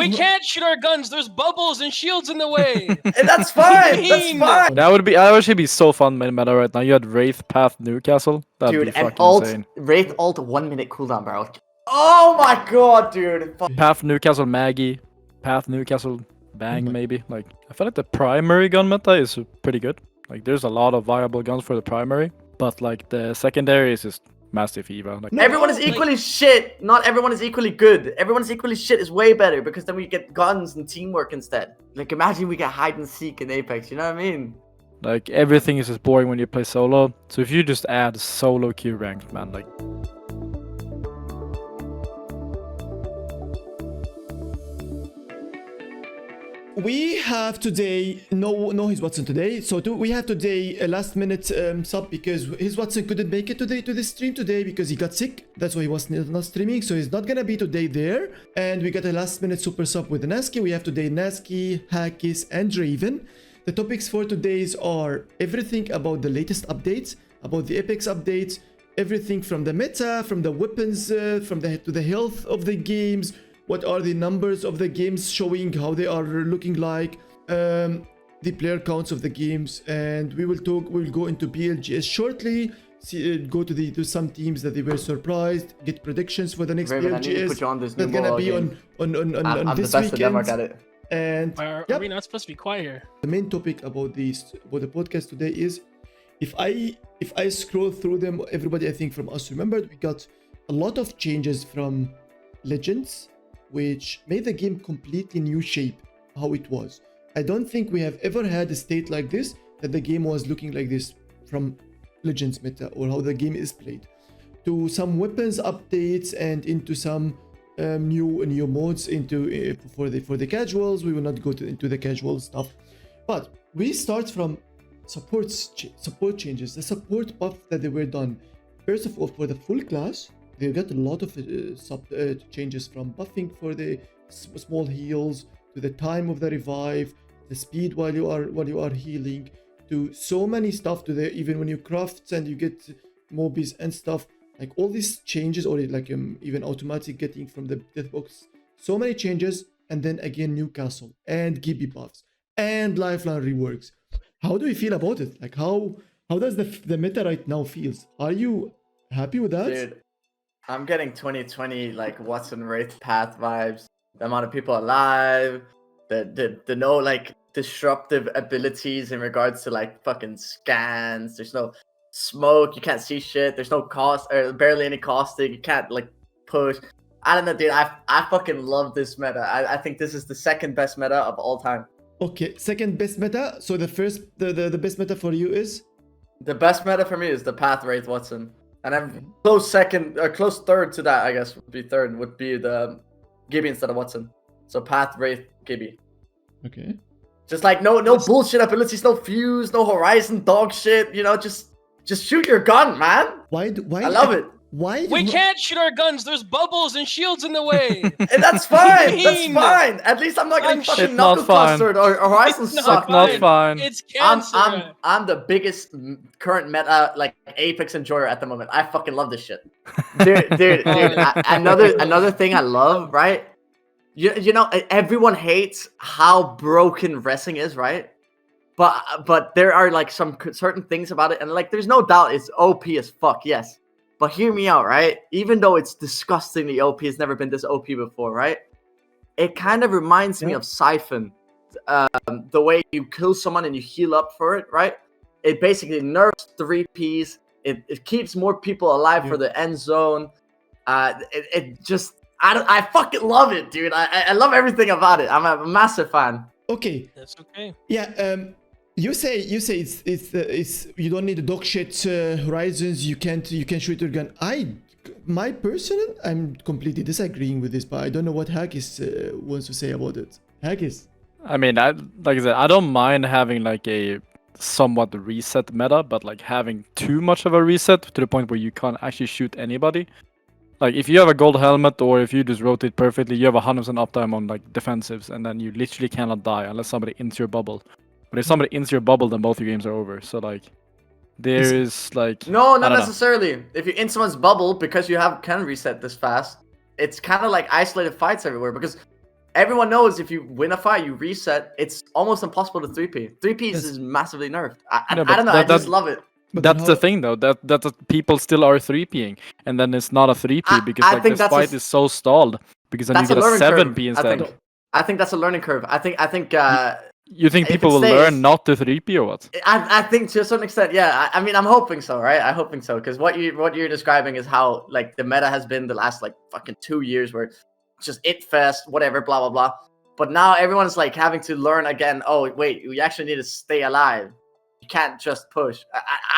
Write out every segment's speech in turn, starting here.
We can't shoot our guns. There's bubbles and shields in the way. And that's fine. That's fine. That would actually be so fun in meta right now. You had Wraith, Path, Newcastle. That'd be Dude, and fucking insane. Wraith ult 1 minute cooldown, bro. Oh my god, dude. Path, Newcastle, Maggie. Path, Newcastle, Bang, maybe. Like, I feel like the primary gun meta is pretty good. Like, there's a lot of viable guns for the primary, but like the secondary is just massive Eva. Like, Everyone is equally shit. Not everyone is equally good. Everyone is equally shit is way better because then we get guns and teamwork instead. Like, imagine we get hide and seek in Apex. You know what I mean? Like, everything is just boring when you play solo. So if you just add solo queue ranks, man, like. We have today no his Watson today, so we have today a last minute sub because his Watson couldn't make it today to the stream today because he got sick. That's why he was not streaming, so he's not gonna be today there. And we got a last minute super sub with Gnaske. We have today Gnaske, Hakis, and Raven. The topics for today's are everything about the latest updates, about the Apex updates, everything from the meta, from the weapons, from the health of the games. What are the numbers of the games showing, how they are looking like, the player counts of the games, and we'll go into BLGS shortly, go to some teams that they were surprised, get predictions for the next Raven, BLGS. That's gonna be on this weekend. And Are we not supposed to be quiet here? the main topic about the podcast today is if I scroll through them, everybody I think from us remembered we got a lot of changes from Legends, which made the game completely new shape how it was. I don't think we have ever had a state like this, that the game was looking like this from Legends meta or how the game is played, to some weapons updates and into some new modes into for the casuals. We will not go into the casual stuff, but we start from support changes, the support buff that they were done. First of all, for the full class, they got a lot of changes from buffing for the small heals to the time of the revive, the speed while you are healing, to so many stuff to the even when you craft and you get mobs and stuff. Like all these changes, or like even automatic getting from the death box, so many changes. And then again Newcastle and Gibby buffs and lifeline reworks. How do you feel about it? Like how does the meta right now feels? Are you happy with that? Dude, I'm getting 2020 like Watson Wraith Path vibes. The amount of people alive, the no like disruptive abilities in regards to like fucking scans. There's no smoke, you can't see shit. There's no cost or barely any caustic. You can't like push. I don't know, dude. I fucking love this meta. I think this is the second best meta of all time. Okay, second best meta. So the best meta for you is? The best meta for me is the Path Wraith Watson. And I'm close third to that, I guess, would be the Gibby instead of Watson. So Path, Wraith, Gibby. Okay. Just like no bullshit abilities, no fuse, no horizon dog shit, you know, just shoot your gun, man. Why I love it. Why We can't shoot our guns. There's bubbles and shields in the way. And that's fine. That's fine. At least I'm not getting fucking knuckle clustered or horizon sucked. Not fine. It's cancer. I'm the biggest current meta like Apex enjoyer at the moment. I fucking love this shit. Dude. Another thing I love, right? You know, everyone hates how broken wrestling is, right? But there are like some certain things about it, and like there's no doubt it's OP as fuck, yes. But hear me out, right? Even though it's disgustingly OP, it's never been this OP before, right? It kind of reminds me of Siphon. The way you kill someone and you heal up for it, right? It basically nerfs 3Ps. It keeps more people alive for the end zone. I fucking love it, dude. I love everything about it. I'm a massive fan. Okay. That's okay. Yeah. You say it's you don't need the dog shit horizons. You can shoot your gun. I'm completely disagreeing with this, but I don't know what Hakis wants to say about it. Hakis. I mean, like I said, I don't mind having like a somewhat reset meta, but like having too much of a reset to the point where you can't actually shoot anybody. Like if you have a gold helmet or if you just rotate perfectly, you have 100% uptime on like defensives, and then you literally cannot die unless somebody ints your bubble. But if somebody ints your bubble, then both your games are over. So like, there is like no, not necessarily. If you int someone's bubble because you can reset this fast, it's kind of like isolated fights everywhere because everyone knows if you win a fight, you reset. It's almost impossible to 3P. 3P Yes. is massively nerfed. I No, but don't know. I just love it. But then That's the how- thing, though. That people still are 3Ping, and then it's not a 3P because I like think this that's a fight is so stalled. Because then you That's a get a learning 7P curve. instead. I think that's a learning curve. I think You think if people it will stays- learn not to 3P or what? I think to a certain extent, yeah. I mean, I'm hoping so, right? I'm hoping so because what you're describing is how like the meta has been the last like fucking 2 years where it's just it fest, whatever, blah blah blah. But now everyone's like having to learn again. Oh wait, we actually need to stay alive. You can't just push.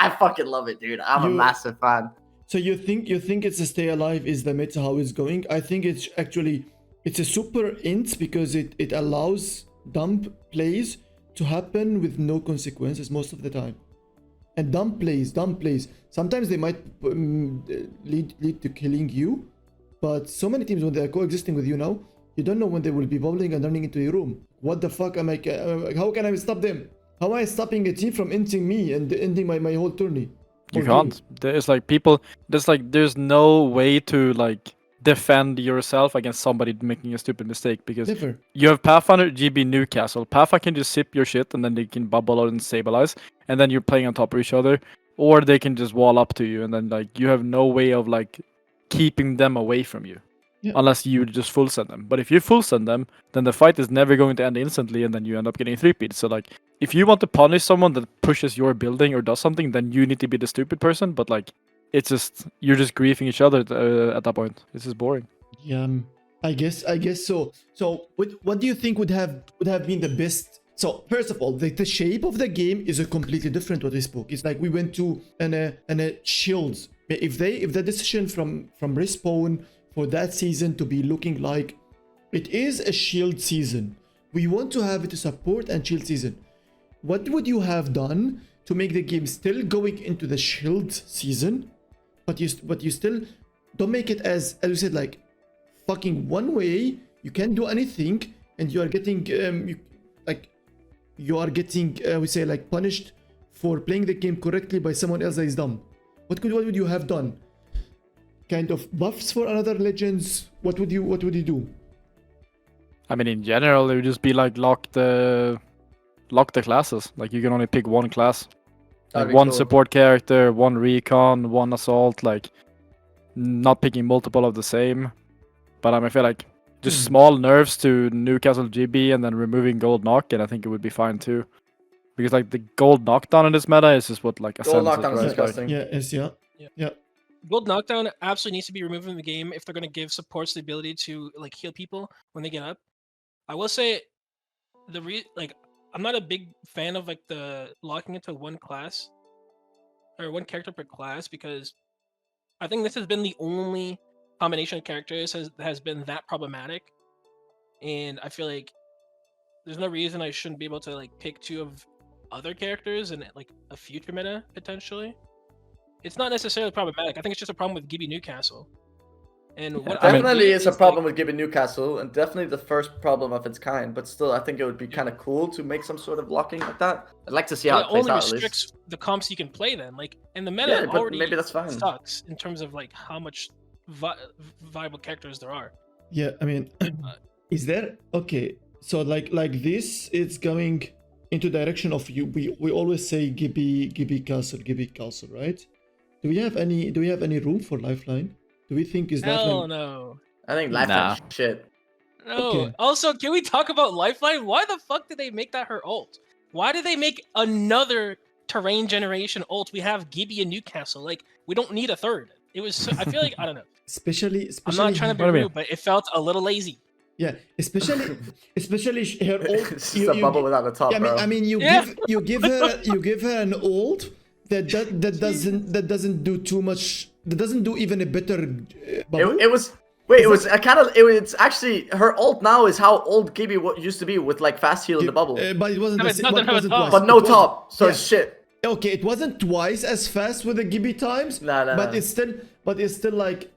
I fucking love it, dude. I'm a You- massive fan. So you think it's a stay alive is the meta how it's going? I think it's actually it's a super int because it allows dump plays to happen with no consequences most of the time. And dump plays. Sometimes they might lead to killing you, but so many teams when they are coexisting with you now, you don't know when they will be bubbling and running into your room. What the fuck am I? How can I stop them? How am I stopping a team from inting me and ending my whole tourney? You Or can't. game? There's like people. There's no way to like defend yourself against somebody making a stupid mistake because Never. you have Pathfinder, GB, Newcastle. Pathfinder can just sip your shit and then they can bubble out and stabilize, and then you're playing on top of each other, or they can just wall up to you, and then like you have no way of like keeping them away from you. Yeah. Unless you just full send them. But if you full send them, then the fight is never going to end instantly, and then you end up getting 3-peat. So like, if you want to punish someone that pushes your building or does something, then you need to be the stupid person. But like, it's just you're just griefing each other at that point. This is boring. Yeah, I guess so. So what do you think would have been the best? So first of all, the shape of the game is a completely different what we spoke. It's like we went to a shields. If the decision from Respawn for that season to be looking like it is a shield season, we want to have it a support and shield season. What would you have done to make the game still going into the shield season, but you still don't make it as you said, like fucking one way, you can't do anything, and you are getting we say like punished for playing the game correctly by someone else that is dumb. What would you have done? Kind of buffs for another legends? What would you do? I mean, in general, it would just be like lock the classes. Like you can only pick one class. That'd Like be one cool. support character, one recon, one assault. Like not picking multiple of the same. But I feel like just small nerfs to Newcastle GB and then removing gold knock, and I think it would be fine too. Because like the gold knockdown in this meta is just what like a Gold sense knockdown is right? disgusting. Yeah, yes, yeah. Gold knockdown absolutely needs to be removed from the game if they're going to give supports the ability to like heal people when they get up. I will say I'm not a big fan of like the locking into one class or one character per class because I think this has been the only combination of characters has been that problematic, and I feel like there's no reason I shouldn't be able to like pick two of other characters in like a future meta potentially. It's not necessarily problematic. I think it's just a problem with Gibby Newcastle. And what I would Definitely do is a like- problem with giving Newcastle, and definitely the first problem of its kind. But still, I think it would be kind of cool to make some sort of locking like that. I'd like to see how it it plays only out at least. restricts the comps you can play then. Like, and the meta Yeah, but already maybe that's fine. sucks in terms of like how much viable characters there are. Yeah, I mean, is there okay? So like this, it's going into direction of you. We always say Gibby Castle, right? Do we have any room for Lifeline? Do we think is Hell Lifeline? no. I think Lifeline Nah. shit. No. Okay. Also, can we talk about Lifeline? Why the fuck did they make that her ult? Why did they make another terrain generation ult? We have Gibby and Newcastle. Like, we don't need a third. It was so, I feel like I don't know. Especially I'm not trying to be What do you mean? rude, but it felt a little lazy. yeah, especially her ult. It's just a bubble without a top, Yeah, bro. I mean, you Yeah. give her an ult that doesn't do too much. That doesn't do even a better bubble. It was. Wait, it was a kind of. It's actually her ult now is how old Gibby used to be with like fast heal in the bubble, But it wasn't. No, the it same- doesn't have a wasn't top. twice. but no It wasn't- top, so yeah. it's shit. Okay, it wasn't twice as fast with the Gibby times. Nah. But it's still like,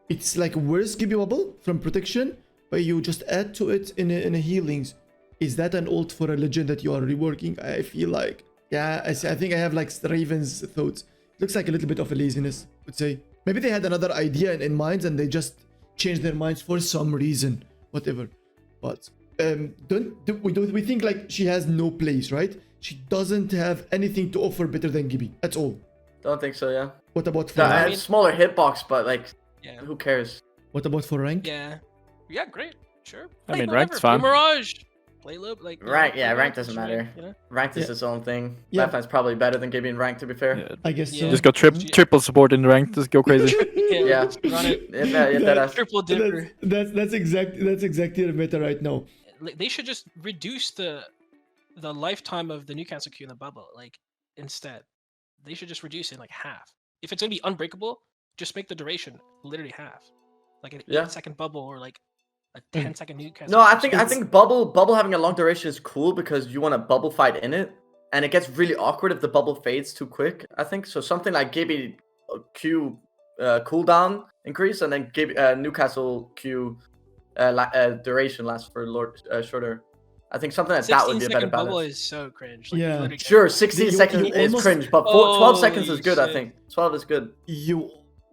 it's like worse Gibby bubble from protection, but you just add to it in a healings. Is that an ult for a legend that you are reworking? I feel like, yeah, I think I have like Raven's thoughts. Looks like a little bit of a laziness, I would say. Maybe they had another idea in mind and they just changed their minds for some reason. whatever. But we think like she has no place, right? She doesn't have anything to offer better than Gibby. That's all. Don't think so, yeah. What about for I rank? had smaller hitbox, but like, Yeah. who cares? What about for rank? Yeah. Yeah, great. Sure. I Play mean, whatever. ranked's Play fine. Mirage. Play low, like you know, Rank, play yeah, rank rank, doesn't rank, matter. you know? Ranked is Yeah. its own thing. Yeah. Lifetime's probably better than Gibby in rank, to be fair. Yeah. I guess so. Yeah. Just go triple support in ranked. Just go crazy. Yeah. Run it. Yeah, that's Triple dipper. That's exactly the meta right now. Like, they should just reduce the lifetime of the Newcastle queue in the bubble. Like instead, they should just reduce it in like half. If it's gonna be unbreakable, just make the duration literally half, like an 8-second bubble or like a 10-second Newcastle. No, I queue. think bubble having a long duration is cool because you want a bubble fight in it, and it gets really awkward if the bubble fades too quick. I think so. Something like Gibby Q cooldown increase, and then Gibby, Newcastle Q duration lasts for shorter. I think something like that would be a better 16-second bubble balance. is so cringe. Like, Yeah. you literally Sure, can't- 16 You seconds is almost- cringe, but 12 seconds is Holy good. I shit. think 12 is good. You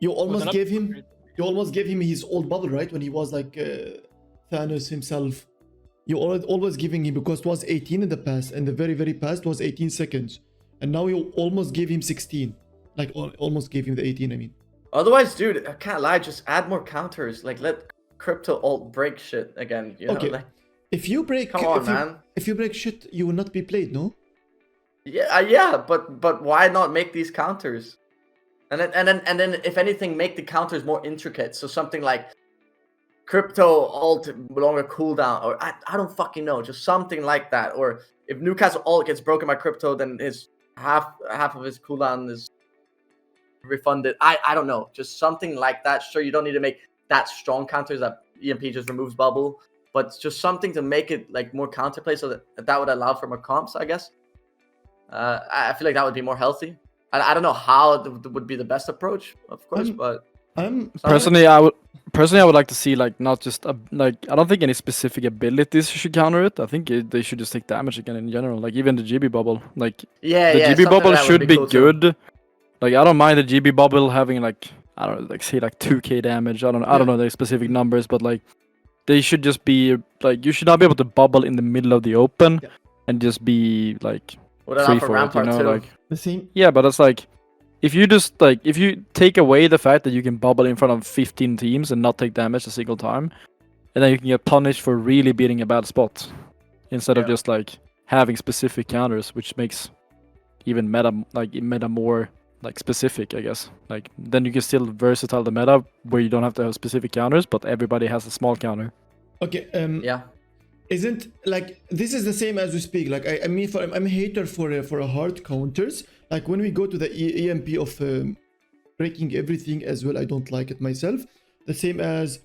With almost an gave him upgrade. his old bubble, right? When he was like Thanos himself. You always giving him, because it was 18 in the past, and the very past was 18 seconds, and now you almost gave him 16. Like almost gave him the 18. I mean. Otherwise, dude, I can't lie. Just add more counters. Like let crypto alt break shit again. You know, Okay. like, If you break, come on, man. If you break shit, you will not be played, no? Yeah, but why not make these counters? And then if anything, make the counters more intricate. So something like crypto alt longer cooldown, or I don't fucking know, just something like that. Or if Newcastle alt gets broken by crypto, then his half of his cooldown is refunded. I don't know, just something like that. Sure, you don't need to make that strong counters that EMP just removes bubble, but just something to make it like more counterplay, so that would allow for more comps, I guess. I feel like that would be more healthy. I don't know how it would be the best approach, of course, but Personally, I would like to see like not just like I don't think any specific abilities should counter it. I think they should just take damage again in general. Like even the GB bubble, like the GB something bubble like that would should be be cool too. good. Like I don't mind the GB bubble having like I don't know, like say like 2k damage. I don't know the specific numbers, but like they should just be like you should not be able to bubble in the middle of the open and just be like would allow free for for it, you Rampart know, too. like the same. yeah, but it's like if you just like if you take away the fact that you can bubble in front of 15 teams and not take damage a single time, and then you can get punished for really beating a bad spot instead of just like having specific counters, which makes even meta more like specific, I guess. Like then you can still versatile the meta where you don't have to have specific counters, but everybody has a small counter. Okay. Yeah. Isn't like this is the same as we speak. Like I mean, I'm a hater for a hard counters. Like when we go to the EMP of breaking everything as well, I don't like it myself. The same as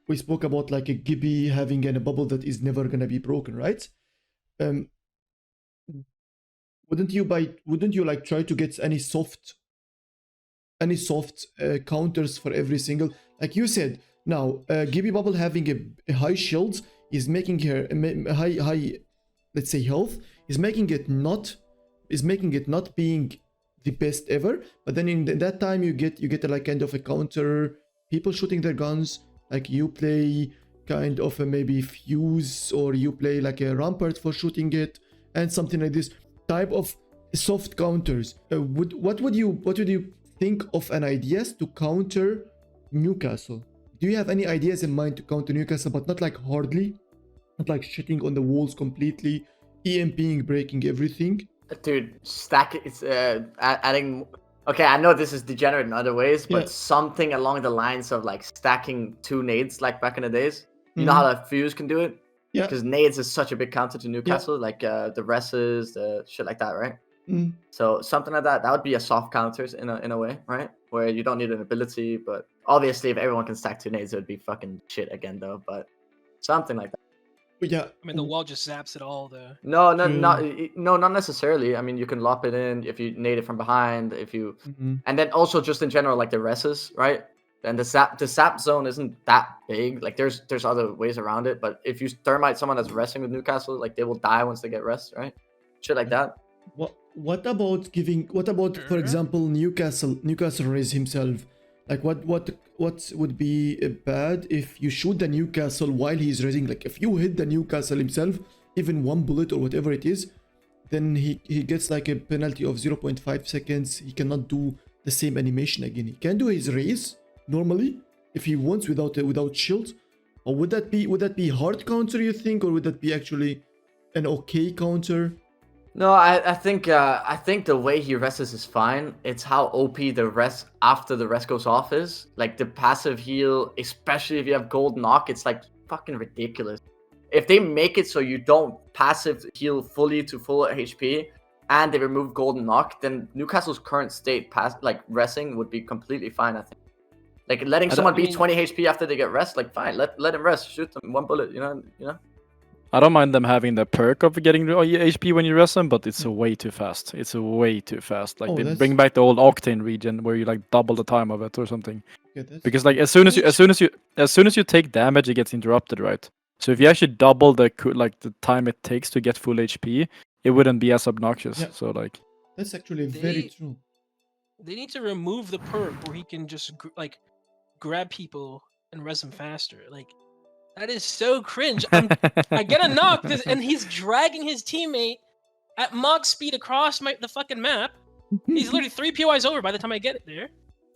we spoke about like a Gibby having a bubble that is never gonna be broken, right? Wouldn't you like try to get any soft counters for every single, like you said? Now Gibby bubble having a high shield is making her a high let's say health, is making it not being the best ever, but then in that time you get like kind of a counter, people shooting their guns, like you play kind of a maybe fuse, or you play like a rampart for shooting it, and something like this type of soft counters. What would you think of an ideas to counter Newcastle? Do you have any ideas in mind to counter Newcastle, but not like hardly, not like shitting on the walls completely, EMPing, breaking everything? Dude, stack it's adding. Okay, I know this is degenerate in other ways, but something along the lines of like stacking 2 nades like back in the days. You know how the fuse can do it? Yeah. Because nades is such a big counter to Newcastle, like the reses, the shit like that, right? So something like that would be a soft counters in a way, right? Where you don't need an ability, but obviously if everyone can stack 2 nades, it would be fucking shit again though. But something like that. But yeah, I mean, the wall just zaps it all. No, not necessarily. I mean, you can lop it in if you nade it from behind. If you, and then also just in general, like the reses, right? And the sap zone isn't that big. Like there's other ways around it. But if you thermite someone that's resting with Newcastle, like they will die once they get rest, right? Shit like that. What about for example Newcastle raise himself? Like what would be bad if you shoot the Newcastle while he's resing? Like if you hit the Newcastle himself, even one bullet or whatever it is, then he gets like a penalty of 0.5 seconds. He cannot do the same animation again. He can do his race normally if he wants without shield. Or would that be hard counter, you think, or would that be actually an okay counter? No, I think the way he rests is fine. It's how OP the rest after the rest goes off is. Like the passive heal, especially if you have gold knock, it's like fucking ridiculous. If they make it so you don't passive heal fully to full HP and they remove golden knock, then Newcastle's current state resting would be completely fine, I think. Like letting someone be 20 HP after they get rest, like fine, let him rest, shoot them one bullet, you know. I don't mind them having the perk of getting HP when you rest them, but it's way too fast. It's way too fast. Like they bring back the old Octane regen where you like double the time of it or something. Yeah, because like as soon as you take damage, it gets interrupted, right? So if you actually double the time it takes to get full HP, it wouldn't be as obnoxious. Yeah. So like that's actually very true. They need to remove the perk where he can just grab people and res them faster. Like that is so cringe. I get a knock and he's dragging his teammate at Mach speed across the fucking map. He's literally 3 POIs over by the time I get it there.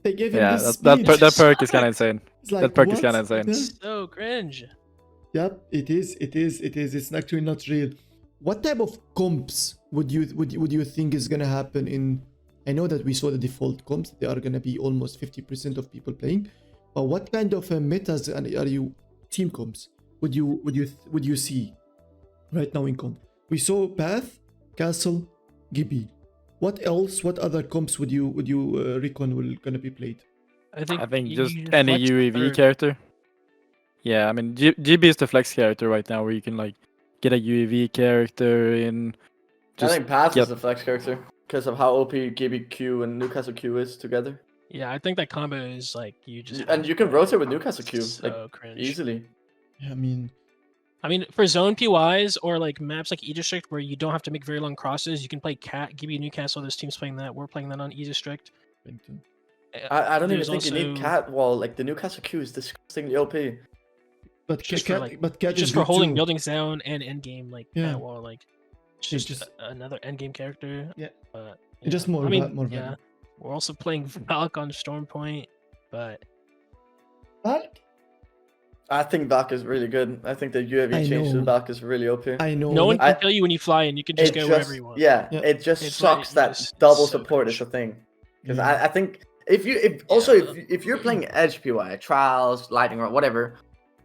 They gave him that perk is kind of insane. Like, that perk is kind of insane. It's so cringe. Yep, it is. It's actually not real. What type of comps would you think is gonna happen in? I know that we saw the default comps. They are gonna be almost 50% of people playing. But what kind of metas are you team comps would you see right now in comp? We saw Path, Castle, Gibby. What else? What other comps would you reckon will gonna be played? I think just any UAV character. Yeah, I mean GB is the flex character right now where you can like get a UAV character in. I think Path is the flex character because of how OP GB Q and Newcastle Q is together. Yeah, I think that combo is like you can rotate with Newcastle Q so cringe. Easily. I mean for zone PYs or like maps like E District where you don't have to make very long crosses, you can play Cat, Gibby Newcastle. This team's playing that. We're playing that on E District. I don't even think you need Cat wall. Like the Newcastle Q is disgustingly OP. But just Cat just for holding buildings down and end game Cat wall it's just another end game character. Yeah. Just more. More yeah. We're also playing Valk on Stormpoint, but Valk? I think Valk is really good. I think the UAV change to Valk is really OP. I know. No one can kill you when you fly in. You can just go wherever you want. Yeah, it just sucks that double support is a thing. Because I think if you're playing Edge PY, Trials, Lightning Rod, whatever,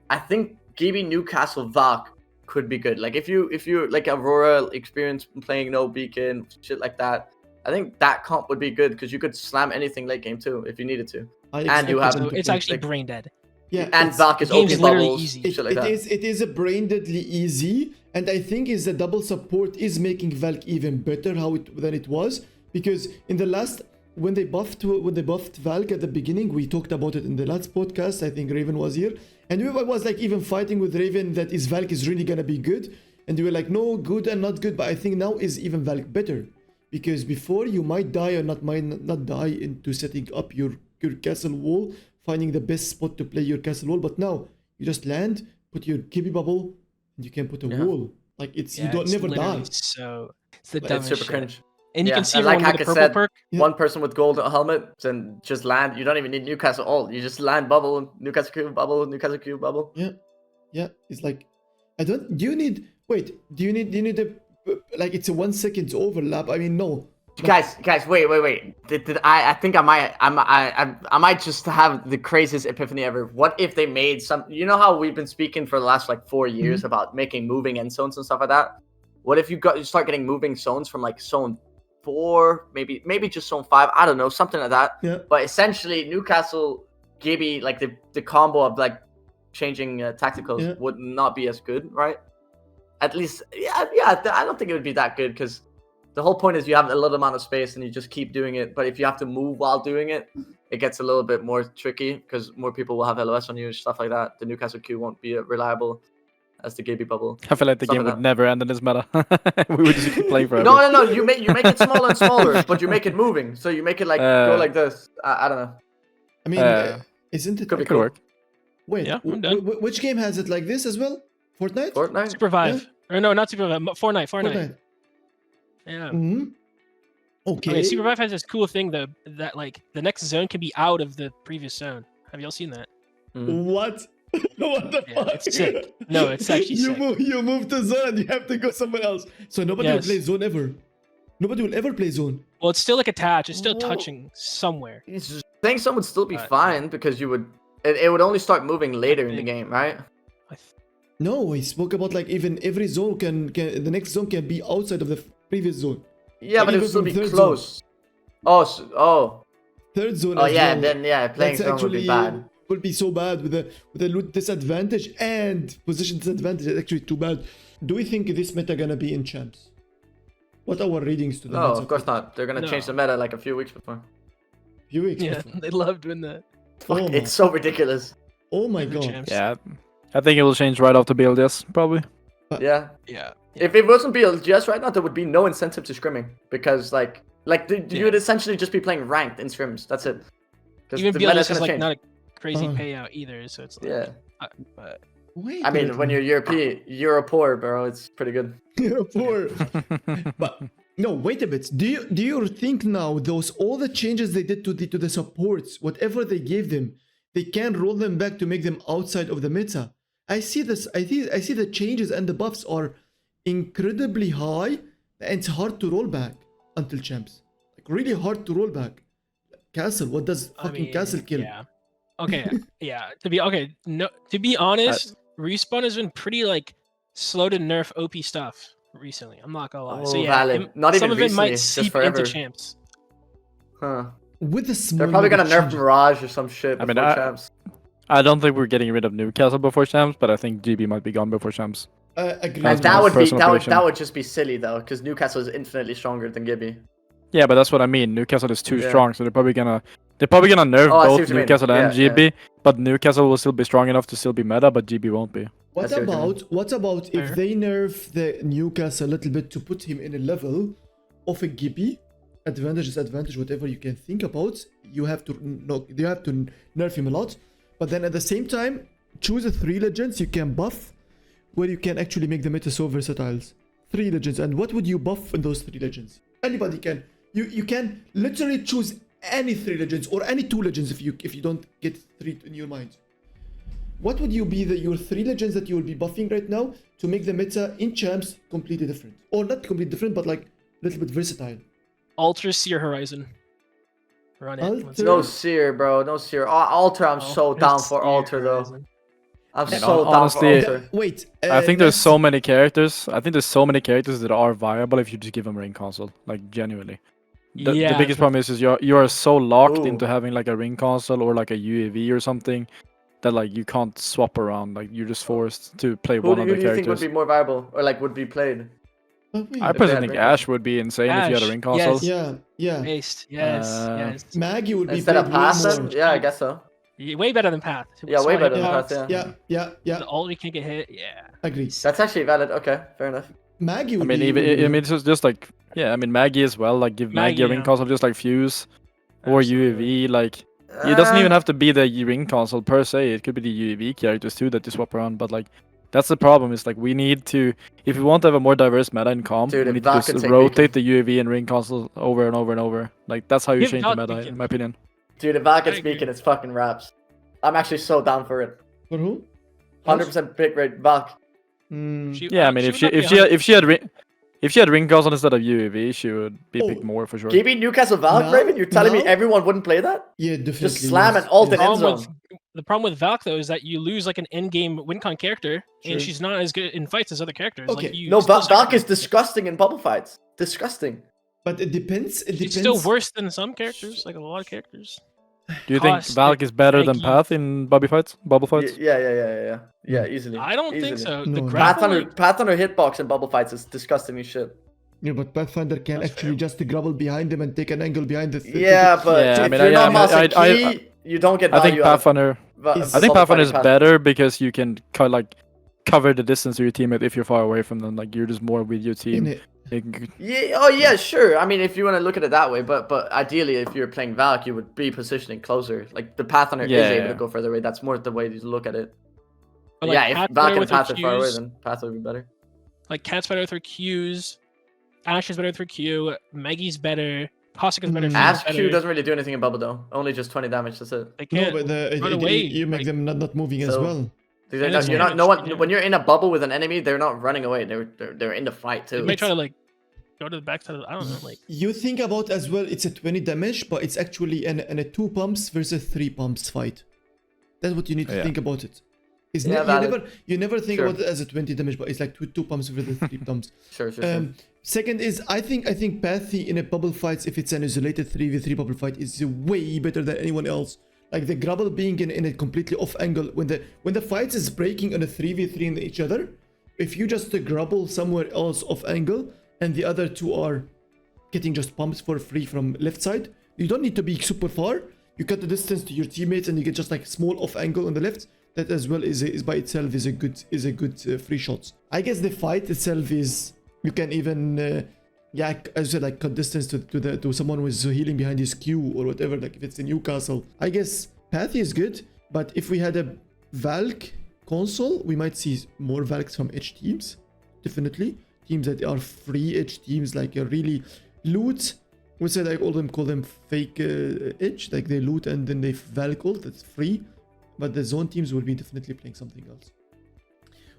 I think Gibby Newcastle Valk could be good. Like if you like Aurora experience playing no beacon, shit like that. I think that comp would be good because you could slam anything late game too if you needed to. And you have it's actually brain dead. Yeah, and Valk is OP bubbles. Easy. It is a brain deadly easy, and I think is the double support is making Valk even better than it was, because in the last when they buffed Valk at the beginning, we talked about it in the last podcast. I think Raven was here, and we was like even fighting with Raven that Valk is really gonna be good, and we were like no, good and not good, but I think now is even Valk better. Because before you might die or not die into setting up your castle wall, finding the best spot to play your castle wall, but now you just land, put your Gibby bubble, and you can put a wall. Like you don't never die. So it's the dumbest dumbest super cringe. And you can see like Hakis said, perk. One person with gold helmet and just land. You don't even need Newcastle ult. You just land bubble, Newcastle Q bubble, Newcastle Q bubble. Yeah. It's like do you need a like it's a 1 second overlap? I mean, no. Guys, wait. I think I might just have the craziest epiphany ever. What if they made some? You know how we've been speaking for the last 4 years about making moving end zones and stuff like that. What if you start getting moving zones from zone 4, maybe just zone 5? I don't know, something like that. Yeah. But essentially, Newcastle Gibby, the combo of changing tacticals would not be as good, right? At least, I don't think it would be that good because the whole point is you have a little amount of space and you just keep doing it. But if you have to move while doing it, it gets a little bit more tricky because more people will have LOS on you and stuff like that. The Newcastle Q won't be reliable as the Gibby bubble. I feel like the game would never end in this meta. We would just keep playing forever. No. You make it smaller and smaller, but you make it moving. So you make it go like this. I don't know. I mean, isn't it? Could be Could cool. work. Wait, Yeah, I'm done. which game has it like this as well? Fortnite? Fortnite? Supervive. Or no, not Supervive. Fortnite. Fortnite. Yeah. Hmm. Okay. Okay, Supervive has this cool thing though that like the next zone can be out of the previous zone. Have y'all seen that? What? What the Yeah, fuck? it's sick. No, it's actually sick. You move to zone and you have to go somewhere else. So nobody will Yes. play zone ever. Nobody will ever play zone. Well, it's still like attached. It's still Whoa. touching somewhere. Saying some would still be Yeah. fine because you would. It would only start moving later in the think- game, right? No, we spoke about like even every zone can the next zone can be outside of the previous zone. Yeah, Like but it even would still from be third close. Oh, Third zone. oh as yeah. well. Then yeah, playing That's zone would be actually bad. will be so bad with the loot disadvantage and position disadvantage. It's actually too bad. Do we think this meta gonna be in champs? What are our readings to the No, meta? of course not. They're gonna change the No. meta like a few weeks before. Few weeks. Yeah, before. they love doing that. Fuck, Oh it's so ridiculous. Oh my The god. champs. Yeah, I think it will change right after BLGS probably. Yeah. Yeah. If it wasn't BLGS right now, there would be no incentive to scrimming because like you Yeah. would essentially just be playing ranked in scrims. That's it. 'Cause Even the meta's BLGS is gonna like change. not a crazy Uh-huh. payout either, so it's like, Yeah. but Wait. I mean, when you're European, you're poor, bro. It's pretty good. you're poor. But no, wait a bit. Do you think now those all the changes they did to the supports, whatever they gave them, they can roll them back to make them outside of the meta? I see this. I see the changes and the buffs are incredibly high, and it's hard to roll back until champs. Like really hard to roll back. Castle, what does I fucking mean, Castle kill? Yeah. Okay. Yeah. To be honest, Respawn has been pretty like slow to nerf OP stuff recently. I'm not gonna lie. So Oh, yeah, valid. Not some even of it might recently, just seep forever. into champs. Huh. With the small. They're probably gonna little nerf changes. Mirage or some shit I before mean, champs. I don't think we're getting rid of Newcastle before champs, but I think GB might be gone before champs. Agree. That's And that my would be personal prediction. that would just be silly though, because Newcastle is infinitely stronger than Gibby. Yeah, but that's what I mean. Newcastle is too Yeah. strong, so they're probably gonna nerf Oh, I see both what you mean. Newcastle and Yeah, GB. But Newcastle will still be strong enough to still be meta, but GB won't be. What see what you mean. about if Fair. they nerf the Newcastle a little bit to put him in a level of a Gibby? Advantage, disadvantage, whatever you can think about. You have to nerf him a lot, but then at the same time, choose a 3 legends you can buff, where you can actually make the meta so versatile. 3 legends, and what would you buff in those 3 legends? Anybody can. You can literally choose any 3 legends or any 2 legends if you don't get 3 in your mind. What would you be your 3 legends that you will be buffing right now to make the meta in champs completely different? Or not completely different, but like a little bit versatile. Ultra Seer Horizon. Run it. Ultra- No Seer, bro. No Seer. Alter, I'm so down for Alter though. I'm And so down honestly- for Alter. Wait. I think there's let's- so many characters. I think there's so many characters that are viable if you just give them ring console, like genuinely. The Yeah, biggest problem is you are so locked Ooh. into having like a ring console or like a UAV or something that like you can't swap around. Like you're just forced to play Who one do of you the think would characters. be more viable or like would be played? Oh, wait. I If they personally had think ring Ash would be insane if you had a Ash, ring console. yes. Yeah. Based. Yes. Uh, Yes. Maggie would be Instead played of way Pass, more. then? Yeah, I guess so. Way better than Path. Yeah, way Smart better than hitbox, Path, Yeah. The ult we can't get hit. Yeah. Agree. That's actually valid. Okay, fair enough. Maggie I would mean, be. even would be- I mean, it's just like yeah. I mean, Maggie as well. Like give Maggie a Maggie, ring yeah. console, just like Fuse or Absolutely. UAV. Like it doesn't even have to be the ring console per se. It could be the UAV characters too that you swap around. But like that's the problem. Is like we need to, if we want to have a more diverse meta in comp, Dude, we if need to Valk can just take rotate the UAV and ring console over and over and over. Like that's how you Give change the Valk meta, Beacon. in my opinion. Dude, if Valk I is agree. speaking, it's fucking raps. I'm actually so down for it. For who? 100% pick rate Valk. She- Yeah, I mean, would if not be she had ring console instead of UAV, she would be Oh. picked more for sure. GB Newcastle Valk, Now- Raven? You're telling me now- everyone wouldn't play that? Yeah, definitely. Just slam yes, and ult yes. and end problem zone. with the problem with Valk though is that you lose like an in-game win-con character, True. and she's not as good in fights as other characters. Okay. Like, you No, still Valk is sacrifice- disgusting in bubble fights. Disgusting. But it depends. It She's depends. still worse than some characters, like a lot of characters. Do you think Cost, Valk is better than Maggie. Path in bubble fights? Yeah, easily. I don't think Easily. so. No. The grapple, Pathfinder hitbox in bubble fights is disgusting as shit. Yeah, but Pathfinder can That's actually fair. just grapple behind them and take an angle behind the. Yeah, but Yeah, I if mean, you're I- not I- mousing I- key, you don't get I value think out of Pathfinder. Is- I think bubble Pathfinder is fighting better because you can cover the distance to your teammate if you're far away from them. Like you're just more with your team. Yeah. Oh yeah. Sure. I mean, if you want to look at it that way, but ideally, if you're playing Valk, you would be positioning closer. Like the path hunter is able to go further away. That's more the way to look at it. But, Yeah. If Valk and path are far away, Qs, then path would be better. like Cat's better with her Qs, Ash is better with her Q, Maggie's better, Cossack is better. Ash Q doesn't really do anything in bubble though. Only just 20 damage. That's it. They No, can't but run away. you make them not moving as So- well. You're not. No one. When you're in a bubble with an enemy, they're not running away. They're in the fight They too. might try to like go to the backside of I don't know, like You think about as well, it's a 20 damage, but it's actually an a 2 pumps versus 3 pumps fight. That's what you need to think about it. It's Yeah, you never think Sure. about it as a 20 damage, but it's like two pumps versus 3 pumps. Sure. Second is I think Pathy in a bubble fights, if it's an isolated 3v3 bubble fight, is way better than anyone else. Like the grapple being in a completely off angle, when the fight is breaking on a 3v3 in each other, if you just grapple somewhere else off angle and the other two are getting just pumped for free from left side, you don't need to be super far. You cut the distance to your teammates and you get just like small off angle on the left. That as well is by itself is a good free shots. I guess the fight itself is you can even as I said, like cut distance to someone who's healing behind his Q or whatever. Like if it's in Newcastle, I guess Pathy is good. But if we had a Valk console, we might see more Valks from edge teams. Definitely teams that are free edge teams, like a really loot. We say like call them fake edge, like they loot and then they Valk ult. That's free. But the zone teams will be definitely playing something else.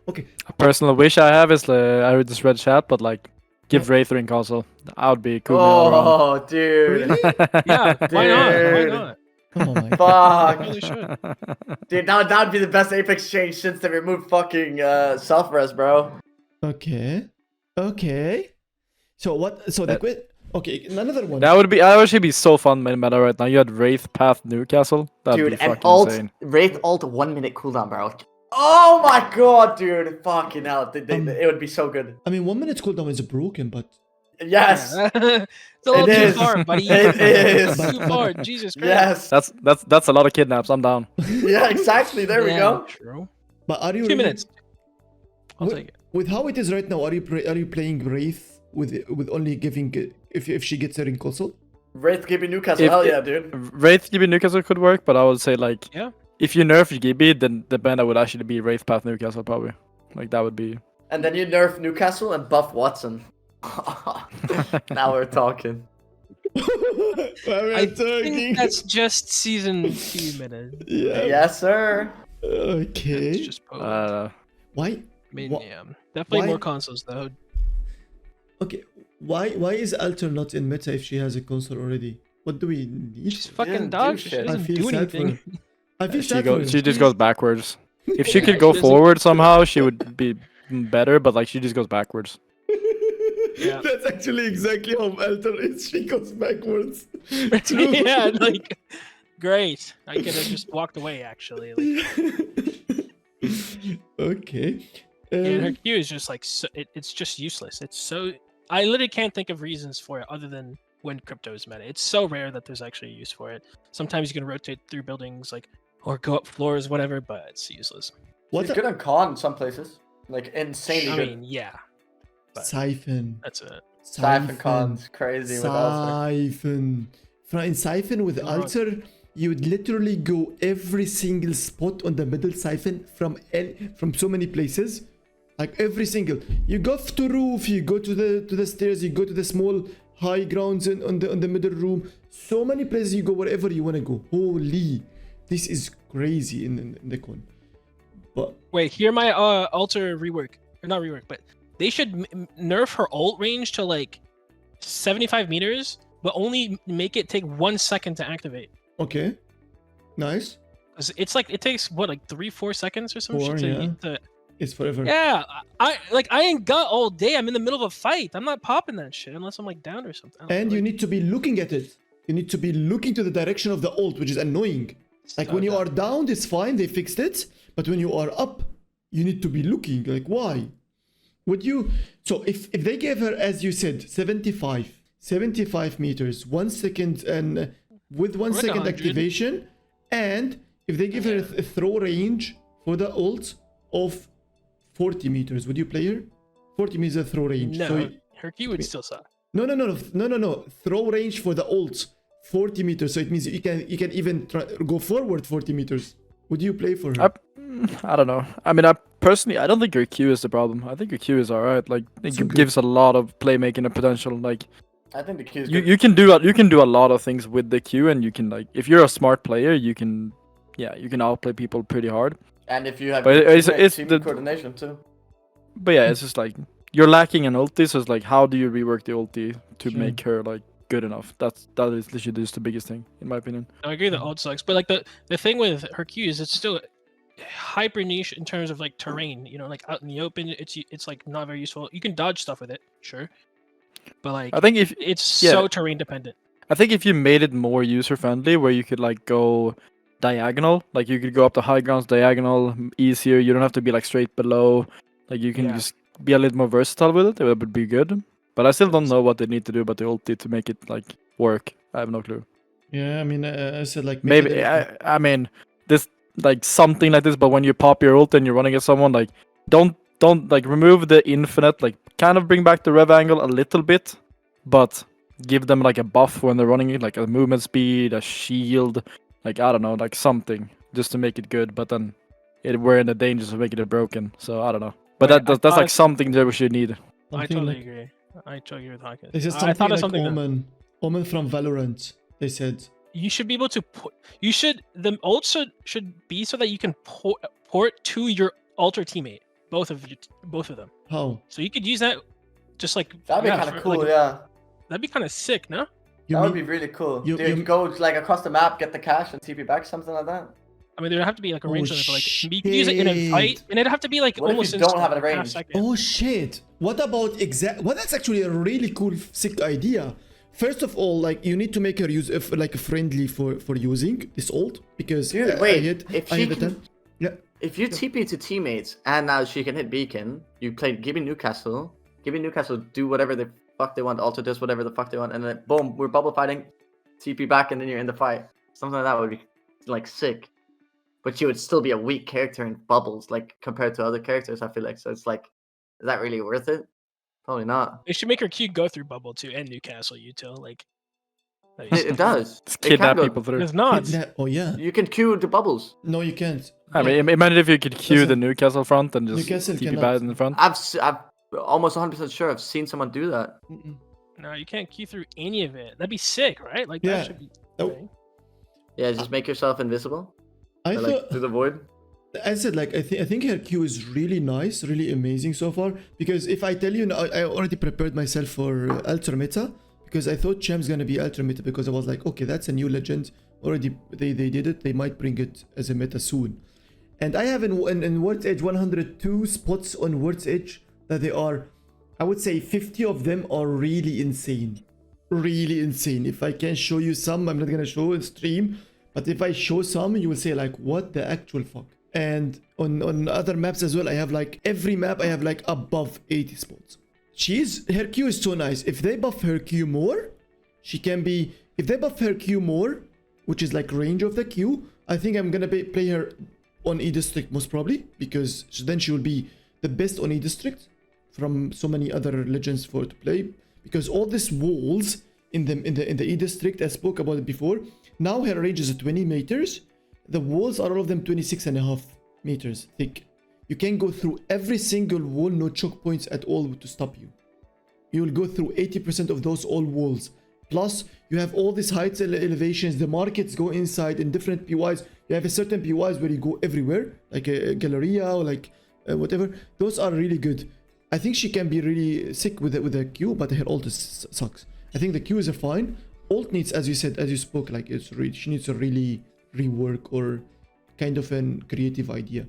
Okay. A personal wish I have is I just read chat, but like give Wraith Ring console. That would be cool. Oh, dude. Really? yeah, why not? Why Dude. not? Come on, man. Fuck. Really should. Dude, that would be the best Apex change since they removed fucking self-res, bro. Okay. So what? So the quit. Okay, another one. That would actually be so fun in meta right now. You had Wraith Path Newcastle. That'd Dude, be and fucking ult, insane. Wraith ult 1 minute cooldown, bro. Oh my god, dude. Fucking hell. It would be so good. I mean, 1 minute cooldown is broken, but Yes. it's a little It too is. far, buddy. It is. It's too far. Jesus Christ. Yes. That's a lot of kidnaps. I'm down. Yeah, exactly. There we go. True. but are you 2 minutes. I'll with, take it. with how it is right now? Are you playing Wraith with only giving if she gets her in console? Wraith Gibby Newcastle. Hell yeah, dude. Wraith Gibby Newcastle could work, but I would say like Yeah. if you nerf Gibby, then the banner would actually be Wraith Path Newcastle probably. Like that would be. And then you nerf Newcastle and buff Watson. Now we're talking. I think that's just season 2 minutes. Yeah. Yes, sir. Okay. It's just post. Why? I mean, wha- yeah. Definitely why- more consoles though. Okay. Why is Alter not in meta if she has a console already? What do we need? She's fucking didn't do dog shit. She shit. I doesn't feel do sad for anything. her. I feel sad for her. She just goes backwards. If she Yeah, could go she doesn't- forward somehow, she would be better. But like she just goes backwards. Yeah. That's actually exactly how Alter is. She goes backwards. True. yeah, like great. I could have just walked away actually. Like, Okay. and her Q is just like it's just useless. It's so I literally can't think of reasons for it other than when crypto is meta. It's so rare that there's actually a use for it. Sometimes you can rotate through buildings like or go up floors, whatever, but it's useless. He's good on con in some places. Like insanely I good. mean, yeah, but Siphon. that's it. Siphon con's crazy with Alter. Siphon. In Siphon with You're wrong. Alter, you would literally go every single spot on the middle Siphon from so many places. Like every single. You go to roof, you go to the stairs, you go to the small high grounds on the middle room. So many places you go wherever you want to go. Holy. This is crazy in the con. But Wait, hear my alter rework or not rework, but they should nerf her ult range to like 75 meters, but only make it take 1 second to activate. okay. Nice. 'Cause it's like it takes what like 3-4 seconds or some 4, shit to It's forever. yeah. I ain't got all day. I'm in the middle of a fight. I'm not popping that shit unless I'm like down or something. I don't And know, you like, need to be looking at it. You need to be looking to the direction of the ult, which is annoying. Like so when you dumb. are down, it's fine, they fixed it. But when you are up, you need to be looking. Like why? Would you? So if they gave her, as you said, 75 meters, 1 second, and with 1 Like second 100. activation, and if they give her a throw range for the ult of 40 meters, would you play her? 40 meters a throw range. No. So Her Q would still suck. No. Throw range for the ult 40 meters, so it means you can even go forward 40 meters. Would you play for her? I don't know. I mean, I don't think your Q is the problem. I think your Q is alright. Like it So good. gives a lot of playmaking and potential. Like I think the Q is you can do a lot of things with the Q, and you can like if you're a smart player, you can outplay people pretty hard. And if you have But it's team the- coordination too. But yeah, it's just like you're lacking an ulti, so it's like how do you rework the ulti to Sure. make her like good enough? That is literally just the biggest thing in my opinion. I agree that ult sucks, but like the thing with her Q is it's still hyper niche in terms of like terrain. You know, like out in the open, it's like not very useful. You can dodge stuff with it, sure, but like I think if it's yeah. so terrain dependent. I think if you made it more user friendly, where you could like go diagonal, like you could go up the high grounds diagonal easier. You don't have to be like straight below. Like you can Yeah. just be a little more versatile with it. It would be good. But I still don't know what they need to do about the ulti to make it like work. I have no clue. Yeah, I mean, I said like Maybe I mean this like something like this. But when you pop your ult and you're running at someone, like don't like remove the infinite. Like kind of bring back the rev angle a little bit, but give them like a buff when they're running it, like a movement speed, a shield, like I don't know, like something just to make it good. But then we're in the dangers of making it broken. So I don't know. But Right, that's like something that we should need. I something totally like, agree. I totally agree with Hakis. They said I something thought of like something. Omen from Valorant. They said. You should be able to the ult should be so that you can port to your alter teammate, both of them. How? So you could use that just like That'd be yeah, kind of for, cool, like, yeah. That'd be kind of sick, no? You That would mean- be really cool. you- Dude, you- go like across the map, get the cash, and TP back, something like that. I mean, there'd have to be like a Oh, range limit, but like you could use it in a fight, shit. and it'd have to be like What if almost you don't instant, have it like, half arranged? second. Oh shit! What about Well, that's actually a really cool, sick idea. First of all, like you need to make her use like friendly for using this ult because Dude, wait, I hit the 10. Yeah. If you TP to teammates and now she can hit beacon, you play Gibby Newcastle do whatever the fuck they want, alter does whatever the fuck they want, and then boom, we're bubble fighting, TP back, and then you're in the fight. Something like that would be like sick. But she would still be a weak character in bubbles, like compared to other characters, I feel like. So it's like, is that really worth it? Probably not. They should make her Q go through bubble too and Newcastle util like. that'd be It sick. does. Just It can kidnap go. people through. It's not. Oh yeah. You can queue the bubbles. No, you can't. I mean, imagine if you could queue the Doesn't- Newcastle front and just Newcastle TP cannot. back in the front. I've almost 100% sure I've seen someone do that. Mm-mm. No, you can't Q through any of it. That'd be sick, right? Like Yeah. that should be. Oh. right? Yeah, just make yourself invisible. I Or, thought. like through the void. I said like I think her Q is really nice, really amazing so far. Because if I tell you, now, I already prepared myself for Ultra Meta because I thought Champ's gonna be Ultra Meta because I was like, okay, that's a new legend. Already they did it. They might bring it as a meta soon. And I have in World's Edge 102 spots on World's Edge that they are, I would say 50 of them are really insane. Really insane. If I can show you some, I'm not gonna show in stream. But if I show some, you will say like, what the actual fuck? And on other maps as well, I have like every map I have like above 80 spots. Her Q is so nice. If they buff her Q more, she can be. If they buff her Q more, which is like range of the Q, I think I'm gonna play her on E District most probably because then she will be the best on E District from so many other legends to play because all these walls in the E District, I spoke about it before. Now her range is 20 meters. The walls are all of them 26.5 meters thick. You can go through every single wall, no choke points at all to stop you. You will go through 80% of those all walls. Plus, you have all these heights and elevations. The markets go inside in different PYs. You have a certain PYs where you go everywhere, like a Galleria or like whatever. Those are really good. I think she can be really sick with the Q, but her ult sucks. I think the Q is fine. Ult needs, as you said, as you spoke, like she needs to really rework or kind of a creative idea.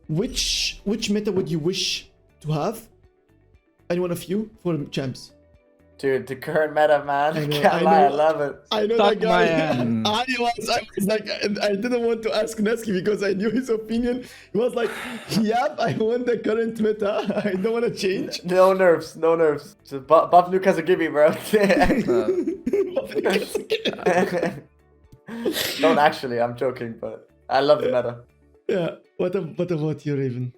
Which meta would you wish to have? Any one of you for champs? Dude, the current meta, man. I know, Can't I lie, I know. love it. I know Fuck that my guy. ass. I was like, I didn't want to ask Gnaske because I knew his opinion. He was like, yep, I want the current meta. I don't want to change. No nerfs, no nerfs. Just buff Newcastle Gibby, bro. Don't actually, I'm joking, but I love the meta. Yeah. What about you, Raven?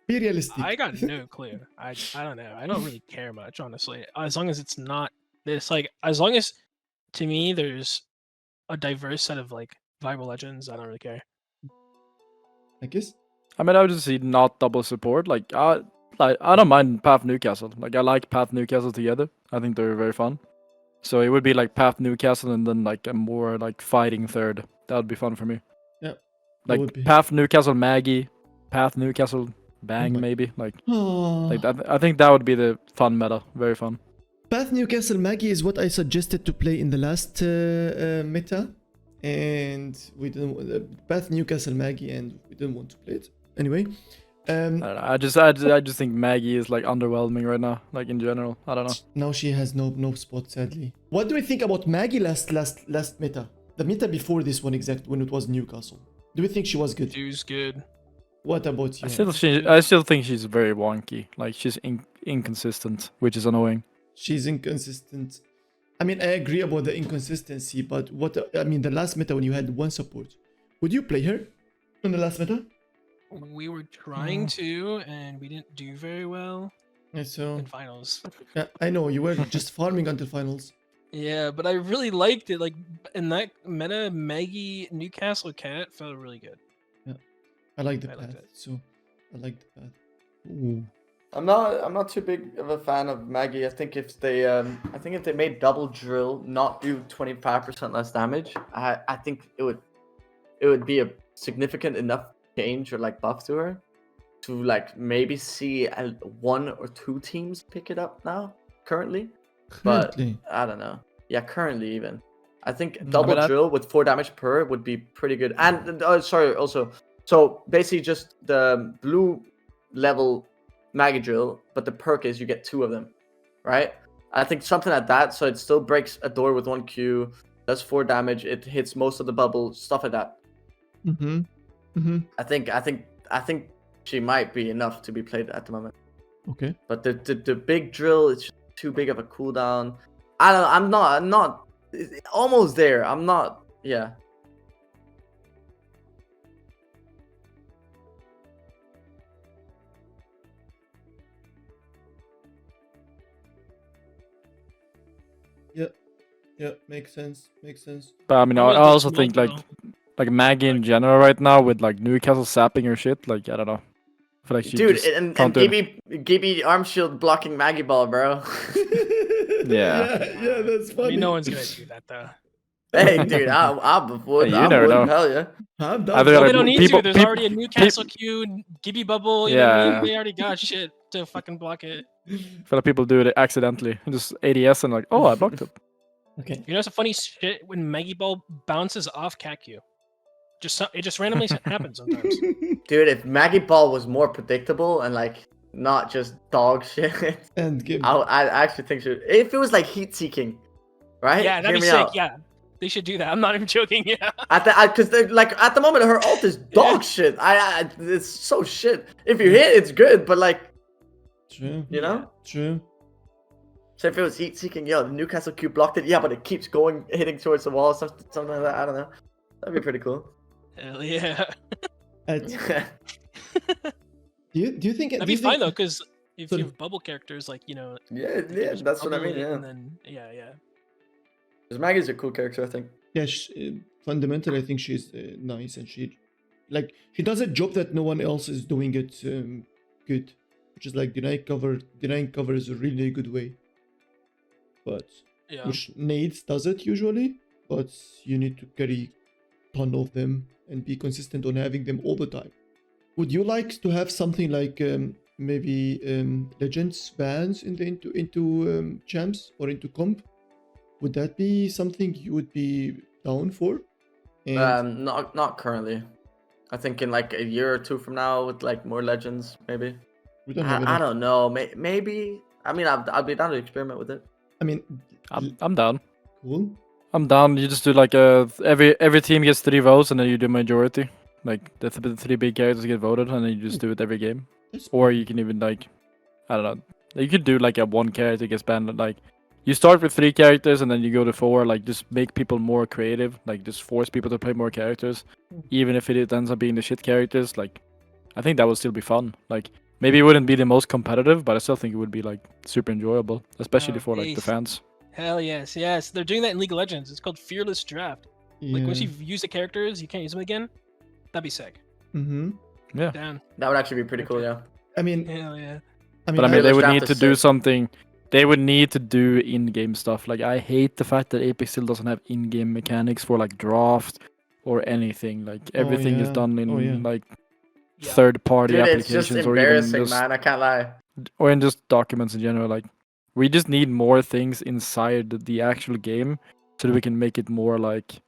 Be realistic. I got no clue. I don't know. I don't really care much, honestly. As long as it's not this, like, as long as to me there's a diverse set of like viable legends, I don't really care. I guess. I mean, I would just see not double support. Like I don't mind Path Newcastle. Like I like Path Newcastle together. I think they're very fun. So it would be like Path Newcastle and then like a more like fighting third. That would be fun for me. Yeah. That Like would be. Path Newcastle Maggie, Path Newcastle Bang my- maybe. Like Oh. I think that would be the fun meta. Very fun. Path Newcastle Maggie is what I suggested to play in the last meta, and we didn't. Path Newcastle Maggie, and we didn't want to play it anyway. I don't know. I just think Maggie is like underwhelming right now. Like in general, I don't know. Now she has no spot, sadly. What do we think about Maggie last meta? The meta before this one, exact when it was Newcastle. Do we think she was good? Dude's good. What about you? I still think she's very wonky. Like she's inconsistent, which is annoying. She's inconsistent. I mean, I agree about the inconsistency, but the last meta when you had one support, would you play her in the last meta? We were trying to, and we didn't do very well Yeah, so in finals. yeah, I know you were just farming until finals. Yeah, but I really liked it. Like in that meta, Maggie Newcastle Cat felt really good. I like the I liked path, it. so I like the path. Ooh. I'm not too big of a fan of Maggie. I think if they made double drill not do 25% less damage, I think it would be a significant enough change or like buff to her to like maybe see one or two teams pick it up now currently. But Currently. I don't know. Yeah, currently even. I think Mm. double I mean, drill with 4 damage per would be pretty good. And sorry, also, so basically just the blue level Maggie drill, but the perk is you get 2 of them, right? I think something like that. So it still breaks a door with 1 Q, does 4 damage, it hits most of the bubble, stuff like that. Mm-hmm. Mm-hmm. I think she might be enough to be played at the moment. Okay. But the big drill is too big of a cooldown. I don't know. I'm not almost there. I'm not. Yeah. Yeah, makes sense. Makes sense. But I mean, I Always also the think smoke, like though. Maggie in general right now with like Newcastle sapping her shit. Like I don't know. I feel like she Dude, just and countered- Gibby arm shield blocking Maggie Ball, bro. Yeah, that's I funny. mean, no one's gonna do that though. Hey, dude, I'm wood. Hey, you I'm never wood. know. Hell yeah. I'm I down. think, Well, like, they don't need people- to. There's peop- already a Newcastle Q, Gibby bubble. You know what I Yeah. mean? They already got shit to fucking block it. I feel like people do it accidentally. Just ADS and like, oh, I blocked it. Okay. You know, some funny shit when Maggie Ball bounces off Q. It just randomly happens sometimes. Dude, if Maggie Ball was more predictable and like not just dog shit, And give. I actually think if it was like heat seeking, right? Yeah, that'd Hear be me sick. out. Yeah, they should do that. I'm not even joking. Yeah. Because like at the moment her ult is dog shit. It's so shit. If you hit, it's good, but like True. you know. True. So if it was heat seeking, yo, the Newcastle Q blocked it. Yeah, but it keeps going, hitting towards the wall, something like that. I don't know. That'd be pretty cool. Hell yeah. Do you think That'd do be you fine think- though, because if Sorry. you have bubble characters, like yeah, they yeah, just that's what I bubble mean. it Yeah, And then, yeah. because Maggie's a cool character, I think. Yeah, fundamentally, I think she's nice, and she does a job that no one else is doing it good, which is like denying cover. Denying cover is a really good way, but Yeah. which Nades does it usually, but you need to carry ton of them and be consistent on having them all the time. Would you like to have something like maybe legends bans into champs or into comp? Would that be something you would be down for? And Not currently. I think in like a year or 2 from now, with like more legends, maybe. we don't have I enough. don't know. Maybe. I mean, I'll be down to experiment with it. I mean, I'm down. cool. I'm down. You just do like every team gets 3 votes and then you do majority. Like the 3 big characters get voted and then you just do it every game. That's Or you can even like, I don't know. You could do like a 1 character gets banned. Like you start with 3 characters and then you go to 4. Like just make people more creative. Like just force people to play more characters, even if it ends up being the shit characters. Like I think that would still be fun. Like Maybe it wouldn't be the most competitive, but I still think it would be like super enjoyable, especially Oh, for like the ace. fans. Hell yes, yes. They're doing that in League of Legends. It's called Fearless Draft. Like once Yeah. you've used the characters, you can't use them again. That'd be sick. Mm-hmm. Yeah. Down. That would actually be pretty cool, yeah. I mean, Hell yeah. But I mean, they Fearless would Draft need is to do sick. something. They would need to do in-game stuff. Like I hate the fact that Apex still doesn't have in-game mechanics for like draft or anything. Like everything is yeah. done in Oh, yeah. like Yeah. third-party Dude, it's applications just or even embarrassing, just man. I can't lie. or in just documents in general. Like we just need more things inside the actual game so that we can make it more like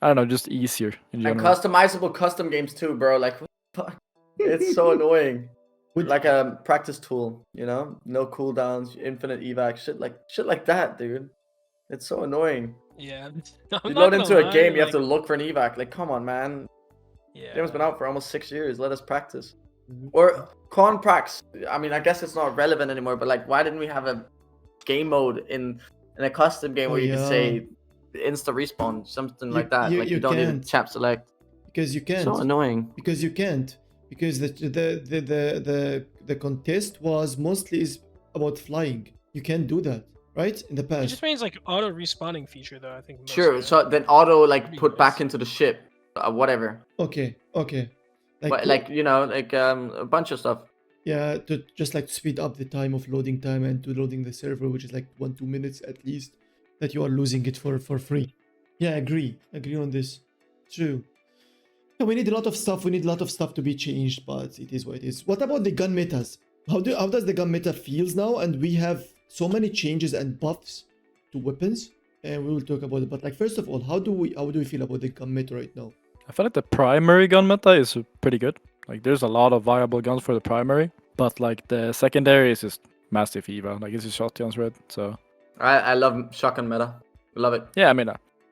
I don't know, just easier in And general. customizable custom games too, bro. Like, what the fuck? It's so annoying. Would- Like a practice tool, you know? No cooldowns, infinite evac, shit like that, dude. It's so annoying. Yeah. You I'm load not into gonna a game, lie, you have to like, look for an evac. Like, come on, man. Yeah. Game's been out for almost 6 years. Let us practice. Mhm. Or con prax. I mean, I guess it's not relevant anymore, but like, why didn't we have a game mode in a custom game Oh, where you could yeah. say insta respawn, something like that? you- Like, you you don't even can't. tap select. because you can't. So annoying. Because you can't. Because the contest was mostly is about flying. You can't do that, right? In the It past. just means like auto respawning feature though, I think. most Sure. of it. So then auto like Pretty put back nice. into the ship, whatever. Okay. But like you know, like a bunch of stuff. yeah, to just like speed up the time of loading time and to loading the server, which is like 1-2 minutes at least, that you are losing it for free. Yeah, agree on this. True. Yeah, we need a lot of stuff. We need a lot of stuff to be changed, but it is what it is. What about the gun metas? How does the gun meta feels now? And we have so many changes and buffs to weapons, and we will talk about it. But like first of all, how do we feel about the gun meta right now? I feel like the primary gun meta is pretty good. Like there's a lot of viable guns for the primary, but like the secondary is just massive Eva. Like it's just shotguns, right? So I love shotgun meta. Love it. yeah, I mean,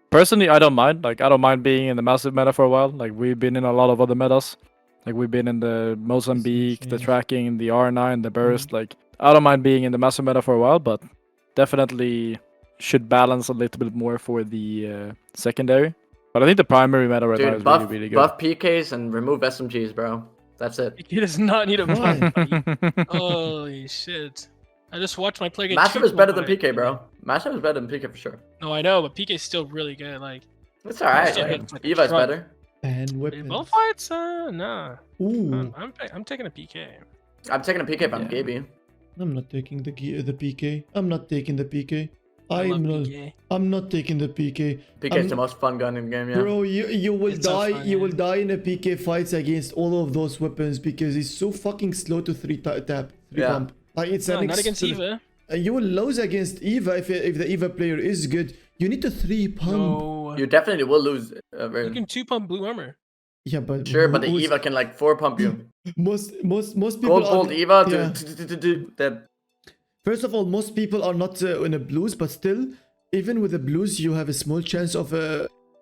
personally, I don't mind. Like I don't mind being in the massive meta for a while. Like we've been in a lot of other metas. Like we've been in the Mozambique, the change. tracking, the R9, the burst. Like I don't mind being in the massive meta for a while, but definitely should balance a little bit more for the secondary. But I think the primary meta right now Dude, is buff really, really good. buff PKs and remove SMGs, bro. That's it. He does not need a Why? buff, buddy. Holy shit. I just watched my player get Massive two is better than by- PK, bro. Massive is better than PK for sure. No, I know, but PK is still really good. Like, It's alright. Still Like, hits like a Eva's truck. better. And in weapons. both fights, nah. Ooh, I'm taking a PK. I'm taking a PK if I'm Yeah. Gaby. I'm not taking the PK. I'm not taking the PK. I love I'm not. PK. I'm not taking the PK. PK is the most fun gun in the game, yeah. Bro, you will It's so die. fun, You yeah. will die in a PK fights against all of those weapons because it's so fucking slow to tap, three Yeah. pump. Like it's No, an not against Eva. You will lose against Eva if the Eva player is good. You need to 3 pump. No. You definitely will lose. You Raven. can 2-pump blue armor. Yeah, but Sure, but the who's- Eva can like 4 pump you. most people Gold are bolt Eva yeah. that. First of all, most people are not in a blues, but still, even with the blues, you have a small chance of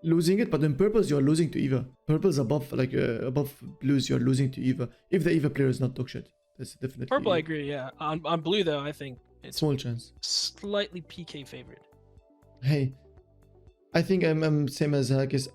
losing it. But in purples, you are losing to Eva. Purples above above blues, you are losing to Eva. If the Eva player is not dog shit, that's definitely Purple, I agree, yeah. On blue, though, I think it's small chance. slightly PK favored. Hey, I think I'm same as Hakis.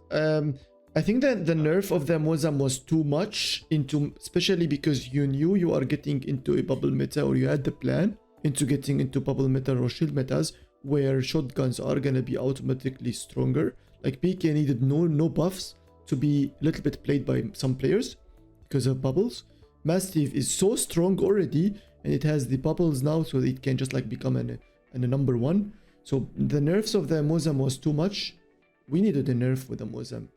I think that the nerf of the Mozam was too much into, especially because you knew you are getting into a bubble meta, or you had the plan into getting into bubble meta or shield metas where shotguns are gonna be automatically stronger. Like PK needed no buffs to be a little bit played by some players because of bubbles. Mastiff is so strong already, and it has the bubbles now, so it can just like become a number one. So the nerfs of the Mozam was too much. We needed a nerf with the Mozam,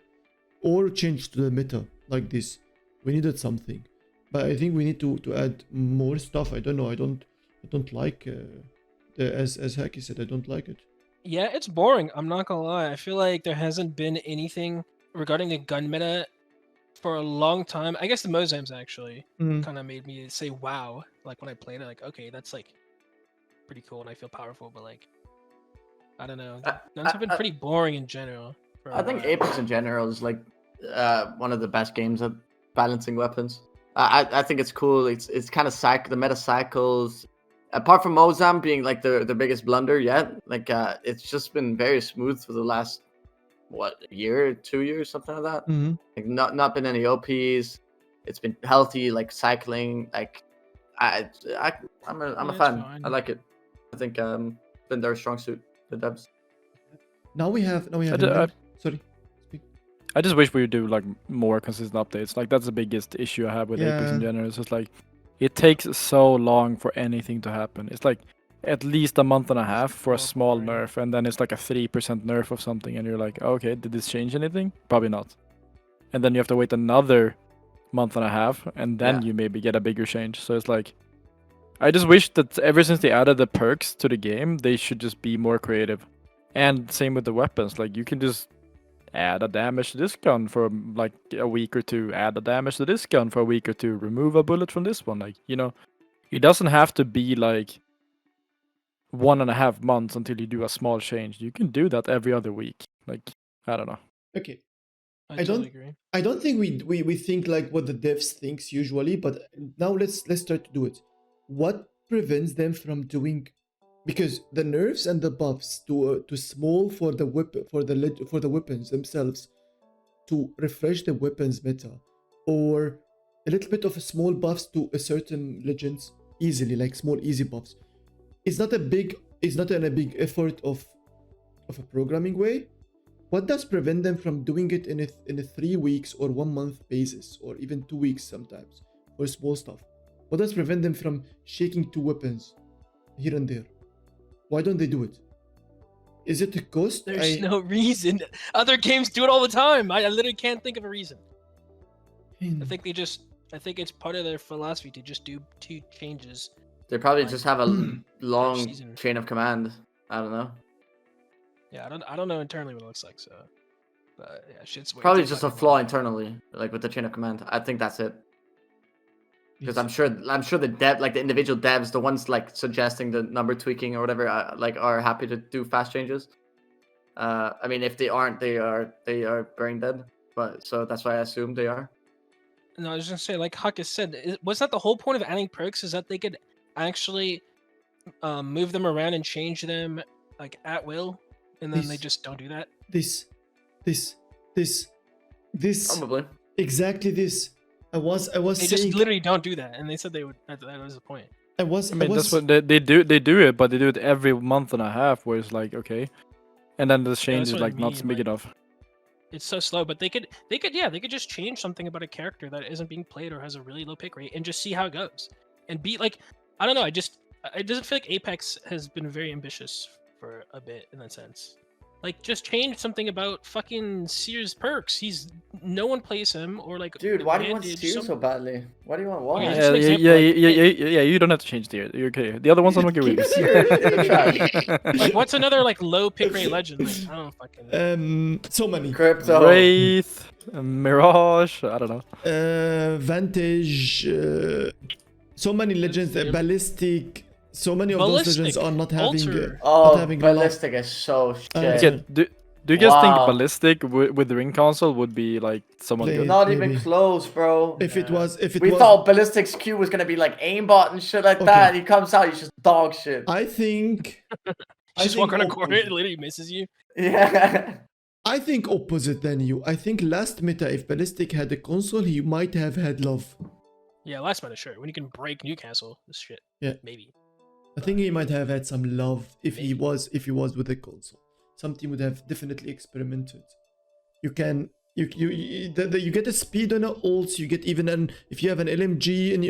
or change to the meta like this. We needed something, but I think we need to add more stuff. I don't know. I don't like as Hakis said. I don't like it. Yeah, it's boring. I'm not gonna lie. I feel like there hasn't been anything regarding the gun meta for a long time. I guess the Mozams actually Mm. kind of made me say wow. Like when I played it, like okay, that's like pretty cool and I feel powerful. But like, I don't know. Guns have been pretty boring in general. for a I think while. Apex in general is like one of the best games at balancing weapons. I think it's cool. It's kind of the meta cycles. Apart from Mozam being like the biggest blunder yet, like it's just been very smooth for the last a year, 2 years, something like that. Mm-hmm. Like not been any OPs. it's been healthy, like cycling. Like I'm a It's fan. fine. I like it. I think been their strong suit, the devs. Now we have I- Emil. Sorry. Speak. I just wish we would do like more consistent updates. Like that's the biggest issue I have with Apex in Yeah. general. It's just like it takes so long for anything to happen. It's like at least a month and a half for a So small boring. nerf, and then it's like a 3% nerf of something, and you're like, okay, did this change anything? Probably not. And then you have to wait another month and a half, and then Yeah. you maybe get a bigger change. So it's like, I just wish that ever since they added the perks to the game, they should just be more creative. And same with the weapons. Like you can just add a damage to this gun for like a week or two, add a damage to this gun for a week or two, remove a bullet from this one. Like, you know, it doesn't have to be like 1.5 months until you do a small change. You can do that every other week. Like, I don't know. Okay. I I totally don't- agree. I don't think we think like what the devs thinks usually, but now let's start to do it. What prevents them from doing? Because the nerfs and the buffs to small for the for the weapons themselves, to refresh the weapons meta, or a little bit of a small buffs to a certain legends easily, like small easy buffs. It's not a big effort of a programming way. What does prevent them from doing it in a 3 weeks or 1 month basis, or even 2 weeks sometimes for small stuff? What does prevent them from shaking 2 weapons here and there? Why don't they do it? Is it a cost? There's no reason. Other games do it all the time. I literally can't think of a reason. I think it's part of their philosophy to just do 2 changes. They probably Like, just have a long season. chain of command. I don't know. Yeah, I don't know internally what it looks like, so but yeah, shit's way Probably too just a fucking flaw long. internally, like with the chain of command. I think that's it. Because It's- I'm sure the like the individual devs, the ones like suggesting the number tweaking or whatever, like are happy to do fast changes. I mean, if they aren't, they are brain dead. But so that's why I assume they are. No, I was gonna say, like Hakis said, was that the whole point of adding perks? Is that they could actually move them around and change them like at will, and then they This- just don't do that? this Probably. exactly this. I was They saying just literally don't do that, and they said they would. That was the point. I mean, that's what they do. They do it, but they do it every month and a half, where it's like, okay, and then the change that's is what I like not mean, big like- enough. It's so slow, but they could just change something about a character that isn't being played or has a really low pick rate, and just see how it goes, and be like, I don't know. It doesn't feel like Apex has been very ambitious for a bit in that sense. Like, just change something about fucking Sears perks. No one plays him, or like. Dude, why do you want Vantage, Sears so badly? Why do you want why? Okay, Yeah, just an yeah, example, yeah, like, yeah. You don't have to change the. You're okay. The other ones I'm okay with. Keep Sears. They're trash. Like, what's another like low pick rate legend? Like, I don't fucking. so many. Crypto. Wraith, Mirage. I don't know. Vantage, so many legends, Yep. Ballistic, so many of those legends Ballistic, are not having Alter. Oh, not having a lot. Ballistic is so shit. Okay, do you guys think Wow. Ballistic with the ring console would be like somewhat Play- good? Not even maybe. close, bro. If it was We thought Ballistic's Q was gonna be like aimbot and shit like Okay. that. He comes out, he's just dog shit. I think Just think walk around a corner, it opposite. literally misses you. Yeah. I think opposite than you. I think last meta, if Ballistic had a console, he might have had love. Yeah, last meta, sure. When you can break Newcastle, this shit. Yeah. Maybe. I think he might have had some love if he Maybe. was with a console. Some team would have definitely experimented. You can you get a speed on ults. You get even an if you have an LMG in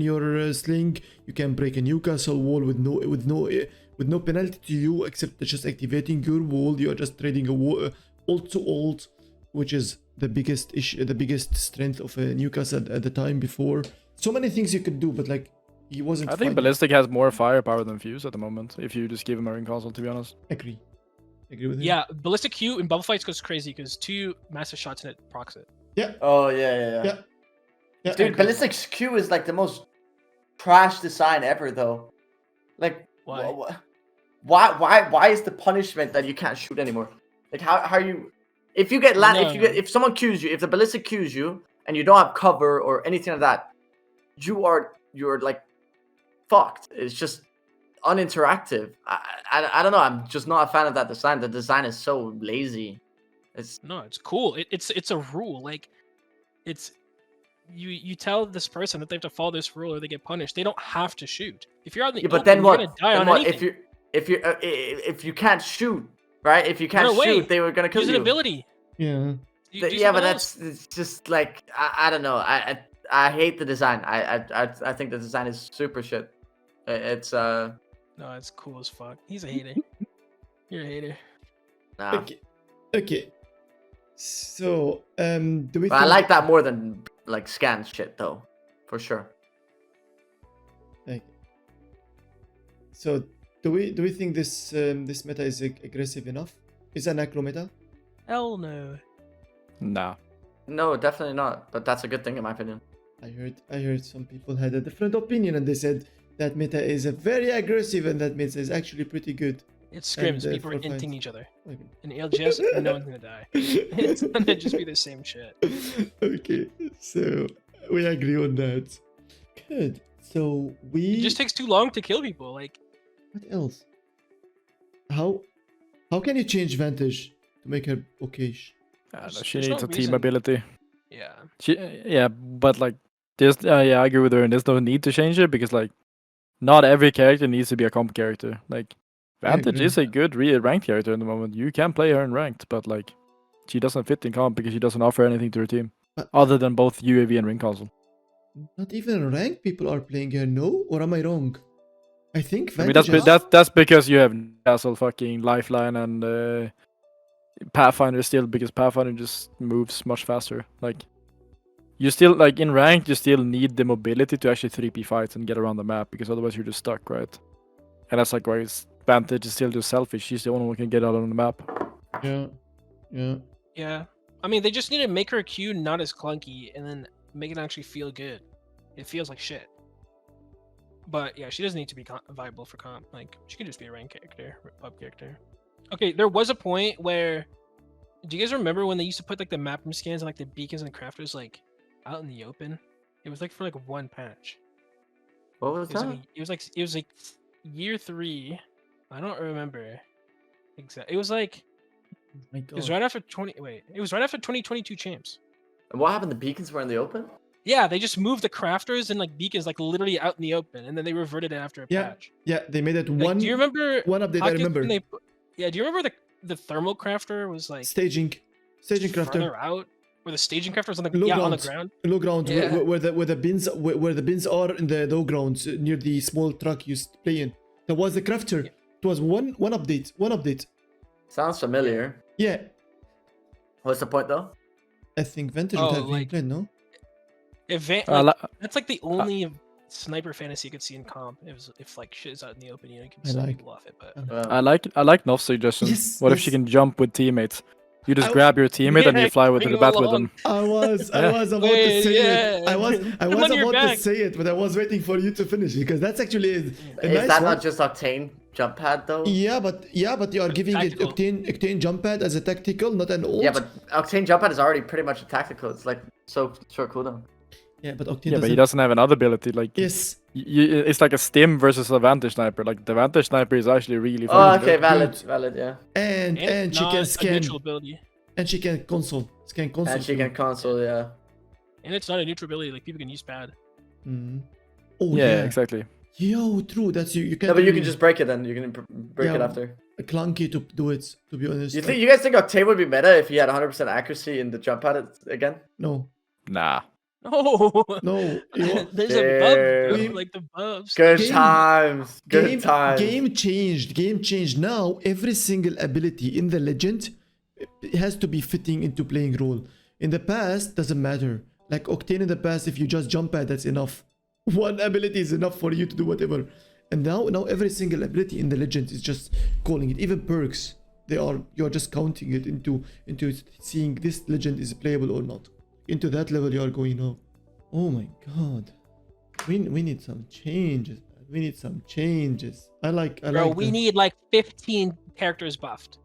your sling, you can break a Newcastle wall with no penalty to you except just activating your wall. You are just trading a wall, ult to ult, which is the biggest issue, the biggest strength of a Newcastle at the time before. So many things you could do, but like he wasn't. I think finding- Ballistic has more firepower than Fuse at the moment. If you just give him a ring console, to be honest. Agree with him. Yeah, Ballistic Q in bubble fights goes crazy because 2 massive shots in it procs it. Oh yeah. Yeah. Dude, Ballistic's Q is like the most trash design ever, though. Like, Why? why is the punishment that you can't shoot anymore? Like, how are you? If you get if someone cues you, if the Ballistic cues you and you don't have cover or anything like that, you're like fucked. It's just uninteractive. I don't know. I'm just not a fan of that design. The design is so lazy. It's No, it's cool. It's a rule. Like, it's you tell this person that they have to follow this rule or they get punished. They don't have to shoot. If you're out in the Yeah, but open, then what? you're gonna die Then on what? anything. If you can't shoot, right? If you can't Run away. shoot, they were gonna kill Use you. an ability. Yeah. Yeah, but it's just like I don't know. I hate the design. I think the design is super shit. It's No, it's cool as fuck. He's a hater. You're a hater. nah. Okay. So, do we But I think... like that more than like scan shit though, for sure. Okay. So, do we think this this meta is aggressive enough? Is an acro meta? Hell no. Nah. No, definitely not. But that's a good thing in my opinion. I heard some people had a different opinion and they said that meta is a very aggressive and that meta is actually pretty good. It scrims. And, People are for fights. inting each other. Okay. In LGS, no one's gonna die. It's gonna just be the same shit. Okay, so we agree on that. Good. So It just takes too long to kill people. Like, what else? How can you change Vantage to make her okay? She There's needs no a team reason. ability. yeah. Yeah, but like, there's yeah, I agree with her. And there's no need to change it because like, not every character needs to be a comp character. Like, I Vantage agree. is a good ranked character in the moment. You can play her in ranked, but like, she doesn't fit in comp because she doesn't offer anything to her team But other than both UAV and ring console. not even ranked people are playing her, no? Or am I wrong? I think I mean, Vantage that's because you have Castle, fucking Lifeline, and Pathfinder still, because Pathfinder just moves much faster. Like, you still, like, in ranked, you still need the mobility to actually 3p fights and get around the map, because otherwise you're just stuck, right? And that's like why Vantage is still just selfish. She's the only one who can get out on the map. Yeah. Yeah. I mean, they just need to make her Q not as clunky and then make it actually feel good. It feels like shit. But yeah, she doesn't need to be viable for comp. Like, she could just be a rank character, pub character. Okay, there was a point where, do you guys remember when they used to put like the map room scans and like the beacons and crafters like out in the open? It was like for like one patch. What was It was that? like, it was like year 3. I don't remember exactly. It was like My it was God. right after 20. Wait, it was right after 2022 champs. And what happened? The beacons were in the open? Yeah, they just moved the crafters and like beacons like literally out in the open, and then they reverted it after a Yeah, patch. Yeah, they made it Like, one do you remember one update. I Hakis remember. when yeah, do you remember the thermal crafter was like Staging crafter. further out, where the staging crafter was on the Low on the ground. ground? Low ground, Yeah. where the bins where the bins are in the low grounds near the small truck you play in. That was the crafter. Yeah. It was one update. Sounds familiar. Yeah, What's the point though? I think Vantage Oh, would have been like- played, no? That's like the only sniper fantasy you could see in comp. It was if like shit is out in the open, you know, you can I snipe like- people off it. But I like Nov's suggestion. Yes, What if she yes. can jump with teammates? You just I- grab your teammate and you Yeah, fly with bring the them bat with along. them. I was Yeah. about Wait, to say it. yeah. I was Come on your about to back. say it, but I was waiting for you to finish because that's actually a Is nice that one. not just Octane jump pad though? Yeah, but you are giving it Tactical. Octane jump pad as a tactical, not an ult. Yeah, but Octane jump pad is already pretty much a tactical. It's like so short cooldown. yeah, but Octane Yeah, but doesn't. he doesn't have another ability. Like, Yes. it's like a stim versus a Vantage sniper. Like, the Vantage sniper is actually really Oh, fucking okay, good. valid, yeah. And it's she not can a scan neutral ability, and she can scan console. And she can console, yeah. and it's not a neutral ability. Like people can use pad. Mhm. Oh Yeah, yeah, exactly. Yo, true. That's you. You can. No, but you can just break it then. You can break it Yeah. after. clunky to do it. To be honest. You guys think Octane would be meta if he had 100% accuracy in the jump pad again? No. Nah. Oh No. You- there's a bub, Damn. dude, like the bubs. Good Game- times. Good times. Game changed. Now every single ability in the legend has to be fitting into playing role. In the past, doesn't matter. Like Octane in the past, if you just jump pad, that's enough. One ability is enough for you to do whatever. And now every single ability in the legend is just calling it. Even perks, you're just counting it into seeing this legend is playable or not. Into that level you are going now. Oh my god. We need some changes. We need some changes. I like Bro, we need like 15 characters buffed.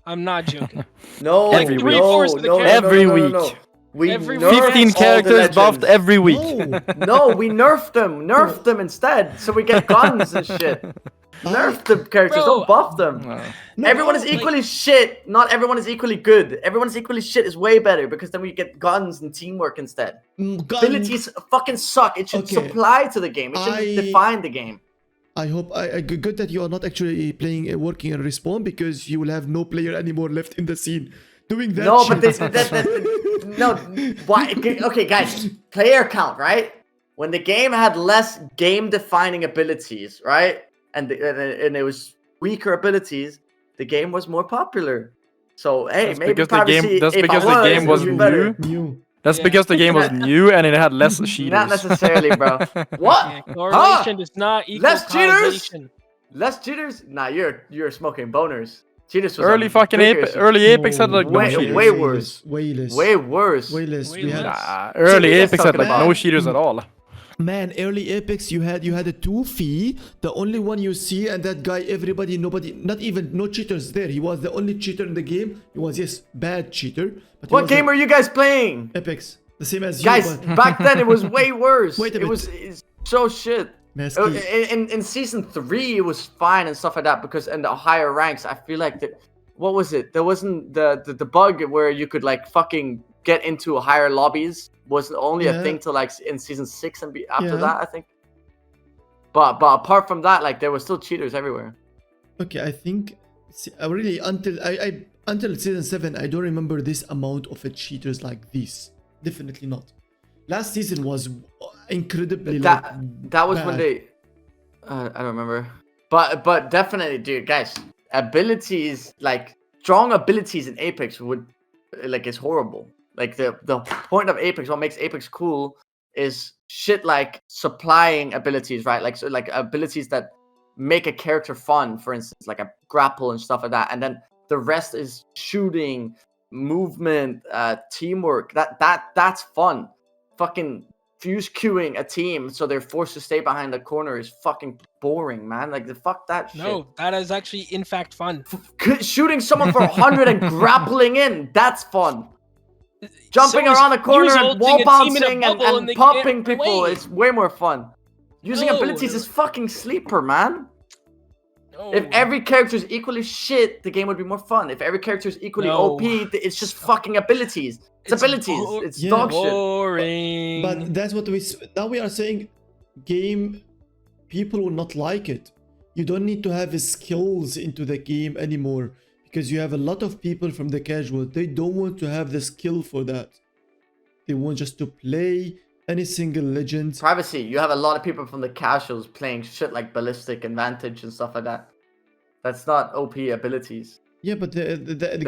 I'm not joking. No, Every no, week. Three-fourths of the no, characters. Every no, no, week. no. We Every nerfed week. 15 all the characters buffed legends. every week. No. No, we nerfed them instead, so we get guns and shit. Nerf the characters, Bro, don't buff them. No, Everyone no, is equally shit. Not everyone is equally good. Everyone is equally shit is way better because then we get guns and teamwork instead. Abilities fucking suck. It should Okay. supply to the game. It shouldn't define the game. I hope good that you are not actually playing working in Respawn because you will have no player anymore left in the scene doing that. No, shit. but no. Why? Okay, guys. Player count, right? When the game had less game-defining abilities, right, and it was weaker abilities, the game was more popular. So hey, That's maybe because the game. That's because the game was better. new. That's because the game was new and it had less cheaters. Not necessarily, bro. What? Yeah, correlation does not equal Less cheaters? causation. Less cheaters? Nah, you're smoking boners. Cheaters was Early on fucking bigger Apex, issues. early Apex had like no Way- cheaters. way worse. Way less. Way worse. Way less. Way We had less. Nah, early what you guys Apex had talking like no about? cheaters at all. Man, early Apex, you had a 2v. The only one you see, and that guy, nobody, not even no cheaters there. He was the only cheater in the game. He was bad cheater. But he What was game are you guys playing? Apex? The same as Guys, you. But back then it was way worse. Wait a It was it's so shit. Gnaske. In season 3 it was fine and stuff like that because in the higher ranks I feel like what was it? There wasn't the bug where you could like fucking get into higher lobbies was only a Yeah. thing till like in season 6 and after Yeah. that I think. But apart from that, like there were still cheaters everywhere. Okay, I think really until season 7, I don't remember this amount of cheaters like this. Definitely not. Last season was incredibly That was when bad. they I don't remember. But definitely, dude, guys, abilities like strong abilities in Apex would is horrible. Like the point of Apex, what makes Apex cool is shit like supplying abilities, right? Like so like abilities that make a character fun, for instance, like a grapple and stuff like that. And then the rest is shooting, movement, teamwork. That's fun. Fucking fuse queuing a team so they're forced to stay behind the corner is fucking boring, man. Like the fuck that shit. No, that is actually in fact fun. Shooting someone for 100 and grappling in, that's fun. Jumping So is around the corner and fuse wall ulting a team in a bouncing bubble and and they popping can't people play. is way more fun. Using No. abilities is fucking sleeper, man. No. If every character is equally shit, the game would be more fun. If every character is equally No. OP, it's just fucking abilities. It's abilities. It's Yeah. dog shit. boring. But that's what now we are saying. Game people will not like it. You don't need to have skills into the game anymore because you have a lot of people from the casual. They don't want to have the skill for that. They want just to play any single legend. Privacy. You have a lot of people from the casuals playing shit like Ballistic and Vantage and stuff like that. That's not OP abilities. Yeah, but give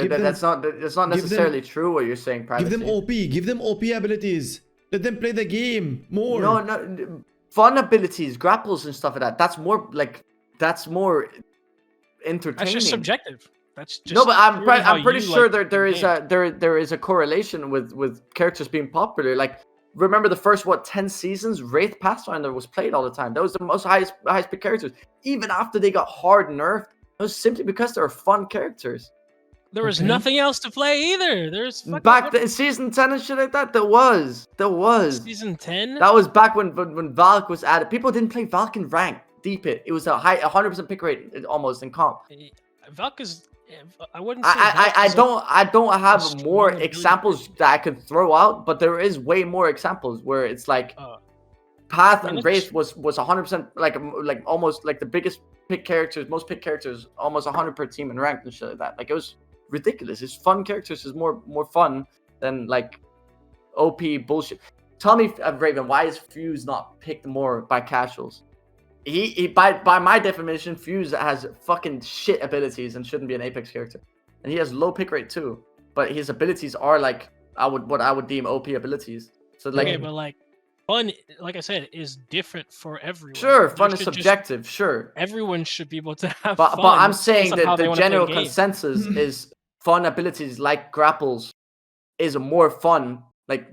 That's not necessarily true what you're saying, privacy. give them OP abilities. Let them play the game more. No, fun abilities, grapples and stuff like that. That's more entertaining. That's just subjective. That's just No, but I'm purely pretty how you sure like there the is game. there is a correlation with characters being popular. Like remember the first 10 seasons, Wraith Pathfinder was played all the time. That was the most highest paid characters. Even after they got hard nerfed, it was simply because they were fun characters. There was Okay. nothing else to play either. There's fucking Back in season 10 and shit like that, there was. season 10. That was back when Valk was added. People didn't play Valk in rank deep it. It was a high 100% pick rate almost in comp. Valk is. I wouldn't. Say I don't have strong more ability. examples that I could throw out, but there is way more examples where it's like Path and Vantage. Wraith was 100% like almost like the biggest pick characters, most pick characters, almost 100 per team in ranked and shit like that. Like it was ridiculous. It's fun characters is more fun than like OP bullshit. Tell me, Raven, why is Fuse not picked more by casuals? He by my definition, Fuse has fucking shit abilities and shouldn't be an Apex character, and he has low pick rate too. But his abilities are like what I would deem OP abilities. So like, okay, but like fun, like I said, is different for everyone. sure, There fun is should just- subjective, sure. Everyone should be able to have But fun. I'm saying based on how that they the wanna play general the game. consensus is fun abilities like grapples is more fun. Like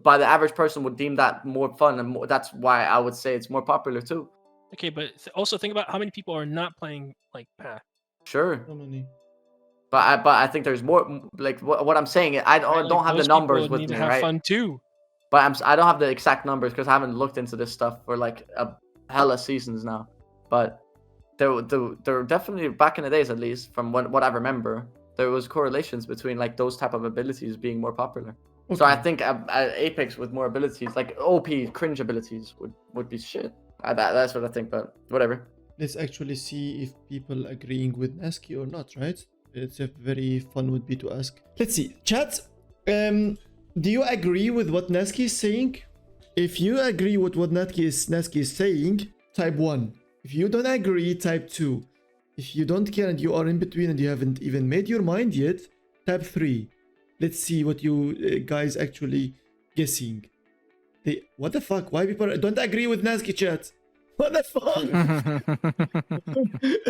by the average person would deem that more fun, and more, that's why I would say it's more popular too. Okay, but also think about how many people are not playing like Path. Sure, So many. but I think there's more. Like what I'm saying, I don't, Right? don't Like, have the those people numbers would with need me, to have right? fun too. But I don't have the exact numbers because I haven't looked into this stuff for like a hella seasons now. But there were definitely back in the days, at least from what I remember, there was correlations between like those type of abilities being more popular. So I think Apex with more abilities, like OP cringe abilities, would be shit. That's what I think, but whatever. Let's actually see if people agreeing with Gnaske or not, right? It's a very fun would be to ask. Let's see, chat. Do you agree with what Gnaske is saying? If you agree with what Gnaske is saying, type 1. If you don't agree, type 2. If you don't care and you are in between and you haven't even made your mind yet, type 3. Let's see what you guys actually guessing. What the fuck? Why people don't agree with Gnaske, chat? What the fuck?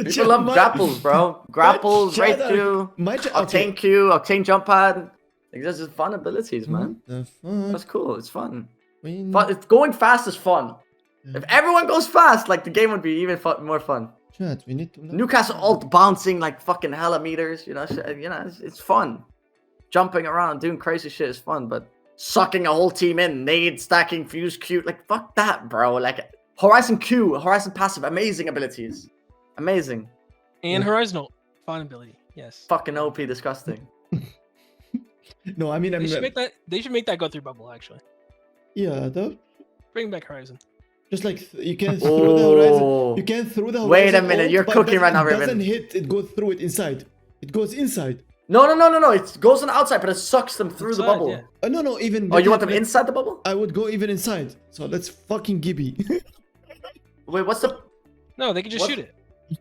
People love grapples, bro. Grapples, right Q, Octane Q, Octane jump pad. Like, this is fun abilities, man. The fuck? That's cool. It's fun. It's going fast is fun. If everyone goes fast, like the game would be even more fun. Chat, we need to know. Newcastle ult bouncing like fucking hella meters. It's fun. Jumping around, doing crazy shit is fun, but sucking a whole team in, nade stacking, fuse Q, like fuck that, bro. Like Horizon Q, Horizon passive, amazing abilities, amazing. And Horizon ult, fun ability, yes. Fucking OP, disgusting. No, I mean, They should make that go through bubble actually. Yeah, though. Bring back Horizon. Just like you can throw the horizon. You can throw the horizon. Wait a minute, you're cooking right now, Raven. It Raven. doesn't hit. It goes through it inside. It goes inside. No. It goes on the outside, but it sucks them through the bubble. Yeah. No. Even. Oh, you want them inside the bubble? I would go even inside. So let's fucking Gibby. Wait, what's the? No, they can just shoot it.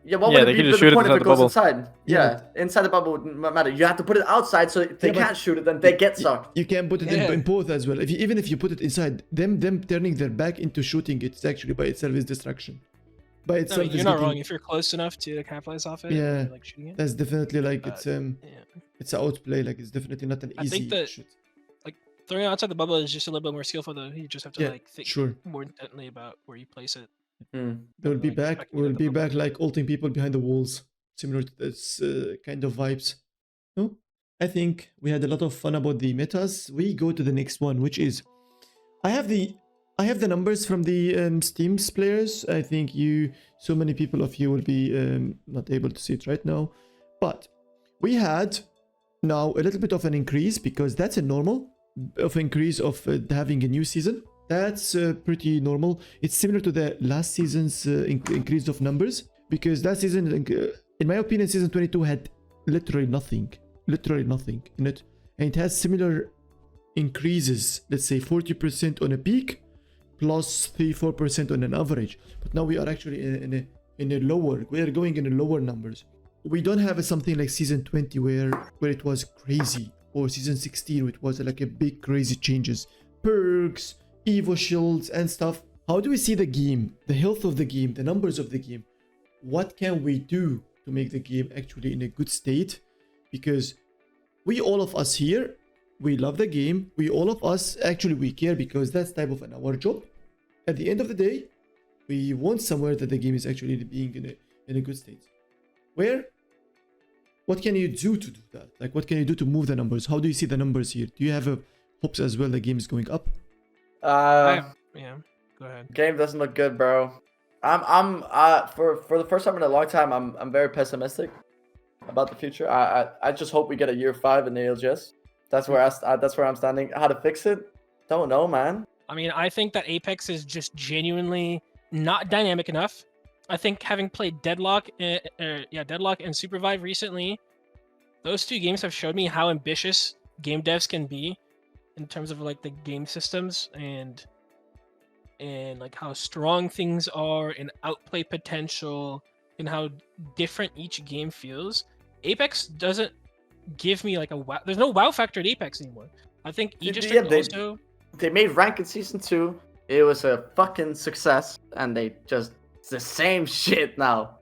Yeah, what would they it can be just the shoot it point if inside it the goes bubble. inside? Yeah, inside the bubble wouldn't matter. You have to put it outside so if they can't shoot it, then they get sucked. You can put it in both as well. Even if you put it inside, them turning their back into shooting, it's actually by itself is destruction. By itself, You're not wrong. If you're close enough to capitalize off it, Yeah, like shooting it. that's definitely like it's an outplay. Like it's definitely not an easy I think that shoot. like throwing it outside the bubble is just a little bit more skillful though. You just have to like think more intently about where you place it. They will be back. We'll be back like ulting people behind the walls, similar to this kind of vibes. No, I think we had a lot of fun about the metas. We go to the next one, which is I have the numbers from the Steam's players. I think so many people of you will be not able to see it right now, but we had now a little bit of an increase because that's a normal of increase of having a new season. That's pretty normal. It's similar to the last season's increase of numbers because last season, in my opinion, season 22 had literally nothing in it, and it has similar increases. Let's say 40% on a peak, plus 3-4% on an average. But now we are actually in a lower. We are going in a lower numbers. We don't have something like season 20 where it was crazy, or season 16 which was like a big crazy changes, perks, Evo shields and stuff. How do we see the game, the health of the game, the numbers of the game? What can we do to make the game actually in a good state? Because all of us here, we love the game. All of us actually we care because that's type of our job. At the end of the day, we want somewhere that the game is actually being in a good state. What can you do to do that? Like what can you do to move the numbers? How do you see the numbers here? Do you have hopes as well the game is going up? Yeah, go ahead. Game doesn't look good, bro. I'm for the first time in a long time, I'm very pessimistic about the future. I just hope we get a year 5 in the BLGS. That's where I'm standing. How to fix it? Don't know, man. I mean, I think that Apex is just genuinely not dynamic enough. I think having played Deadlock and Supervive recently, those two games have showed me how ambitious game devs can be in terms of like the game systems and like how strong things are and outplay potential and how different each game feels. Apex doesn't give me like a wow. There's no wow factor at Apex anymore. I think they made rank in season 2. It was a fucking success, and it's the same shit now.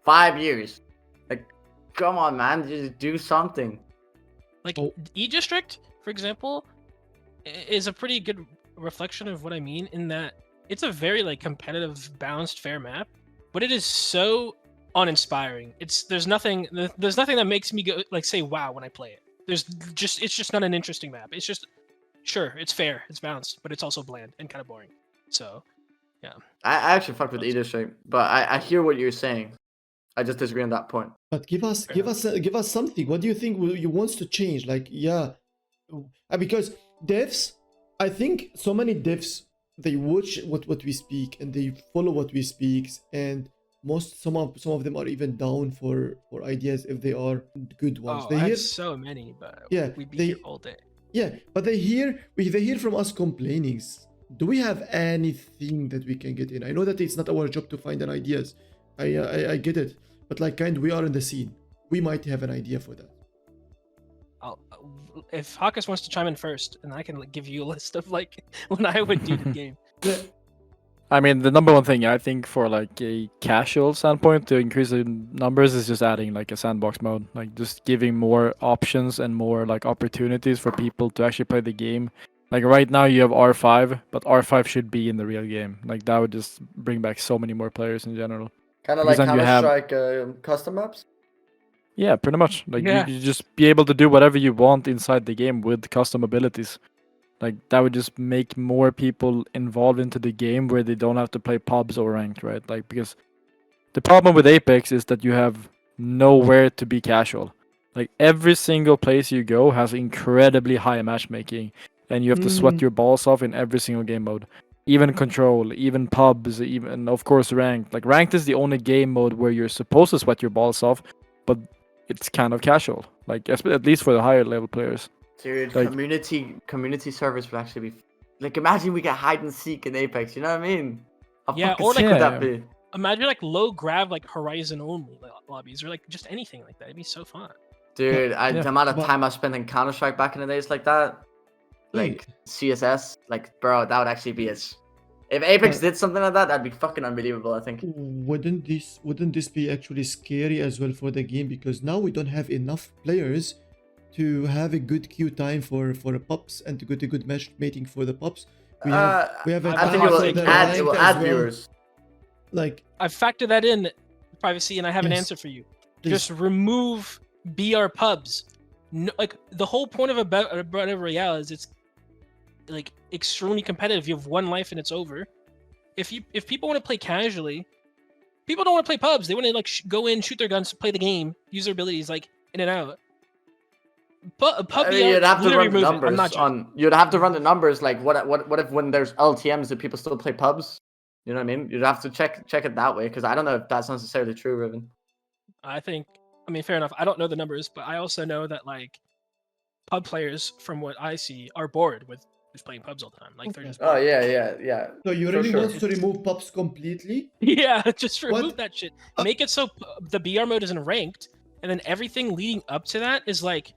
5 years. Like, come on, man, just do something. Like E-District, for example, is a pretty good reflection of what I mean in that it's a very like competitive, balanced, fair map, but it is so uninspiring. There's nothing that makes me go like say wow when I play it. It's just not an interesting map. It's just sure, it's fair, it's balanced, but it's also bland and kind of boring. So, yeah. I actually fucked with E-District, but I hear what you're saying. I just disagree on that point. But give us something. What do you think you wants to change? Like, because devs, I think so many devs, they watch what we speak and they follow what we speak, and some of them are even down for ideas if they are good ones. Oh, They I hear have so many, but Yeah, we'd be they- here all day. Yeah, but they hear from us complainings. Do we have anything that we can get in? I know that it's not our job to find an ideas. I get it, but like we are in the scene. We might have an idea for that. If Hakis wants to chime in first, and I can like, give you a list of like what I would do to the game. Yeah, I mean, the number one thing I think for like a casual standpoint to increase the numbers is just adding like a sandbox mode, like just giving more options and more like opportunities for people to actually play the game. Like right now you have R5, but R5 should be in the real game. Like that would just bring back so many more players in general. Kind of Because like then you Counter-Strike custom maps. Yeah, pretty much. Like Yeah. you just be able to do whatever you want inside the game with custom abilities. Like that would just make more people involved into the game where they don't have to play pubs or ranked, right? Like because the problem with Apex is that you have nowhere to be casual. Like every single place you go has incredibly high matchmaking, and you have to sweat your balls off in every single game mode. Even control, even pubs, even of course ranked. Like ranked is the only game mode where you're supposed to sweat your balls off, but it's kind of casual. Like at least for the higher level players. Dude, Like- community servers would actually be like, imagine we get hide and seek in Apex. You know what I mean? How Yeah, fucking or sick like- would Yeah, that be? Imagine like low grab like Horizon only lobbies or like just anything like that. It'd be so fun. Dude, Yeah. the amount of But- time I spent in Counter-Strike back in the days like that, like CSS, like bro, that would actually be it. If Apex did something like that, that'd be fucking unbelievable. I think. Wouldn't this be actually scary as well for the game? Because now we don't have enough players to have a good queue time for pubs and to get a good matchmaking for the pubs. We have a I I think it it will will that add ranked add viewers. Like, I've factored that in privacy, and I have an Yes. answer for you. please. Just remove BR pubs. No, like the whole point of a battle royale is it's like extremely competitive. You have one life and it's over. If people want to play casually, people don't want to play pubs. They want to like go in, shoot their guns, play the game, use their abilities like in and out. But pub I mean, BR, you'd have to literally run the remove it. I'm numbers not joking. on. You'd have to run the numbers. Like, what if when there's LTMs, do people still play pubs? You know what I mean? You'd have to check it that way, because I don't know if that's necessarily true, Riven. I mean, fair enough. I don't know the numbers, but I also know that like pub players, from what I see, are bored with just playing pubs all the time. Like they're just Oh bored. yeah. So you for really sure. want to remove pubs completely? Yeah, just remove What? that shit. Uh, Make it so the BR mode isn't ranked, and then everything leading up to that is like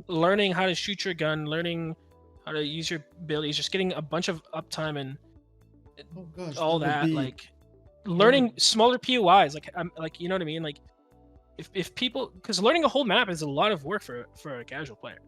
learning how to shoot your gun, learning how to use your abilities, just getting a bunch of uptime and Oh gosh, all would that. be- Like learning smaller POIs, like you know what I mean. Like if people, because learning a whole map is a lot of work for a casual player.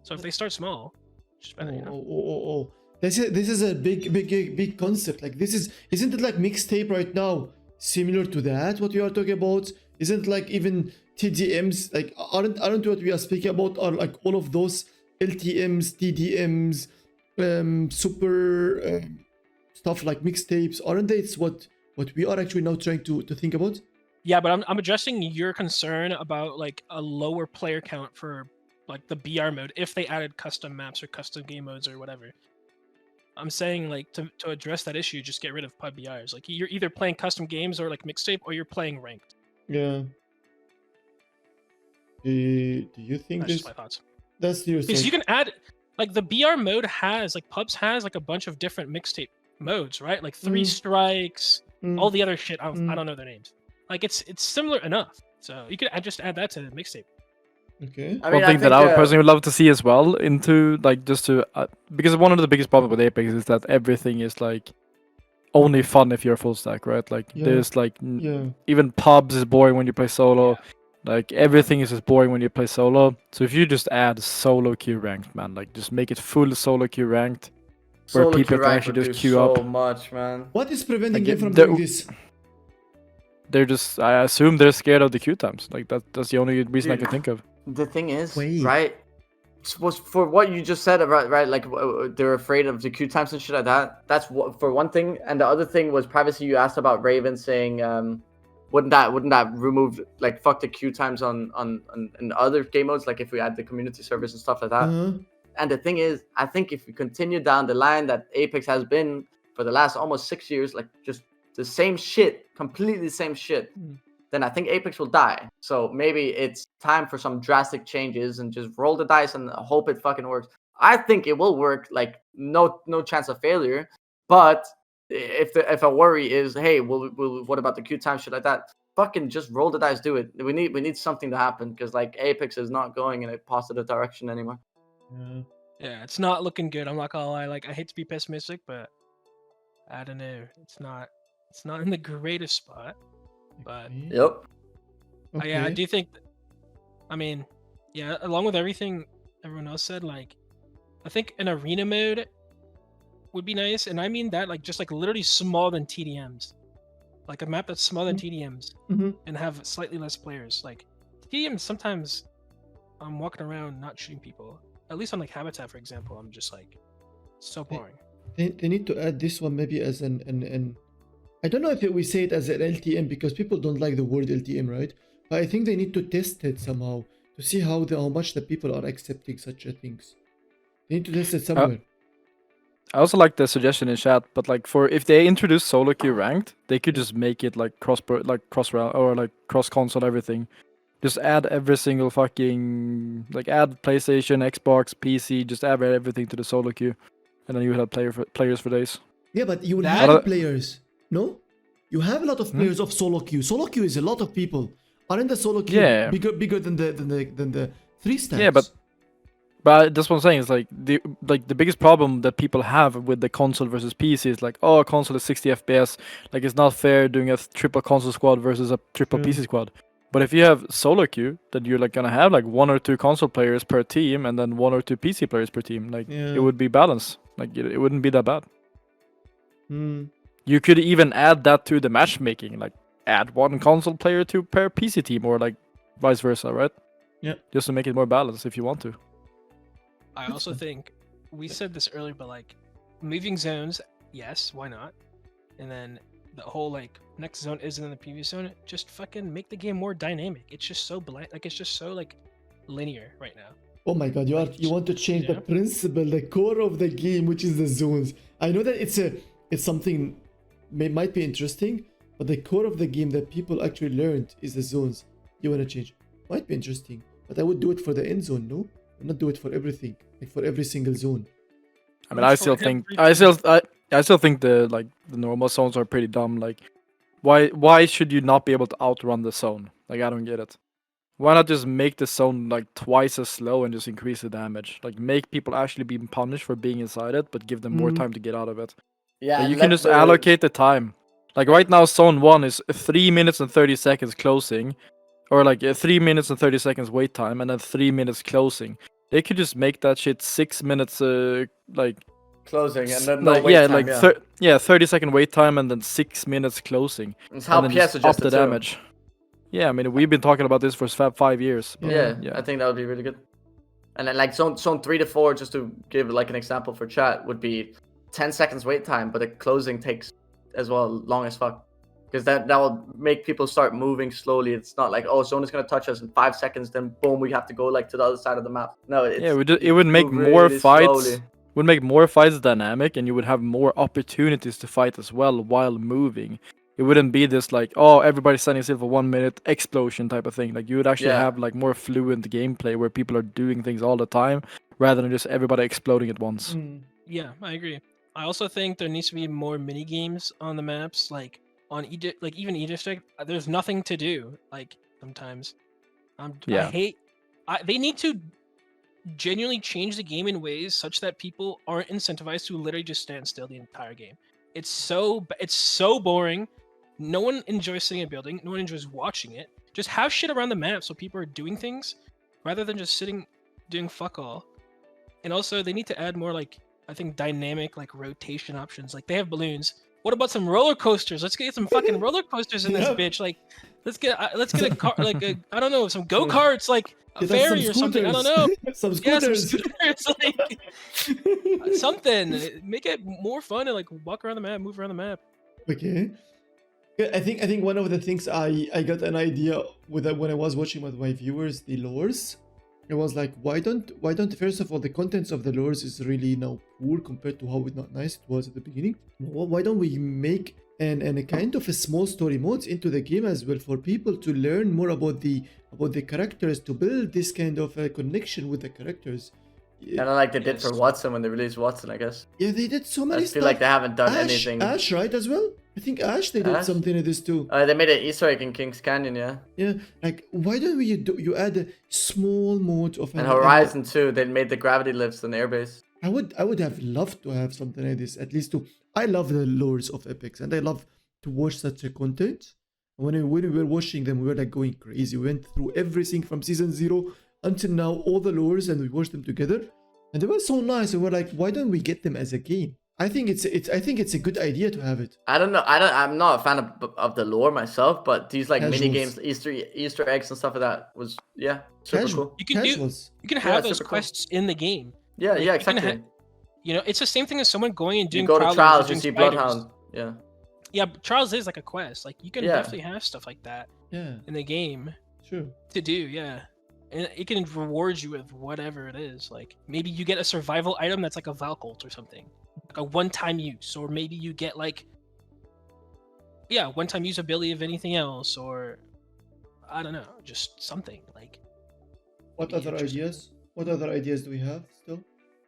So if they start small, it's just better, you know. Oh. This is a big concept. Like isn't it like mixtape right now? Similar to that, what we are talking about? Isn't like even TDMs, like aren't what we are speaking about are like all of those LTMs, TDMs, super stuff like mixtapes, aren't they? It's what we are actually now trying to think about. Yeah, but I'm addressing your concern about like a lower player count for like the BR mode if they added custom maps or custom game modes or whatever. I'm saying like to address that issue, just get rid of pub BRs. Like you're either playing custom games or like mixtape, or you're playing ranked. Yeah. Do you think That's this? just my thoughts. That's your Because you can add like the BR mode has like pubs has like a bunch of different mixtape modes, right? Like three strikes, all the other shit. I don't know their names. Like it's similar enough, so you could just add that to the mixtape. Okay. I mean, One thing that I would personally would love to see as well into like just to because one of the biggest problems with Apex is that everything is like only fun if you're full stack, right? Like Yeah. there's like Yeah. even pubs is boring when you play solo. Like everything is just boring when you play solo. So if you just add solo queue ranked, man, like just make it full solo queue ranked, where solo people queue can rank actually would just do queue so up. much, man. What is preventing Like, them from the- doing this? They're just I assume they're scared of the queue times. Like that's the only reason I Dude. can think of. The thing is, Wait. right? Was for what you just said about right, like they're afraid of the queue times and shit like that. That's what for one thing, and the other thing was privacy. You asked about Raven saying wouldn't that remove like fuck the queue times on in other game modes, like if we add the community service and stuff like that? And the thing is, I think if we continue down the line that Apex has been for the last almost 6 years, like just the same shit, completely same shit, then I think Apex will die. So maybe it's time for some drastic changes and just roll the dice and hope it fucking works. I think it will work, like no chance of failure. But if a worry is, hey, what about the queue time, shit like that? Fucking just roll the dice, do it. We need something to happen because like Apex is not going in a positive direction anymore. Yeah, it's not looking good. I'm not gonna lie. Like, I hate to be pessimistic, but I don't know. It's not in the greatest spot. But Yep. yeah, I do think. I mean, yeah, along with everything everyone else said, like, I think an arena mode would be nice, and I mean that like just like literally smaller than TDMs, like a map that's smaller than TDMs, and have slightly less players. Like TDMs, sometimes I'm walking around not shooting people. At least on like Habitat, for example, I'm just like so boring. They need to add this one maybe as an I don't know if we say it as an LTM because people don't like the word LTM, right? But I think they need to test it somehow to see how much the people are accepting such things. They need to test it somewhere. I also like the suggestion in chat, but like for if they introduce solo queue ranked, they could just make it like cross round or like cross console everything. Just add every single fucking like add PlayStation, Xbox, PC, just add everything to the solo queue, and then you would have players for days. Yeah, but you will have players. No, you have a lot of players of solo queue. Solo queue is a lot of people. Aren't the solo queue bigger than the 3 stacks? Yeah, but that's what I'm saying. Is like the biggest problem that people have with the console versus PC is like, oh, a console is 60 FPS. Like it's not fair doing a triple console squad versus a triple PC squad. But if you have solo queue, then you're like gonna have like 1 or 2 console players per team, and then 1 or 2 PC players per team. Like it would be balanced. Like it wouldn't be that bad. You could even add that to the matchmaking. Like add 1 console player to per PC team, or like vice versa, right? Yeah. Just to make it more balanced if you want to. I also think we said this earlier, but like moving zones, yes, why not? And then the whole like next zone isn't in the previous zone. Just fucking make the game more dynamic. It's just so like it's just so like linear right now. Oh my god, you want to change the principle, the core of the game, which is the zones. I know that it's something might be interesting, but the core of the game that people actually learned is the zones. You want to change? Might be interesting, but I would do it for the end zone, no? I would not do it for everything, like for every single zone. I mean, I still think the normal zones are pretty dumb. Like, why should you not be able to outrun the zone? Like, I don't get it. Why not just make the zone like twice as slow and just increase the damage? Like, make people actually be punished for being inside it, but give them more time to get out of it. Yeah, like, you can just allocate the time. Like right now, zone 1 is 3 minutes and 30 seconds closing, or like 3 minutes and 30 seconds wait time, and then 3 minutes closing. They could just make that shit 6 minutes, like closing, and then like, wait time, 30-second wait time, and then 6 minutes closing. It's how PS suggested the damage. Yeah, I mean we've been talking about this for 5 years. Yeah, I think that would be really good. And then like zone 3 to 4, just to give like an example for chat, would be 10 seconds wait time, but the closing takes as well long as fuck. Because that will make people start moving slowly. It's not like, oh, zone is gonna touch us in 5 seconds, then boom, we have to go like to the other side of the map. No, it would make more fights. Would make more fights dynamic, and you would have more opportunities to fight as well while moving. It wouldn't be this like, oh, everybody's standing still for 1 minute explosion type of thing. Like you would actually have like more fluent gameplay where people are doing things all the time rather than just everybody exploding at once. Yeah, I agree. I also think there needs to be more mini games on the maps, like on Egypt, like even Egypt. There's nothing to do. Like sometimes, they need to genuinely change the game in ways such that people aren't incentivized to literally just stand still the entire game. It's so boring. No one enjoys sitting in a building. No one enjoys watching it. Just have shit around the map so people are doing things rather than just sitting doing fuck all. And also they need to add more like, I think, dynamic like rotation options. Like they have balloons. What about some roller coasters? Let's get some fucking roller coasters in this bitch. Like let's get a car, like I don't know, some go-karts, like a ferry or something. I don't know. Some scooters. Yeah, some scooters, like something. Make it more fun and like walk around the map, move around the map. Okay. Yeah, I think one of the things I got an idea with that when I was watching with my viewers the lores. It was like why don't first of all the contents of the lores is really now poor compared to how not nice it was at the beginning. Why don't we make and a kind of a small story modes into the game as well for people to learn more about the characters, to build this kind of a connection with the characters. Kind of like they did for Yes. Watson when they released Watson, I guess. Yeah, they did so I many feel stuff. like they haven't done Ash, anything. Ash, right, as well? I think Ash, they did Ash? something in this too. They made an Easter egg in King's Canyon, yeah. Yeah, like, why don't you add a small mode of... And Horizon 2, they made the gravity lifts on the airbase. I would have loved to have something like this, at least to... I love the lores of Epics, and I love to watch such a content. When we were watching them, we were like going crazy. We went through everything from season 0 until now, all the lores, and we watched them together. And they were so nice, and we're like, why don't we get them as a game? I think it's a good idea to have it. I don't know. I'm not a fan of the lore myself, but these like mini Casuals. games, Easter eggs and stuff like that was super Casual. cool. You can Casuals. you can have those super cool. quests in the game. Yeah, Like, yeah, you can exactly. You know, it's the same thing as someone going and doing You go to trials, trials, you doing see spiders. Bloodhound. Yeah. Yeah, but trials is like a quest. Like you can Yeah. definitely have stuff like that Yeah, in the game sure. to do. Yeah, and it can reward you with whatever it is. Like maybe you get a survival item that's like a Valcolt or something, like a one-time use, or maybe you get like one-time usability of anything else, or I don't know, just something like. What Be other interesting. ideas? What other ideas do we have still?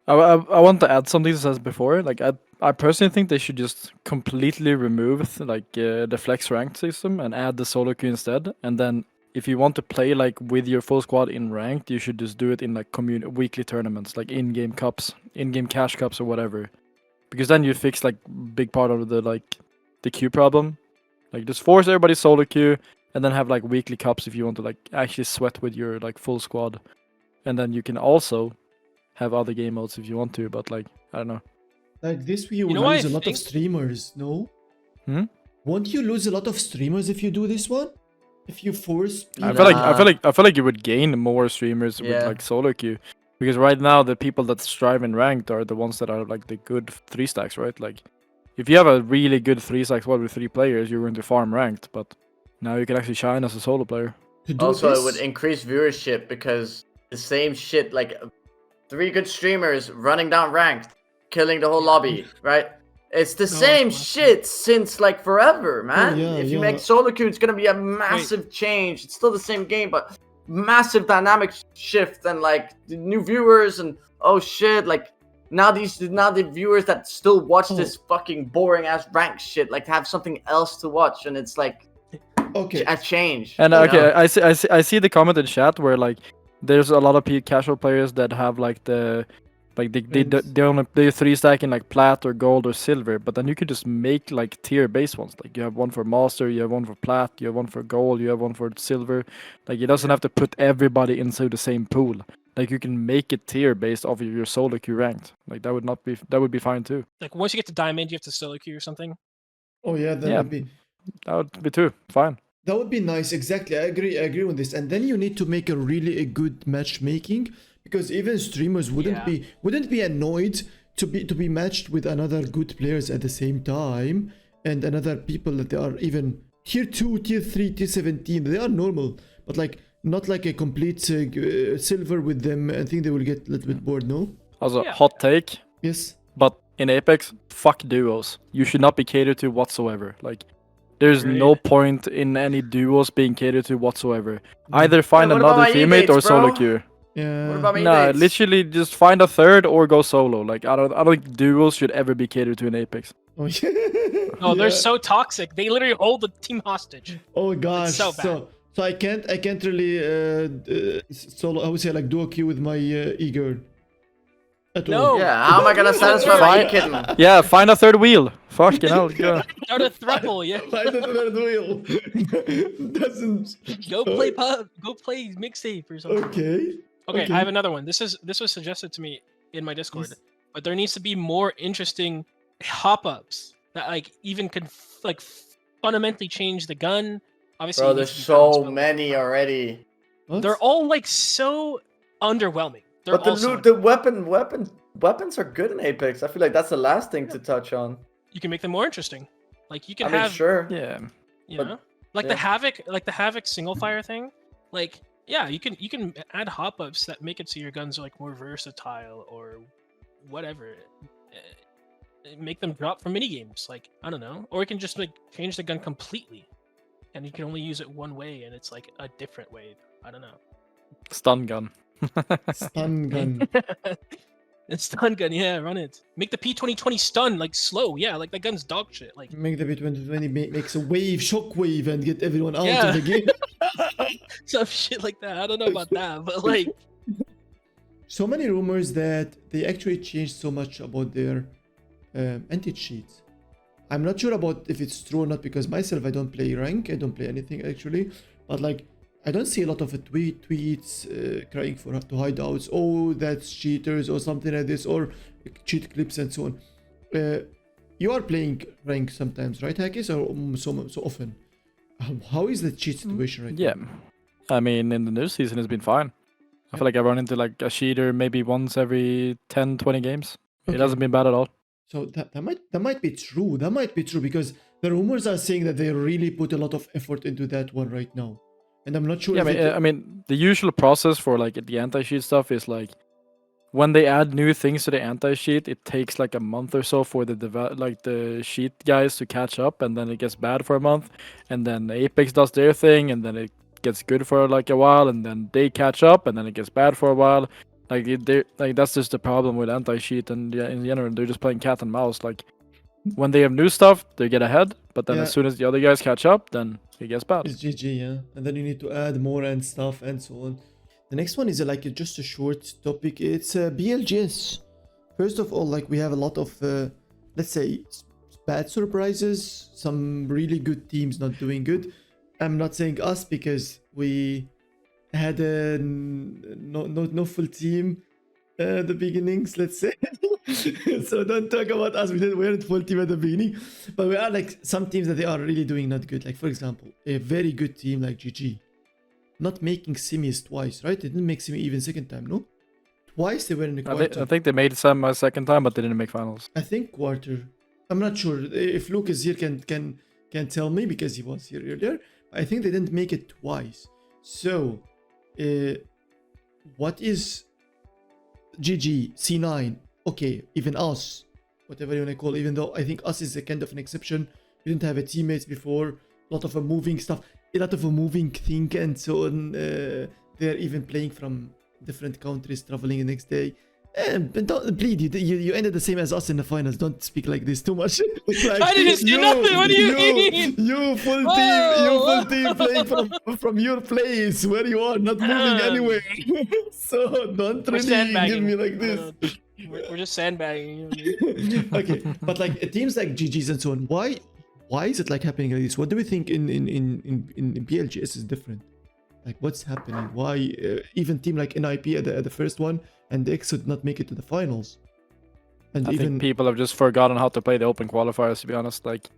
I want to add something that I said before. Like I personally think they should just completely remove the flex ranked system and add the solo queue instead. And then if you want to play like with your full squad in ranked, you should just do it in like weekly tournaments, like in-game cups, in-game cash cups or whatever. Because then you fix like big part of the queue problem. Like just force everybody solo queue and then have like weekly cups if you want to like actually sweat with your like full squad. And then you can also have other game modes if you want to, but like I don't know. Like this, we will know what lose I a lot of think? streamers. No. Hmm? Won't you lose a lot of streamers if you do this one? If you force I people... feel like you would gain more streamers with Yeah. like solo queue, because right now the people that strive in ranked are the ones that are like the good 3 stacks, right? Like if you have a really good 3 stack squad with 3 players, you're going to farm ranked, but now you can actually shine as a solo player. to do Also, this? it would increase viewership because the same shit, like 3 good streamers running down ranked, killing the whole lobby, right? It's the same it's shit since like forever, man. yeah, If you yeah. make solo queue, it's gonna be a massive change. It's still the same game, but massive dynamic shift and like the new viewers and oh shit, like now the viewers that still watch this fucking boring ass rank shit like have something else to watch, and it's like Okay. a change. And you okay, know? I see the comment in chat where like there's a lot of casual players that have like they only 3 stack in like plat or gold or silver, but then you could just make like tier based ones. Like you have one for master, you have one for plat, you have one for gold, you have one for silver. Like it doesn't have to put everybody into the same pool. Like you can make it tier based off of your solo queue ranked. Like that would be fine too. Like once you get to diamond, you have to solo queue or something. Oh yeah, that Yeah. would be... That would be too fine. That would be nice. Exactly. I agree with this. And then you need to make a really good matchmaking, because even streamers wouldn't be annoyed to be matched with another good players at the same time, and another people that they are even tier 2, tier 3, tier 17. They are normal, but like not like a complete silver with them. I think they will get a little bit bored, no? Also, Yeah. hot take, Yes. but in Apex, fuck duos. You should not be catered to whatsoever. Like, there's no point in any duos being catered to whatsoever. Either find what about another my teammate or e-mates, solo bro? queue. Yeah. What about me? Nah, mates? literally just find a third or go solo. Like I don't think duos should ever be catered to in Apex. Oh, yeah. No, they're Yeah. so toxic. They literally hold the team hostage. Oh gosh. so bad. So I can't really solo. I would say like duo queue with my e-girl. At No. all. Yeah, how am I gonna satisfy my kitten? Yeah, find a third wheel. Fucking hell, go. Start a thruple, yeah. Why the third wheel? Doesn't. Go play pub. Go play mixtape or something. Okay. Okay, okay. I have another one. This was suggested to me in my Discord, but there needs to be more interesting hop-ups that like even could like fundamentally change the gun. Obviously, Bro, it there's needs to be balanced, so but many already. What? they're all like so underwhelming. They're But the all so loot, the weapons are good in Apex. I feel like that's the last thing to touch on. you can make them more interesting. Like you can I mean, have sure. Yeah. You But- know, like the Havoc single fire thing. Like, yeah, you can add hop ups that make it so your guns are like more versatile or whatever. Make them drop from mini games. Like, I don't know, or you can just like change the gun completely, and you can only use it one way, and it's like a different way. I don't know. Stun gun. Stun gun. It's stun gun, yeah, run it. Make the P2020 stun like slow, yeah, like that gun's dog shit. Like, Make the B2020 makes a wave, shock wave, and get everyone out Yeah. of the game. some shit like that. I don't know about that, but like, So many rumors that they actually changed so much about their anti-cheats. I'm not sure about if it's true or not because myself I don't play rank, I don't play anything actually, but like I don't see a lot of tweets crying for to hideouts. Oh, that's cheaters or something like this, or cheat clips and so on. You are playing rank sometimes, right, Hakis, or so often? How is the cheat situation right Yeah. now? I mean, in the new season, it's been fine. I feel like I run into like a cheater maybe once every 10, 20 games. It Okay. hasn't been bad at all. So that might be true. That might be true because the rumors are saying that they really put a lot of effort into that one right now, and I'm not sure. Yeah, if I mean, the usual process for like the anti-cheat stuff is like when they add new things to the anti-cheat, it takes like a month or so for the cheat guys to catch up, and then it gets bad for a month, and then Apex does their thing, and then it gets good for like a while, and then they catch up, and then it gets bad for a while. Like that's just the problem with anti-cheat, and yeah, in general, they're just playing cat and mouse. Like when they have new stuff, they get ahead, but then Yeah. as soon as the other guys catch up, then it gets bad. It's GG, yeah. And then you need to add more and stuff and so on. The next one is like just a short topic. It's BLGS. First of all, like we have a lot of, let's say, bad surprises. Some really good teams not doing good. I'm not saying us because we had a no full team the beginnings, let's say. So don't talk about us. We weren't full team at the beginning, but we are like some teams that they are really doing not good. Like for example, a very good team like GG, not making semis twice, right? They didn't make semi even second time, no? Twice they were in the quarter. I think they made some a second time, but they didn't make finals. I think quarter. I'm not sure if Luke is here. Can tell me because he was here earlier. I think they didn't make it twice. So, what is GG C9? Okay, even us, whatever you wanna call. Even though I think us is a kind of an exception. We didn't have a teammates before. A lot of a moving stuff. A lot of a moving thing and so on. They're even playing from different countries, traveling the next day. But don't bleed. You ended the same as us in the finals. Don't speak like this too much. Like, I didn't see nothing. What do you mean? You full Whoa! team playing from your place where you are, not moving anywhere. So don't We're really sandbagging. give me like this. We're just sandbagging. You know what I mean? Okay, but like teams like GG's and so on. Why is it like happening like this? What do we think in BLGS is different? Like what's happening? Why even team like NIP at the first one and the X did not make it to the finals? And I even think people have just forgotten how to play the open qualifiers, to be honest. Like,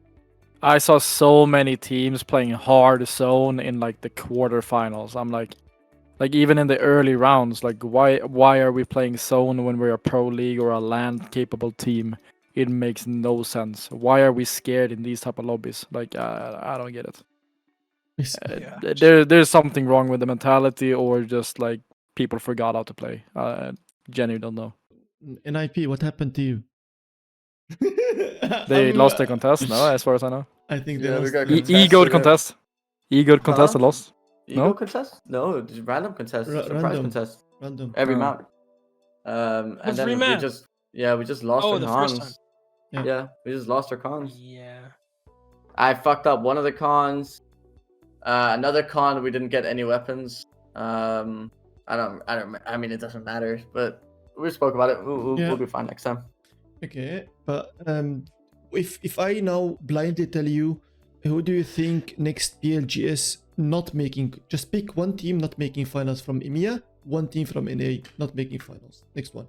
I saw so many teams playing hard zone in like the quarterfinals. I'm like even in the early rounds, like why are we playing zone when we're a pro league or a land capable team? It makes no sense. Why are we scared in these type of lobbies? Like I don't get it. There's something wrong with the mentality, or just like people forgot how to play. Genuinely don't know. NIP, what happened to you? They lost the contest, no, as far as I know. I think they Yeah, we lost. got the- contested Egoed it. contest. Egoed contest and lost. Ego No? contest? No, just random contest. Ra- Surprise random. contest. Random. Every Oh. map. What's And then free we map? just lost Oh, our the first cons. time. Yeah, we just lost our cons. Yeah. I fucked up one of the cons. Another con we didn't get any weapons. I mean it doesn't matter, but we spoke about it. We'll be fine next time. Okay, but if I now blindly tell you, who do you think next BLGS not making? Just pick one team not making finals from EMEA, one team from NA not making finals. Next one.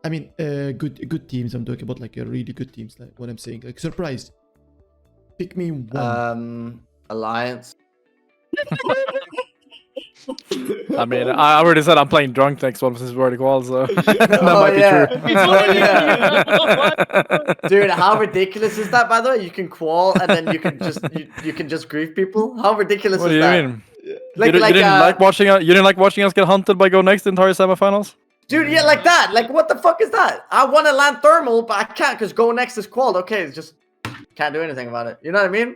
I mean, good teams. I'm talking about like really good teams. Like what I'm saying, like surprise. Pick me one. Alliance. I mean, I already said I'm playing drunk next one since we're already qual, so that might be yeah. true. Oh, yeah. Dude, how ridiculous is that? By the way, you can qual and then you can just grief people. How ridiculous What is do you that? mean? Like, you didn't like like watching you didn't like watching us get hunted by Go Next the entire semifinals? dude, yeah, like that. Like, what the fuck is that? I want to land thermal, but I can't because Go Next is qualled. Okay, it's just can't do anything about it. You know what I mean?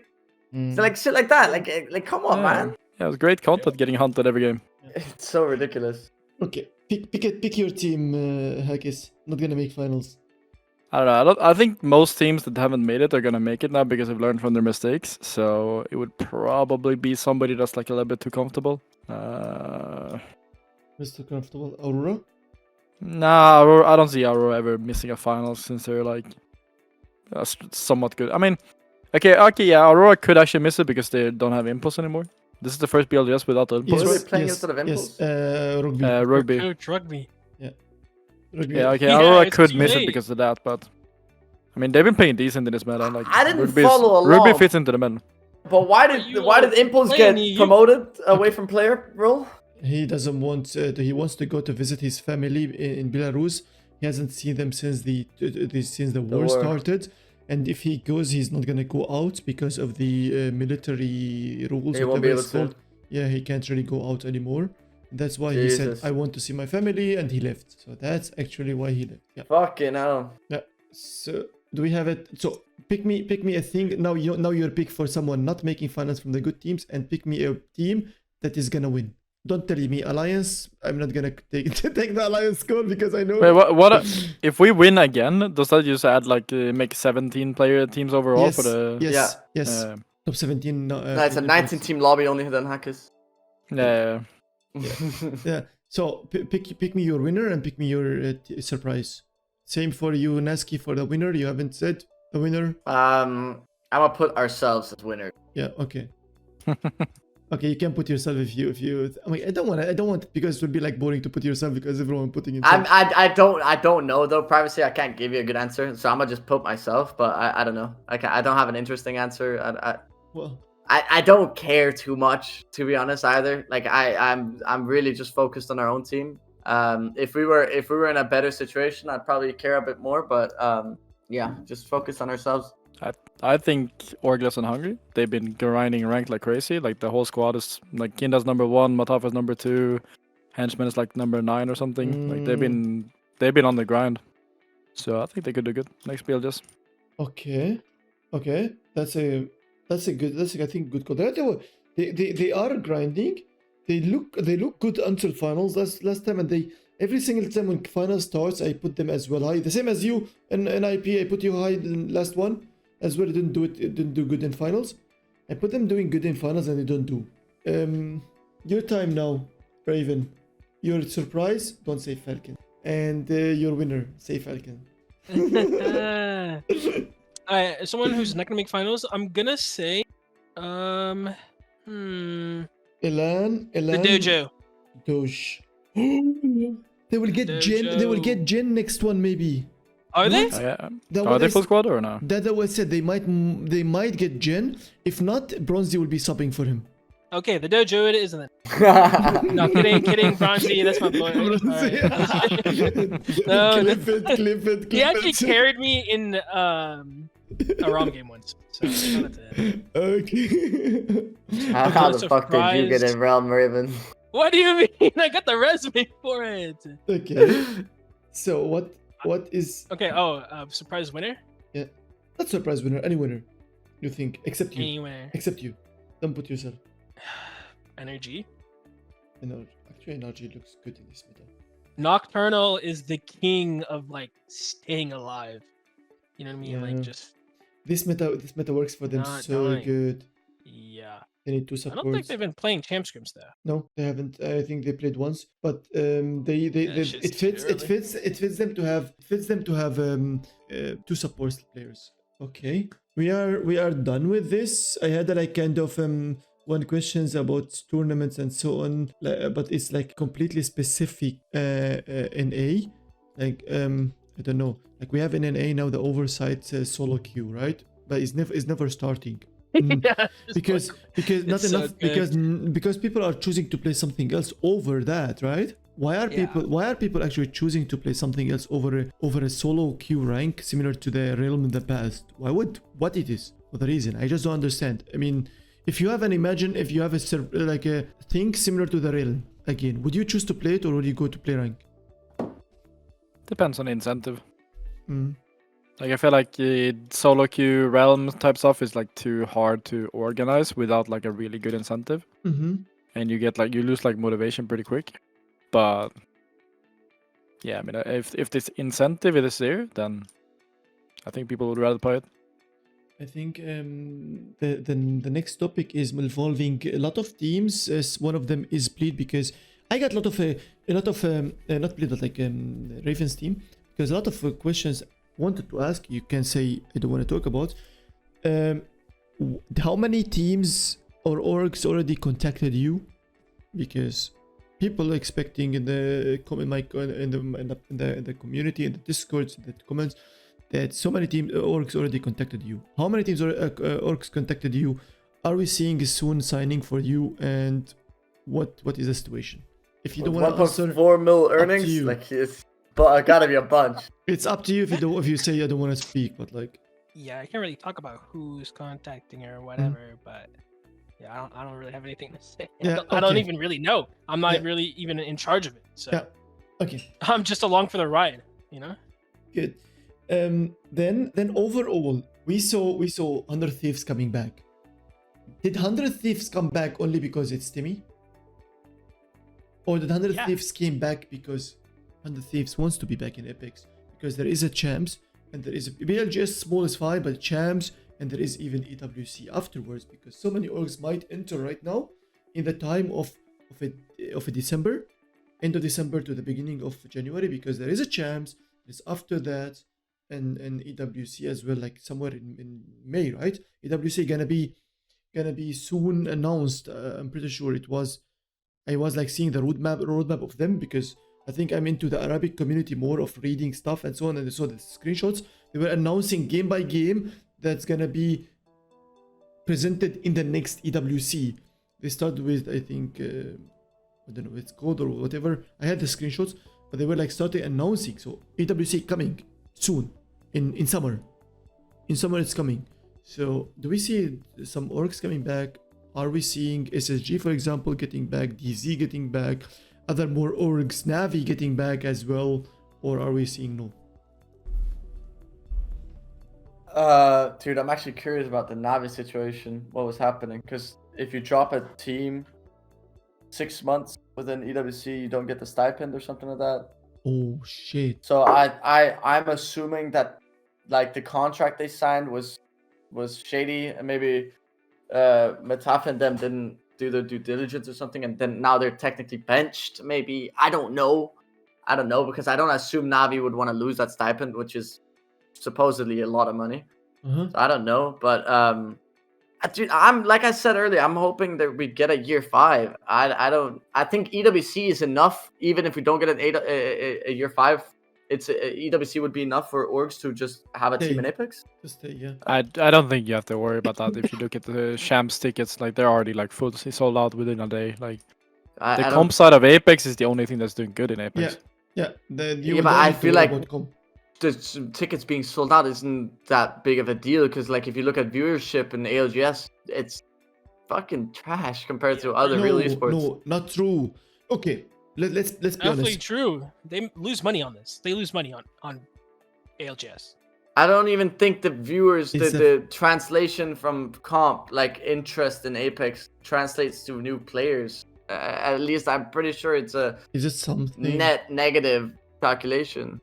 So like shit like that. Like come on, man. Yeah, it was great content getting hunted every game. It's so ridiculous. Okay, pick your team, Hakis. Not gonna make finals. I don't know. I think most teams that haven't made it are gonna make it now because they've learned from their mistakes. So it would probably be somebody that's like a little bit too comfortable. Mr. Comfortable, Aurora. Nah, Aurora, I don't see Aurora ever missing a final since they're like somewhat good. I mean, okay, yeah, Aurora could actually miss it because they don't have impulse anymore. This is the first BLGS without the impulse. Yes. Right? They playing instead of impulse? Yes, rugby. Rugby. Coach rugby. Rugby. Yeah, okay, Yeah, Aurora it's could too miss it late. because of that, but I mean they've been playing decent in this meta. Like I didn't rugby follow Rugby along. fits into the meta. But why you did Impulse playing get you- promoted away from player role? He doesn't want. He wants to go to visit his family in Belarus. He hasn't seen them since the war war. started. And if he goes, he's not gonna go out because of the military rules. He won't whatever be able it's to. called. Yeah, he can't really go out anymore. That's why he said, Jesus. "I want to see my family," and he left. So that's actually why he left. Yeah. Fucking hell. Yeah. So do we have it? So pick me a thing. Now you're pick for someone not making finals from the good teams, and pick me a team that is gonna win. Don't tell me Alliance. I'm not gonna take the Alliance score because I know. Wait, what if we win again? Does that just add like make 17 player teams overall yes, for the? yes, yes. Uh, Top 17. No, it's a 19-team lobby only then Hakis. yeah. Yeah. So pick me your winner and pick me your surprise. Same for you, Gnaske, for the winner. You haven't said the winner. I'm gonna put ourselves as winner. Yeah. Okay. Okay, you can put yourself if you. I mean, I don't want it because it would be like boring to put yourself because everyone putting himself. I don't know though. Privacy, I can't give you a good answer, so I'm gonna just put myself. But I don't know. I don't have an interesting answer. Well, I don't care too much, to be honest, either. Like I'm really just focused on our own team. If we were in a better situation, I'd probably care a bit more. But yeah, just focus on ourselves. I think Orglas and Hungry, they've been grinding ranked like crazy. Like the whole squad is like Kinda's number 1, Mataf is number 2, Henchman is like number 9 or something. Like they've been on the grind. So I think they could do good next BLGS. okay, that's a good. That's I think good call. They are grinding. They look good until finals. Last time, and every single time when finals starts, I put them as well high. The same as you in IP. I put you high in last one as well. Didn't do good in finals. I put them doing good in finals and they don't do. Your time now, Raven. Your surprise, don't say Falcon. And your winner, say Falcon. Alright, someone who's not gonna make finals, I'm gonna say, Elan. the Dojo. Doge. They will get Jin. They will get Jin next one maybe. Are they? What? Yeah. That Are what they I full s- squad or no? That was said. They might get Jin. If not, Bronzy will be subbing for him. Okay, the Dojo it is, isn't it? No, kidding, Bronzy, that's my boy. Bronzy. No, clip it. he actually carried me in a ROM game once. So shout out to him. Okay. How was the fuck did you get surprised. in Realm Raven? What do you mean? I got the resume for it. Okay. So what is Okay, surprise winner? not surprise winner? Any winner, you think? Except you. Anywhere. Except you. Don't put yourself. Energy. Actually, energy looks good in this meta. Nocturnal is the king of like staying alive. You know what I mean? Yeah. Like just This meta works for them Not so dying. good. yeah. They need 2 I supports. don't think they've been playing champ scrims though. No, they haven't. I think they played once, but shit's it fits too early. them to have 2 support players. Okay, we are done with this. I had like kind of one questions about tournaments and so on, but it's like completely specific NA. Like I don't know. Like we have in NA now the oversight solo queue, right? But it's never starting. Yeah, just because it's not so enough good. because people are choosing to play something else over that, right? Why are Yeah. people actually choosing to play something else over a solo queue rank similar to the realm in the past? What it is for the reason? I just don't understand. I mean, if you have a thing similar to the realm again, would you choose to play it or would you go to play rank? Depends on the incentive. Mm. Like I feel like solo queue realm type stuff is like too hard to organize without like a really good incentive, Mm-hmm. and you lose like motivation pretty quick. But yeah, I mean, if this incentive is there, then I think people would rather play it. I think the next topic is involving a lot of teams. As one of them is Bleed, because I got a lot of not Bleed but like Raven's team, because a lot of questions wanted to ask. You can say I don't want to talk about. How many teams or orgs already contacted you? Because people are expecting in the community, in the discords, in the comments, that so many teams orgs already contacted you. How many teams orgs contacted you? Are we seeing a soon signing for you? And what is the situation? If you don't want to answer, 1.4 mil to earnings, you. like it's gotta be a bunch. It's up to you if you say I don't want to speak, but like Yeah, I can't really talk about who's contacting or whatever, but yeah, I don't really have anything to say. Yeah, I don't okay. even really know. I'm not Yeah. really even in charge of it, so yeah, okay. I'm just along for the ride, you know. Good. Then overall, we saw 100 Thieves coming back. Did 100 Thieves come back only because it's Timmy? Or did 100 Yeah. Thieves came back because 100 Thieves wants to be back in Apex? Because there is a champs and there is a BLGS small is fine, but champs and there is even EWC afterwards, because so many orgs might enter right now in the time of a December, end of December to the beginning of January, because there is a champs, there's after that, and EWC as well, like somewhere in May, right? EWC gonna be soon announced. I'm pretty sure I was like seeing the roadmap of them, because I think I'm into the Arabic community more of reading stuff and so on, and I saw the screenshots. They were announcing game by game that's gonna be presented in the next EWC. They started with, I think, I don't know if it's code or whatever. I had the screenshots, but they were like starting announcing. So EWC coming soon in summer. In summer it's coming. So do we see some orgs coming back? Are we seeing SSG, for example, getting back, DZ getting back, other more orgs, Navi getting back as well, or are we seeing no? Dude, I'm actually curious about the Navi situation. What was happening? Because if you drop a team 6 months within EWC, you don't get the stipend or something like that. Oh shit. So I'm assuming that like the contract they signed was shady, and maybe Metaf and them didn't do their due diligence or something, and then now they're technically benched. Maybe I don't know because I don't assume Navi would want to lose that stipend, which is supposedly a lot of money. Uh-huh. So I don't know, but dude, I'm like I said earlier, I'm hoping that we get a year 5. I think EWC is enough, even if we don't get a year 5. It's EWC would be enough for orgs to just have a team in Apex. Just yeah. I don't think you have to worry about that. If you look at the champs tickets, like they're already like fully sold out within a day. Like the comp side of Apex is the only thing that's doing good in Apex. Yeah. But I feel like the tickets being sold out isn't that big of a deal, because like if you look at viewership in ALGS, it's fucking trash compared to other real esports. No, not true. Okay, let's be Definitely honest. true. They lose money on this. They lose money on ALGS. I don't even think the viewers, the translation from comp, like interest in Apex, translates to new players. At least I'm pretty sure it's a Is it something net negative calculation.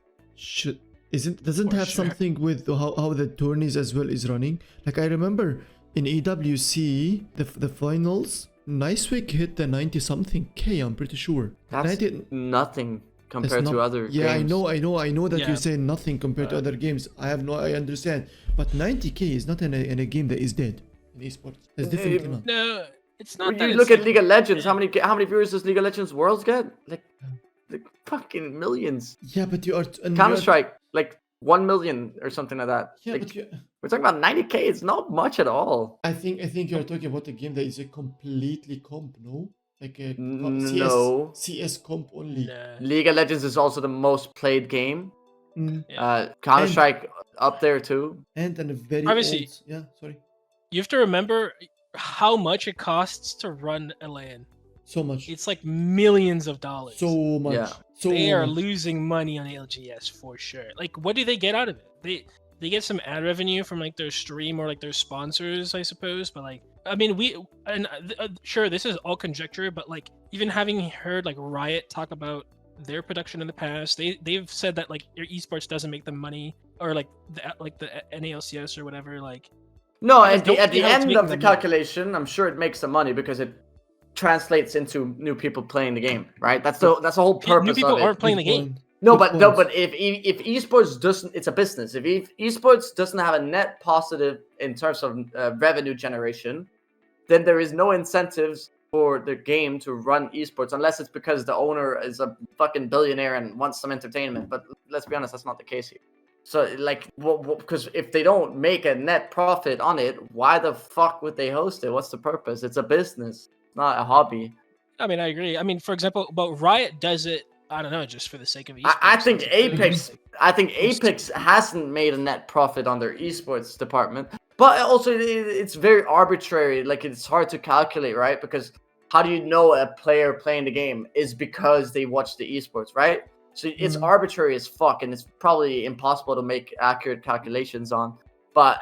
Doesn't have something with how the tourneys as well is running? Like I remember in EWC the finals, Nicewick hit the 90 something K. I'm pretty sure. That's nothing compared to other games. I know that Yeah. you're saying nothing compared to other games. I understand, but 90K is not in a game that is dead in esports. It's definitely not. No, it's not. When that you it's look at like- League of Legends, how many viewers does League of Legends Worlds get? Like fucking millions. Yeah, but you are Counter Strike, like 1 million or something like that. Yeah, Like, but We're talking about 90K. It's not much at all. I think you're talking about a game that is a completely comp, no? Like a No. CS comp only. Nah. League of Legends is also the most played game. Mm. Counter Strike up there too. And a very Obviously- old. Yeah, sorry. You have to remember how much it costs to run a LAN. So much. It's like millions of dollars. So much. Yeah. So They are much. losing money on LGS for sure. Like, what do they get out of it? They get some ad revenue from like their stream or like their sponsors, I suppose. But like, I mean, sure, this is all conjecture, but like, even having heard like Riot talk about their production in the past, they've said that like your esports doesn't make them money, or like the NALCS or whatever. Like, No, I at don't the see how it's end making of the them money. calculation, I'm sure it makes some money because it translates into new people playing the game, right? That's the whole purpose new people of it. aren't playing the Good game. point. No, Good but point. if esports doesn't, it's a business. If esports doesn't have a net positive in terms of revenue generation, then there is no incentives for the game to run esports unless it's because the owner is a fucking billionaire and wants some entertainment. But let's be honest, that's not the case here. So like, because if they don't make a net profit on it, why the fuck would they host it? What's the purpose? It's a business, not a hobby. I mean, I agree. I mean, for example, but Riot does it. I don't know, just for the sake of esports. I think It's a good Apex. thing. I think Apex hasn't made a net profit on their esports department, but also it's very arbitrary. Like it's hard to calculate, right? Because how do you know a player playing the game is because they watch the esports, right? So it's arbitrary as fuck, and it's probably impossible to make accurate calculations on. But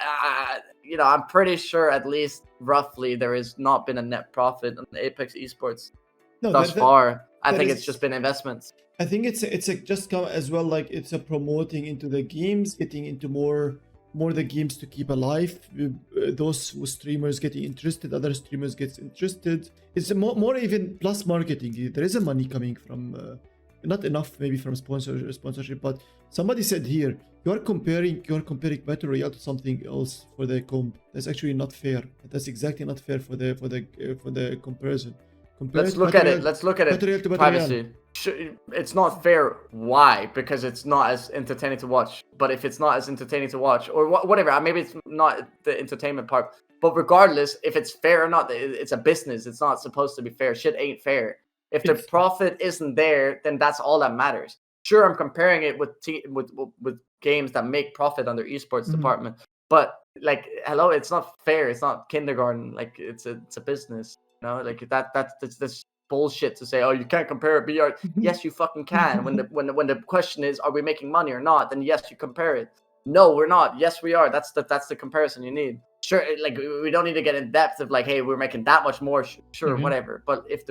you know, I'm pretty sure at least roughly there has not been a net profit on the Apex esports No, thus far. I that think is- it's just been investments. I think it's a just come as well, like it's a promoting into the games, getting into more the games to keep alive. Those streamers getting interested, other streamers gets interested. It's more even plus marketing. There is a money coming from not enough maybe from sponsorship, but somebody said here you're comparing Battle Royale to something else for the comp. That's actually not fair. That's exactly not fair for the comparison. Let's look at it. Let's look at Battle Royale it. to Battle Royale. Privacy. It's not fair. Why? Because it's not as entertaining to watch. But if it's not as entertaining to watch, or whatever, maybe it's not the entertainment part. But regardless, if it's fair or not, it's a business. It's not supposed to be fair. Shit ain't fair. If the profit isn't there, then that's all that matters. Sure, I'm comparing it with games that make profit on their esports department. But like, hello, it's not fair. It's not kindergarten. Like, it's a business. You know, like that's bullshit to say. Oh, you can't compare it. BR. Yes, you fucking can. When the question is, are we making money or not? Then yes, you compare it. No, we're not. Yes, we are. That's the comparison you need. Sure, like we don't need to get in depth of like, hey, we're making that much more. Sure, whatever. But if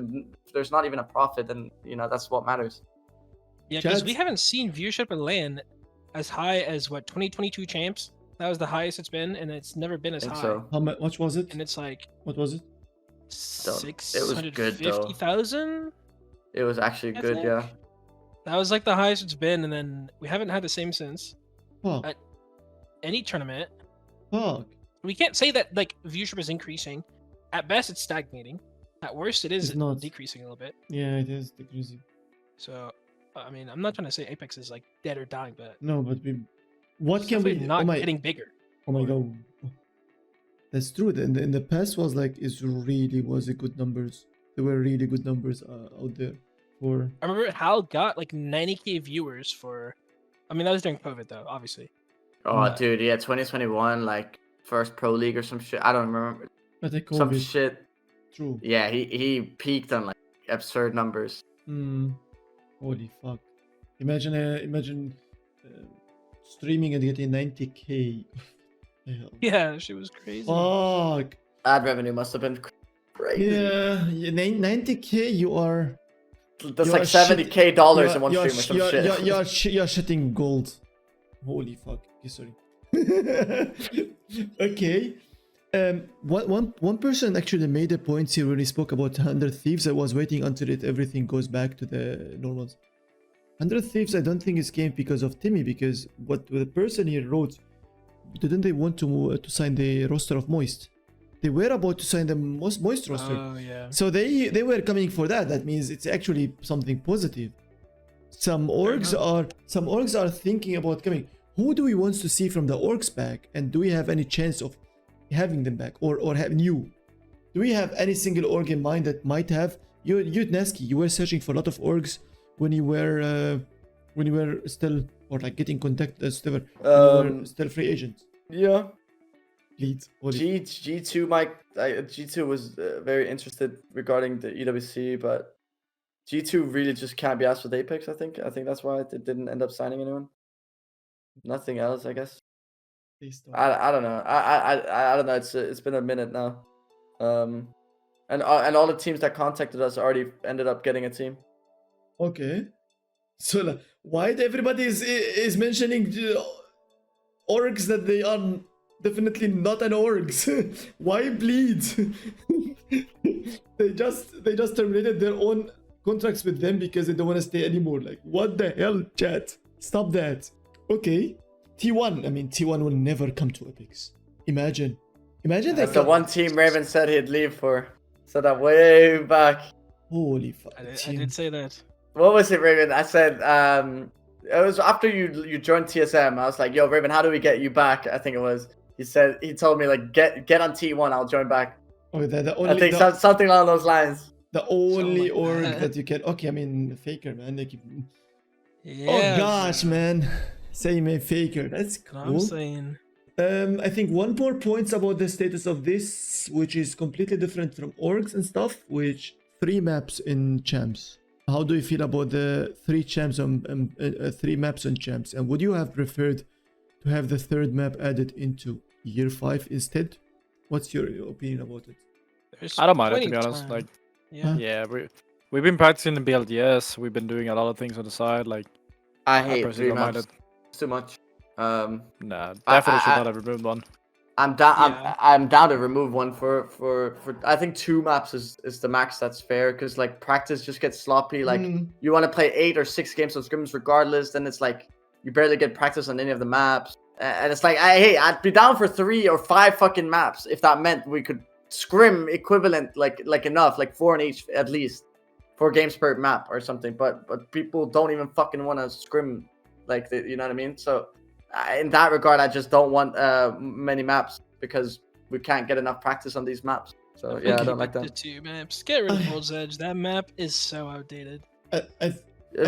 there's not even a profit, then you know that's what matters. Yeah, because we haven't seen viewership in LAN as high as what 2022 champs. That was the highest it's been, and it's never been as I think high. so. How much was it? And it's like What was it? It was good, though. 650,000. It was actually I good, think. yeah. That was like the highest it's been, and then we haven't had the same since. Fuck. Any tournament. Fuck. We can't say that like viewership is increasing. At best, it's stagnating. At worst, it is It's not. decreasing a little bit. Yeah, it is decreasing. So, I mean, I'm not trying to say Apex is like dead or dying, but No, but what it's can we? definitely not Oh my! getting bigger. Oh my god. That's true. In the past was like was a good numbers. There were really good numbers out there for. I remember Hal got like 90K viewers for. I mean, that was during COVID though, obviously. Oh, dude, yeah, 2021, like first pro league or some shit. I don't remember. But the Some COVID. shit. True. Yeah, he peaked on like absurd numbers. Holy fuck! Imagine streaming and getting 90K. Hell. Yeah, she was crazy. Fuck. Ad revenue must have been crazy. Yeah, 90K. You are. That's you like are $70K dollars in one stream or some shit. You're shitting gold. Holy fuck. Okay, sorry. Okay. One person actually made a point here when he spoke about 100 Thieves. I was waiting until everything goes back to the normals. 100 Thieves, I don't think it came because of Timmy, because what the person here wrote, didn't they want to sign the roster of Moist? They were about to sign the Moist roster. Oh yeah. So they were coming for that. That means it's actually something positive. Some orgs are thinking about coming. who do we want to see from the orcs back, and do we have any chance of having them back, or having you? Do we have any single org in mind that might have you, Gnaske? You were searching for a lot of orgs when you were still, or like getting contact still, when you were still free agent. Yeah. Please, G2 G2 was very interested regarding the EWC, but G2 really just can't be asked with Apex. I think that's why they didn't end up signing anyone. Nothing else, I guess. I don't know. I don't know. It's been a minute now. And all the teams that contacted us already ended up getting a team. Okay. So like, why everybody is mentioning orgs that they are definitely not an orgs? Why bleed? they just terminated their own contracts with them because they don't want to stay anymore. Like, what the hell, chat? Stop that. Okay. T1. I mean, T1 will never come to Apex. Imagine That's the one team Raven said he'd leave for. Said that way back. Holy fuck. I did say that. What was it, Raven? I said, it was after you joined TSM. I was like, yo, Raven, how do we get you back? I think it was. He told me like, get on T1, I'll join back. Oh, I think something along those lines. The only org that you can. Okay, I mean, Faker, man. They keep... Yeah, oh gosh, man. Say me Faker. That's cool. I'm saying. I think one more points about the status of this, which is completely different from orgs and stuff, which 3 maps in champs. How do you feel about the 3 champs on 3 maps on champs? And would you have preferred to have the 3rd map added into year 5 instead? What's your opinion about it? I don't mind it, to be honest. Like, yeah, we've been practicing in BLGS. We've been doing a lot of things on the side. Like, I hate personally 3 don't mind maps. it. It's too much. Nah, definitely should not have removed one. I'm down. I'm down to remove one for. I think 2 maps is the max that's fair, because like practice just gets sloppy. Like you want to play 8 or 6 games of scrims regardless, then it's like you barely get practice on any of the maps, and it's like I'd be down for 3 or 5 fucking maps if that meant we could scrim equivalent like enough, like 4 in each at least, 4 games per map or something. But people don't even fucking want to scrim, like you know what I mean? So. In that regard, I just don't want many maps because we can't get enough practice on these maps. So yeah, I don't like that. The 2 maps. Get rid of World's Edge. That map is so outdated.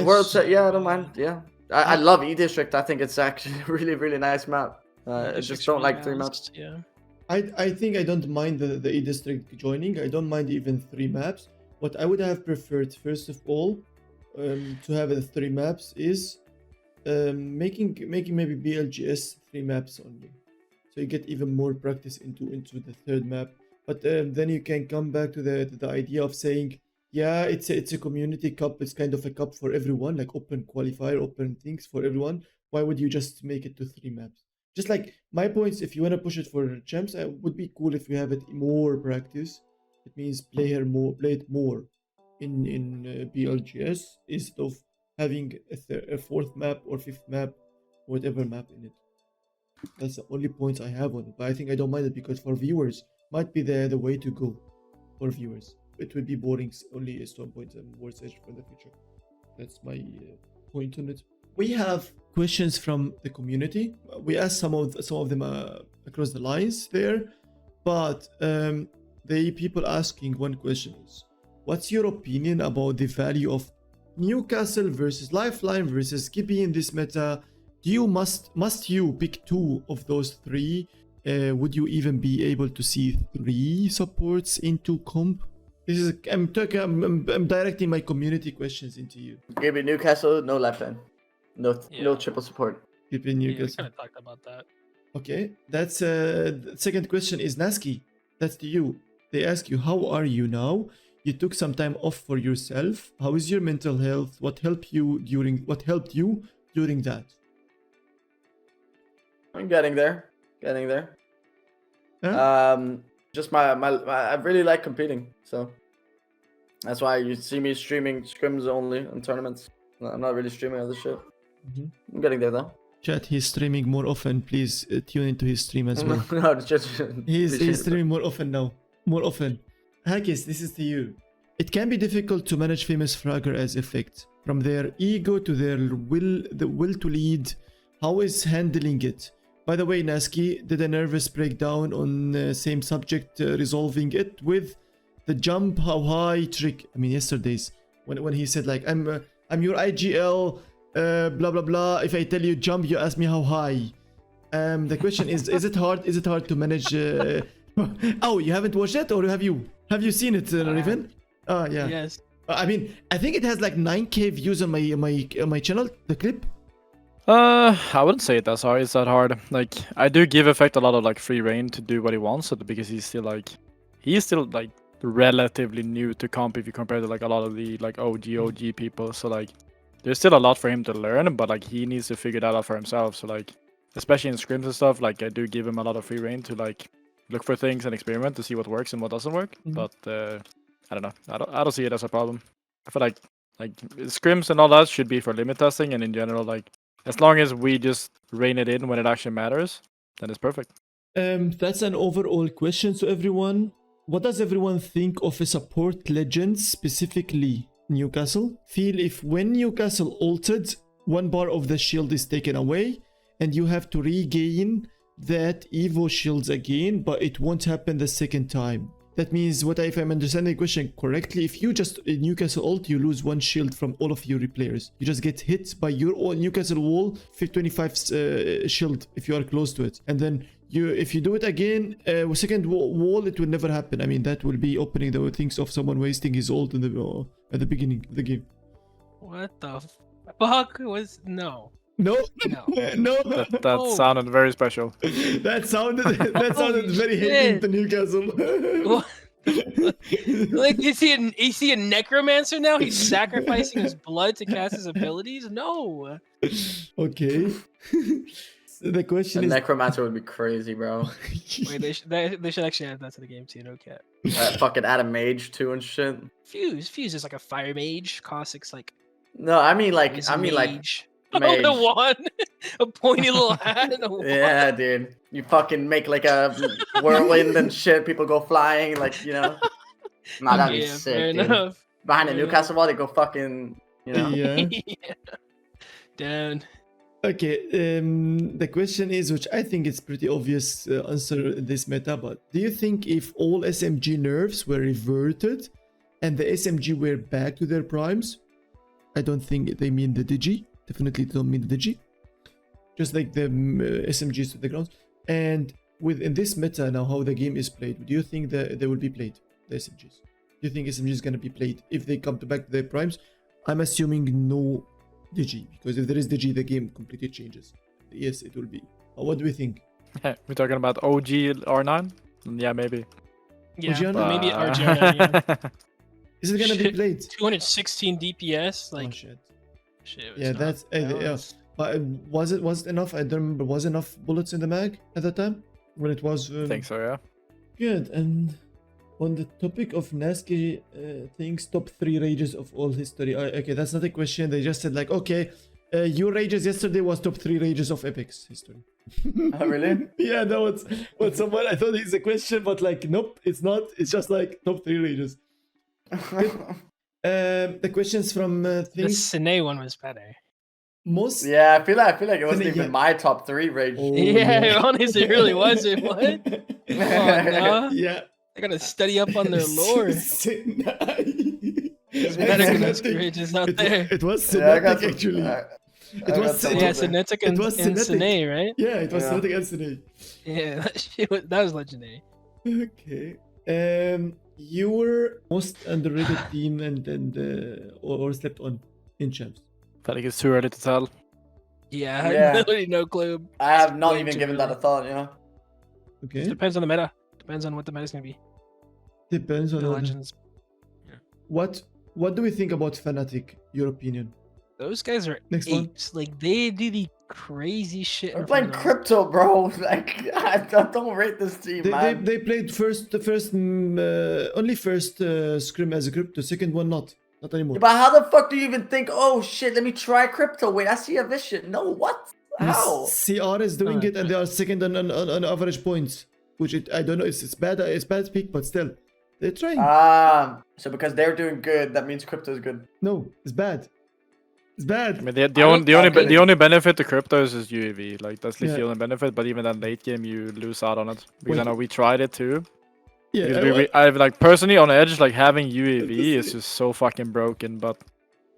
World's Edge, yeah, I don't mind. Yeah, I love E District. I think it's actually a really, really nice map. I just don't like 3 maps. Yeah. I think I don't mind the E District joining. I don't mind even 3 maps. What I would have preferred, first of all, to have the 3 maps is making maybe BLGS 3 maps only, so you get even more practice into the 3rd map. But then you can come back to the idea of saying, yeah, it's a community cup. It's kind of a cup for everyone, like open qualifier, open things for everyone. Why would you just make it to 3 maps? Just like my points, if you want to push it for champs, it would be cool if we have it more practice. It means play it more in BLGS instead of having a 4th map or 5th map, whatever map in it. That's the only points I have on it. But I think I don't mind it because for viewers, might be the way to go. For viewers, it would be boring only Storm Point and World's Edge for the future. That's my point on it. We have questions from the community. We asked some of them across the lines there, but the people asking one question is, what's your opinion about the value of Newcastle versus Lifeline versus Skippy in this meta? Do you must you pick 2 of those 3? Would you even be able to see 3 supports into comp? This is I'm directing my community questions into you. Give me Newcastle, no Lifeline, no triple support. Skippy Newcastle. We kind of talked about that. Okay, that's the second question is Gnaske. That's to you. They ask you, how are you now? You took some time off for yourself. How is your mental health? What helped you during that? I'm getting there. Huh? Just my I really like competing, so that's why you see me streaming scrims only on tournaments. I'm not really streaming other shit. I'm getting there though. Chat, he's streaming more often. Please tune into his stream as well. No, just He's streaming more often now. More often. Hakis, this is to you. It can be difficult to manage famous fragger as effect. From their ego to their will to lead. how is handling it? By the way, Gnaske did a nervous breakdown on same subject, resolving it with the jump how high trick. I mean, yesterday's when he said like I'm your IGL, blah blah blah. If I tell you jump, you ask me how high. The question is it hard? Is it hard to manage? Oh, you haven't watched it, or have you? Have you seen it, Raven? Oh yeah. Yes. I mean, I think it has like 9K views on my channel. The clip. I wouldn't say it's that hard. Like, I do give Effect a lot of like free reign to do what he wants, because he's still like relatively new to comp if you compare to like a lot of the like OG people. So like, there's still a lot for him to learn, but like he needs to figure that out for himself. So like, especially in scrims and stuff, like I do give him a lot of free reign to like look for things and experiment to see what works and what doesn't work. But I don't know. I don't see it as a problem. I feel like scrims and all that should be for limit testing, and in general, like as long as we just rein it in when it actually matters, then it's perfect. That's an overall question. So everyone, what does everyone think of a support legend, specifically Newcastle? Feel if when Newcastle ulted, 1 bar of the shield is taken away, and you have to regain that Evo shields again, but it won't happen the second time. That means, if I'm understanding the question correctly, if you just Newcastle ult, you lose 1 shield from all of your players. You just get hit by your own Newcastle wall, 25 shield if you are close to it. And then if you do it again, second wall, it will never happen. I mean, that will be opening the things of someone wasting his ult at the beginning of the game. What the fuck was no? No, No. no. That sounded very special. That sounded very shit. hating to Newcastle. What? Like, is he a necromancer now? He's sacrificing his blood to cast his abilities? No. Okay. The question A is. necromancer would be crazy, bro. Wait, they should actually add that to the game too. No cap. Fucking add a mage too and shit. Fuse is like a fire mage. Caustic's like. No, I mean like is a mage. Oh, the one, a pointy little hat and a wand. Yeah, dude. You fucking make like a whirlwind and shit. People go flying, like, you know. Nah, that'd be Yeah, sick, fair dude. enough. Behind the Fair Newcastle wall, they go fucking, you know. Yeah. Yeah. Down. Okay. The question is, which I think is pretty obvious answer in this meta, but do you think if all SMG nerfs were reverted and the SMG were back to their primes? I don't think they mean the Digi. Definitely don't mean the Digi. Just like the SMGs to the ground. And within this meta now, how the game is played, do you think that they will be played, the SMGs? Do you think SMG is going to be played if they come back to their primes? I'm assuming no Digi, because if there is Digi, the game completely changes. Yes, it will be. What do we think? We're talking about OG R9? Yeah, maybe. Yeah, Ogiana? maybe RGR. Yeah. Is it going to be Shit. played? 216 DPS. Like, Oh shit. shit. It was Yeah, not that's yeah. balanced. But was it enough? I don't remember. Was enough bullets in the mag at that time when it was? I think so, yeah. Good. And on the topic of Gnaske things, top 3 rages of all history. Okay, that's not a question. They just said like, okay, your rages yesterday was top 3 rages of Epic's history. Oh, really? Yeah, that was what someone. I thought it's a question, but like, nope, it's not. It's just like top 3 rages. The questions from The things. Sine one was better. Most. Yeah, I feel like it wasn't Yeah. even my top 3 rage. Oh, Yeah, honestly, it really wasn't. What? Oh, no. Yeah. I gotta study up on their lore. It's better than those rages out there. It was Yeah, I got Cinetic some- actually. I It got was some Yeah, of it. Cinetic It and, was and Cinetic. Sine, right? Yeah, it was Yeah. Cinetic and Cinetic. Yeah, that was legendary. Okay. Your most underrated team or slept on in champs. I think it's too early to tell. Yeah, I Yeah. had literally no clue. I have not Way even too given that early. a thought, you know. Okay. Depends on the meta. Depends on what the meta's gonna be. Depends on The the legends. What do we think about Fnatic? Your opinion? Those guys are Next one. apes. Like, they do the crazy shit. We're in playing front of crypto, bro. Like, I don't rate this team, man. They played only first scrim as a crypto. Second one not anymore. Yeah, but how the fuck do you even think, oh shit, let me try crypto? Wait, I see a vision. No, what? How? CR is doing No, it, and they are second on average points, which I don't know. It's bad. It's bad speak, but still, they're trying. So because they're doing good, that means crypto is good. No, it's bad. It's bad. I mean, the I don't- the only benefit to cryptos is UAV. Like that's literally Yeah. the only benefit. But even that late game, you lose out on it because I Wait. know we tried it too. Yeah, Because I've like personally on Edge, like having UAV is just so fucking broken. But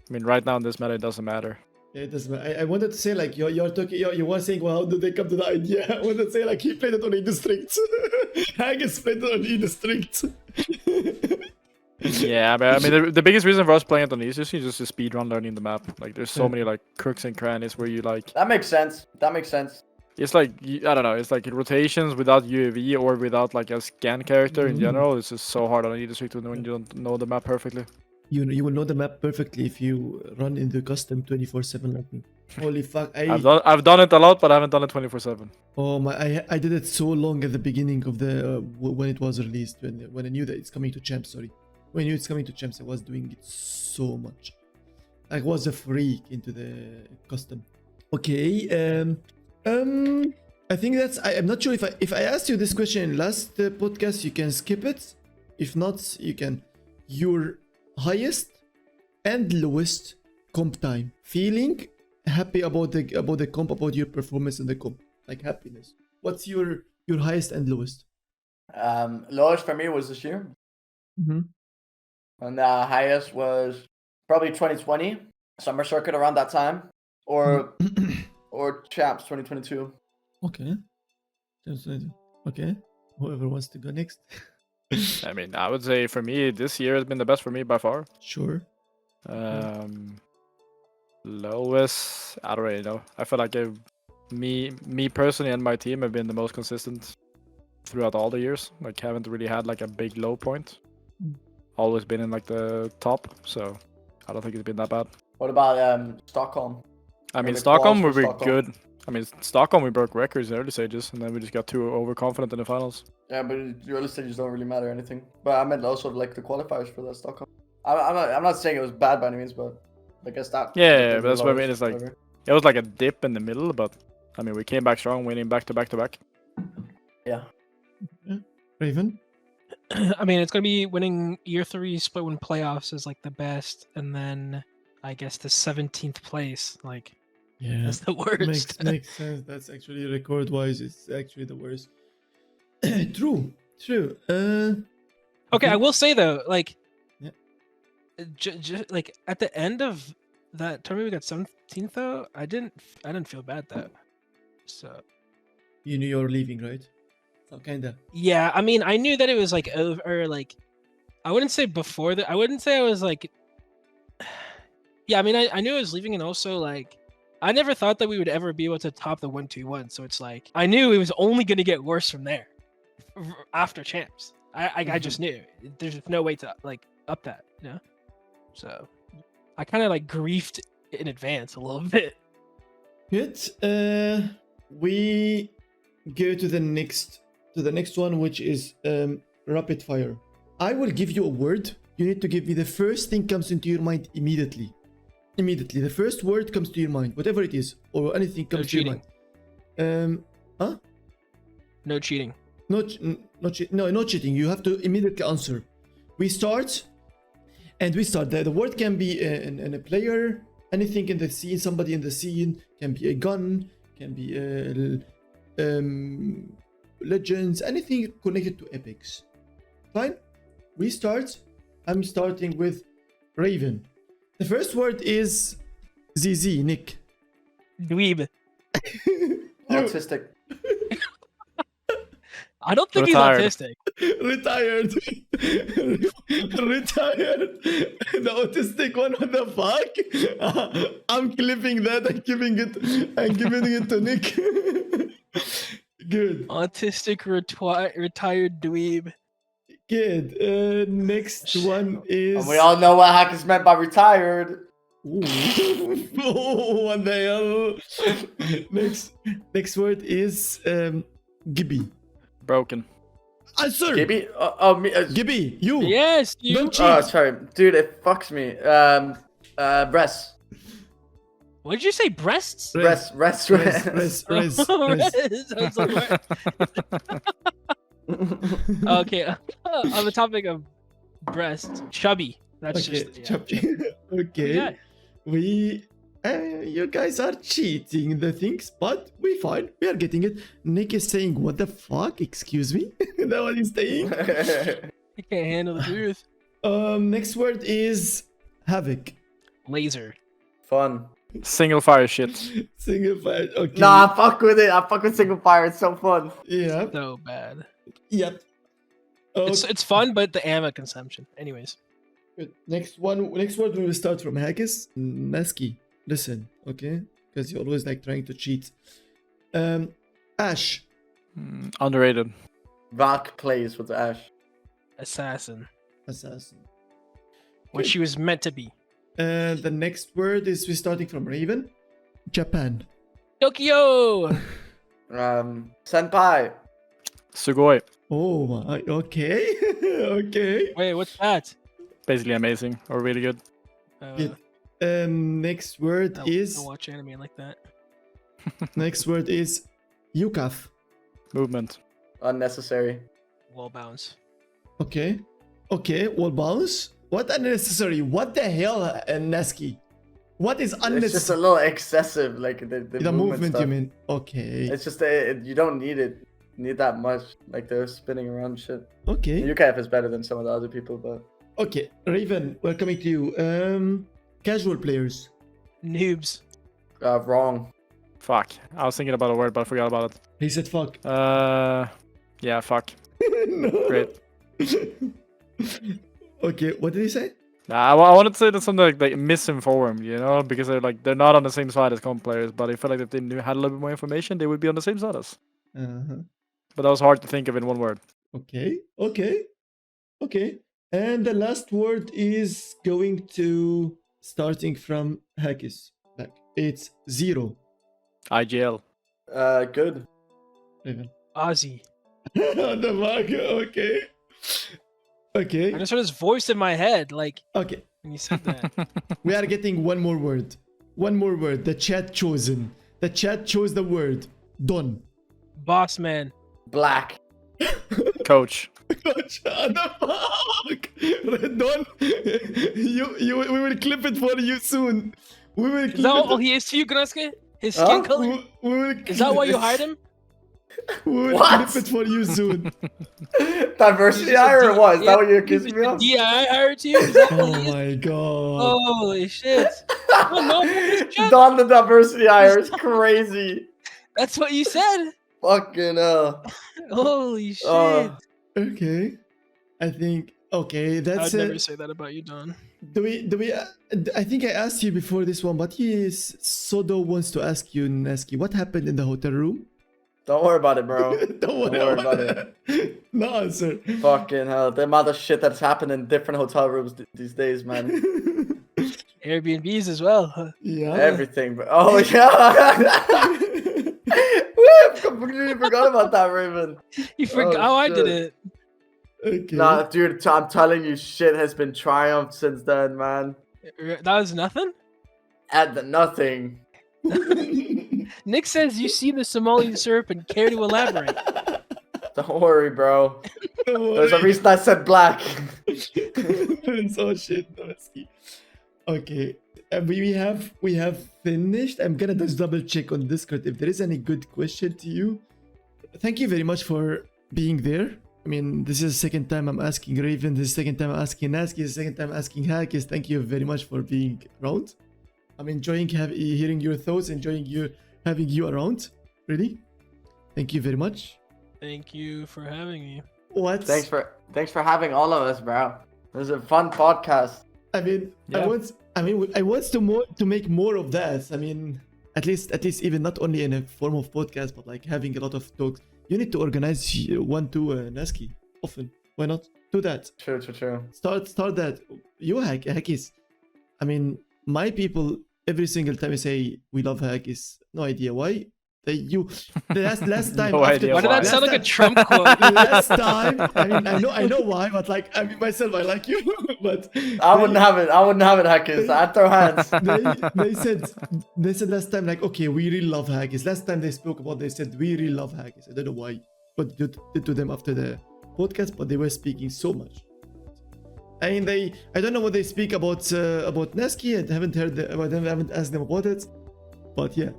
I mean, right now in this meta, it doesn't matter. yeah, it doesn't matter. I wanted to say like you're talking. You were saying, well, how did they come to the idea? I wanted to say like he played it on E District. Hakis played it on E District. Yeah, but I mean, the biggest reason for us playing it on East is just to speedrun learning the map. Like, there's so many like crooks and crannies where you like. That makes sense. That makes sense. It's like I don't know. It's like rotations without UAV or without like a scan character in general. It's just so hard on E District when you don't know the map perfectly. You will know the map perfectly if you run in the custom 24/7 like me. Holy fuck! I've done it a lot, but I haven't done it 24/7. Oh my! I did it so long at the beginning of the when it was released when I knew that it's coming to champs. Sorry, when I knew it's coming to champs, I was doing it so much. I was a freak into the custom. Okay. I think that's. I'm not sure if I asked you this question in last podcast, you can skip it. If not, you can. Your highest and lowest comp time. Feeling happy about the comp, about your performance in the comp, like happiness. What's your highest and lowest? Lowest for me was this year, Mm-hmm. and the highest was probably 2020 summer circuit around that time, or champs 2022. Okay. Okay. Whoever wants to go next. I mean, I would say for me this year has been the best for me by far. Sure. Lowest, I don't really know. I feel like me personally and my team have been the most consistent throughout all the years. Like haven't really had like a big low point. Always been in like the top, so I don't think it's been that bad. What about Stockholm? I mean, the Stockholm we quals for were Stockholm? good. I mean, Stockholm we broke records in early stages, and then we just got too overconfident in the finals. Yeah, but your early stages don't really matter or anything. But I meant also like the qualifiers for that Stockholm. I'm not saying it was bad by any means, but I guess that. Yeah, was but that's the what I mean. lowest, It's like whatever. it was like a dip in the middle, but I mean, we came back strong, winning back to back to back. Yeah. Raven. I mean, it's gonna be winning year 3 split win playoffs is like the best, and then I guess the 17th place, like Yeah. that's the worst. Makes sense. That's actually record wise. It's actually the worst. True. Okay, I will say though, like, Yeah. like at the end of that tournament, we got 17th though. I didn't feel bad though. So You knew you were leaving, right? So kinda. yeah, I mean, I knew that it was like over. Or like, I wouldn't say before that. I wouldn't say I was like. Yeah, I mean, I knew I was leaving, and also like, I never thought that we would ever be able to top the 1-2-1. So it's like I knew it was only gonna get worse from there after champs. I just knew there's no way to like up that, you know. So I kind of like griefed in advance a little bit. Good. We go to the next one, which is rapid fire. I will give you a word. You need to give me the first thing comes into your mind immediately. Immediately, the first word comes to your mind, whatever it is, or anything comes to your mind. No cheating. No cheating. You have to immediately answer. We start. The word can be a player, anything in the scene, somebody in the scene, can be a gun, can be legends, anything connected to epics. Fine. We start. I'm starting with Raven. The first word is ZZ, Nick. Dweeb. Autistic. I don't think Retired. he's autistic. Retired. Retired. The autistic one, what the fuck? I'm clipping that and giving it to Nick. Good. Autistic retired dweeb. Good. Next one is. And we all know what Hakis meant by retired. Ooh. Oh, what the hell? Next word is Gibby. Broken. Answer. Gibby? Me. Gibby, you. Yes, you. Don't cheat. Oh, sorry, dude. It fucks me. Breasts. What did you say? Breasts? Rest. Res. I was like, what? Okay, on the topic of breasts, chubby. That's Okay, just chubby. Okay. Yeah. We You guys are cheating the things, but we fine. We are getting it. Nick is saying, "What the fuck? Excuse me." That what he's saying. I can't handle the truth. Next word is havoc. Laser. Fun. Single fire shit. Single fire. Okay. Nah, I fuck with it. I fuck with single fire. It's so fun. Yeah. So bad. Yep. Okay. It's fun, but the ammo consumption. Anyways. Good. Next one. Next word we will start from Hakis. Gnaske. Listen, okay? Because you always like trying to cheat. Ash. Underrated. Rock plays with Ash. Assassin. Assassin. What she was meant to be. The next word is we're starting from Raven. Japan. Tokyo! Senpai. Sugoi. Oh my. Okay. Okay. Wait, what's that? Basically amazing or really good. Good. Next word is. Don't watch anime like that. Next word is Yukaf. Movement. Unnecessary. Wall bounce. Okay. Okay. Wall bounce. What unnecessary? What the hell, Gnaske? What is It's just a unnecessary? little excessive, like the The movement stuff. you mean? Okay. It's just you don't need it. Need that much. Like they're spinning around shit. Okay. UKF is better than some of the other people, but Okay. Raven, we're coming to you. Casual players. Noobs. wrong. Fuck. I was thinking about a word, but I forgot about it. He said fuck. Yeah, fuck. No. Great. Okay. What did he say? Nah, I wanted to say that something like misinformed, you know, because they're not on the same side as comp players. But I feel like if they had a little bit more information, they would be on the same side as. Uh-huh. But that was hard to think of in one word. Okay. Okay. Okay. And the last word is going to starting from Hakis. Back. It's zero. IGL. Good. Raven. Ozzy. What the fuck? Okay. Okay. I just heard his voice in my head, like Okay. when you said that. We are getting one more word. One more word. The chat chosen. The chat chose the word. Don. Boss man. Black. Coach. Shut the fuck. Don. We will clip it for you soon. We will clip Is that all it. he is to you, Gnaske? His skin color? We will Is that why you hide him? We will What? clip it for you soon. Diversity hire or what? Is that what you're He's accusing me of? DI hired to you? Is that what Oh he is? my god. Holy shit. Oh, no, this chat- Don the diversity hire is crazy. That's what you said. Fucking Holy shit. Oh. Okay. I think okay, I'd that's never it. say that about you, Don. Do we I think I asked you before this one, but Sodo wants to ask you, Gnaske, what happened in the hotel room? Don't worry about it, bro. Don't worry about it. No answer. Fucking hell. The amount of shit that's happened in different hotel rooms these days, man. Airbnbs as well. Yeah. Everything, bro. Oh, yeah. We completely forgot about that, Raven. You forgot Oh, how I did shit. it. Okay. Nah, dude, I'm telling you, shit has been triumphed since then, man. That was nothing? At the nothing. Nick says you see the Somali syrup and care to elaborate. Don't worry, bro. Don't There's a worry. reason I said black. It's all shit, Gnaske. Okay. We have finished. I'm gonna just double check on Discord if there is any good question to you. Thank you very much for being there. I mean, this is the second time I'm asking Raven. This is the second time I'm asking Gnaske. This is the second time I'm asking Hakis. Thank you very much for being around. I'm enjoying hearing your thoughts, enjoying having you around. Really. Thank you very much. Thank you for having me. What? Thanks for having all of us, bro. It was a fun podcast. I mean, Yeah. I want to make more of that. I mean, at least even not only in a form of podcast, but like having a lot of talks. You need to organize one to Gnaske often. Why not do that? True. Start that. You Hakis. I mean, my people every single time I say we love Hakis. No idea why. The last time. No after, idea Why did that why. sound like a last Trump quote? time- Last time, I mean, I know why, but like, I mean, myself, I like you, but I wouldn't have it, Hakis. I'd throw hands. they said last time, like, okay, we really love Hakis. Last time they spoke about, they said we really love Hakis. I don't know why, what did to them after the podcast, but they were speaking so much. I mean, I don't know what they speak about Gnaske. I haven't heard about them. I haven't asked them about it. But yeah,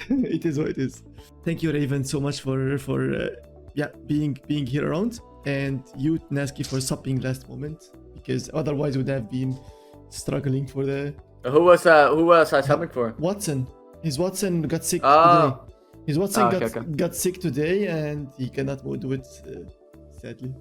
it is what it is. Thank you, Raven, so much for being here around, and you, Gnaske, for supping last moment, because otherwise would have been struggling for the. Who was I subbing for? Watson. His Watson got sick Oh. today. His Watson Okay, got sick today, and he cannot do it, sadly.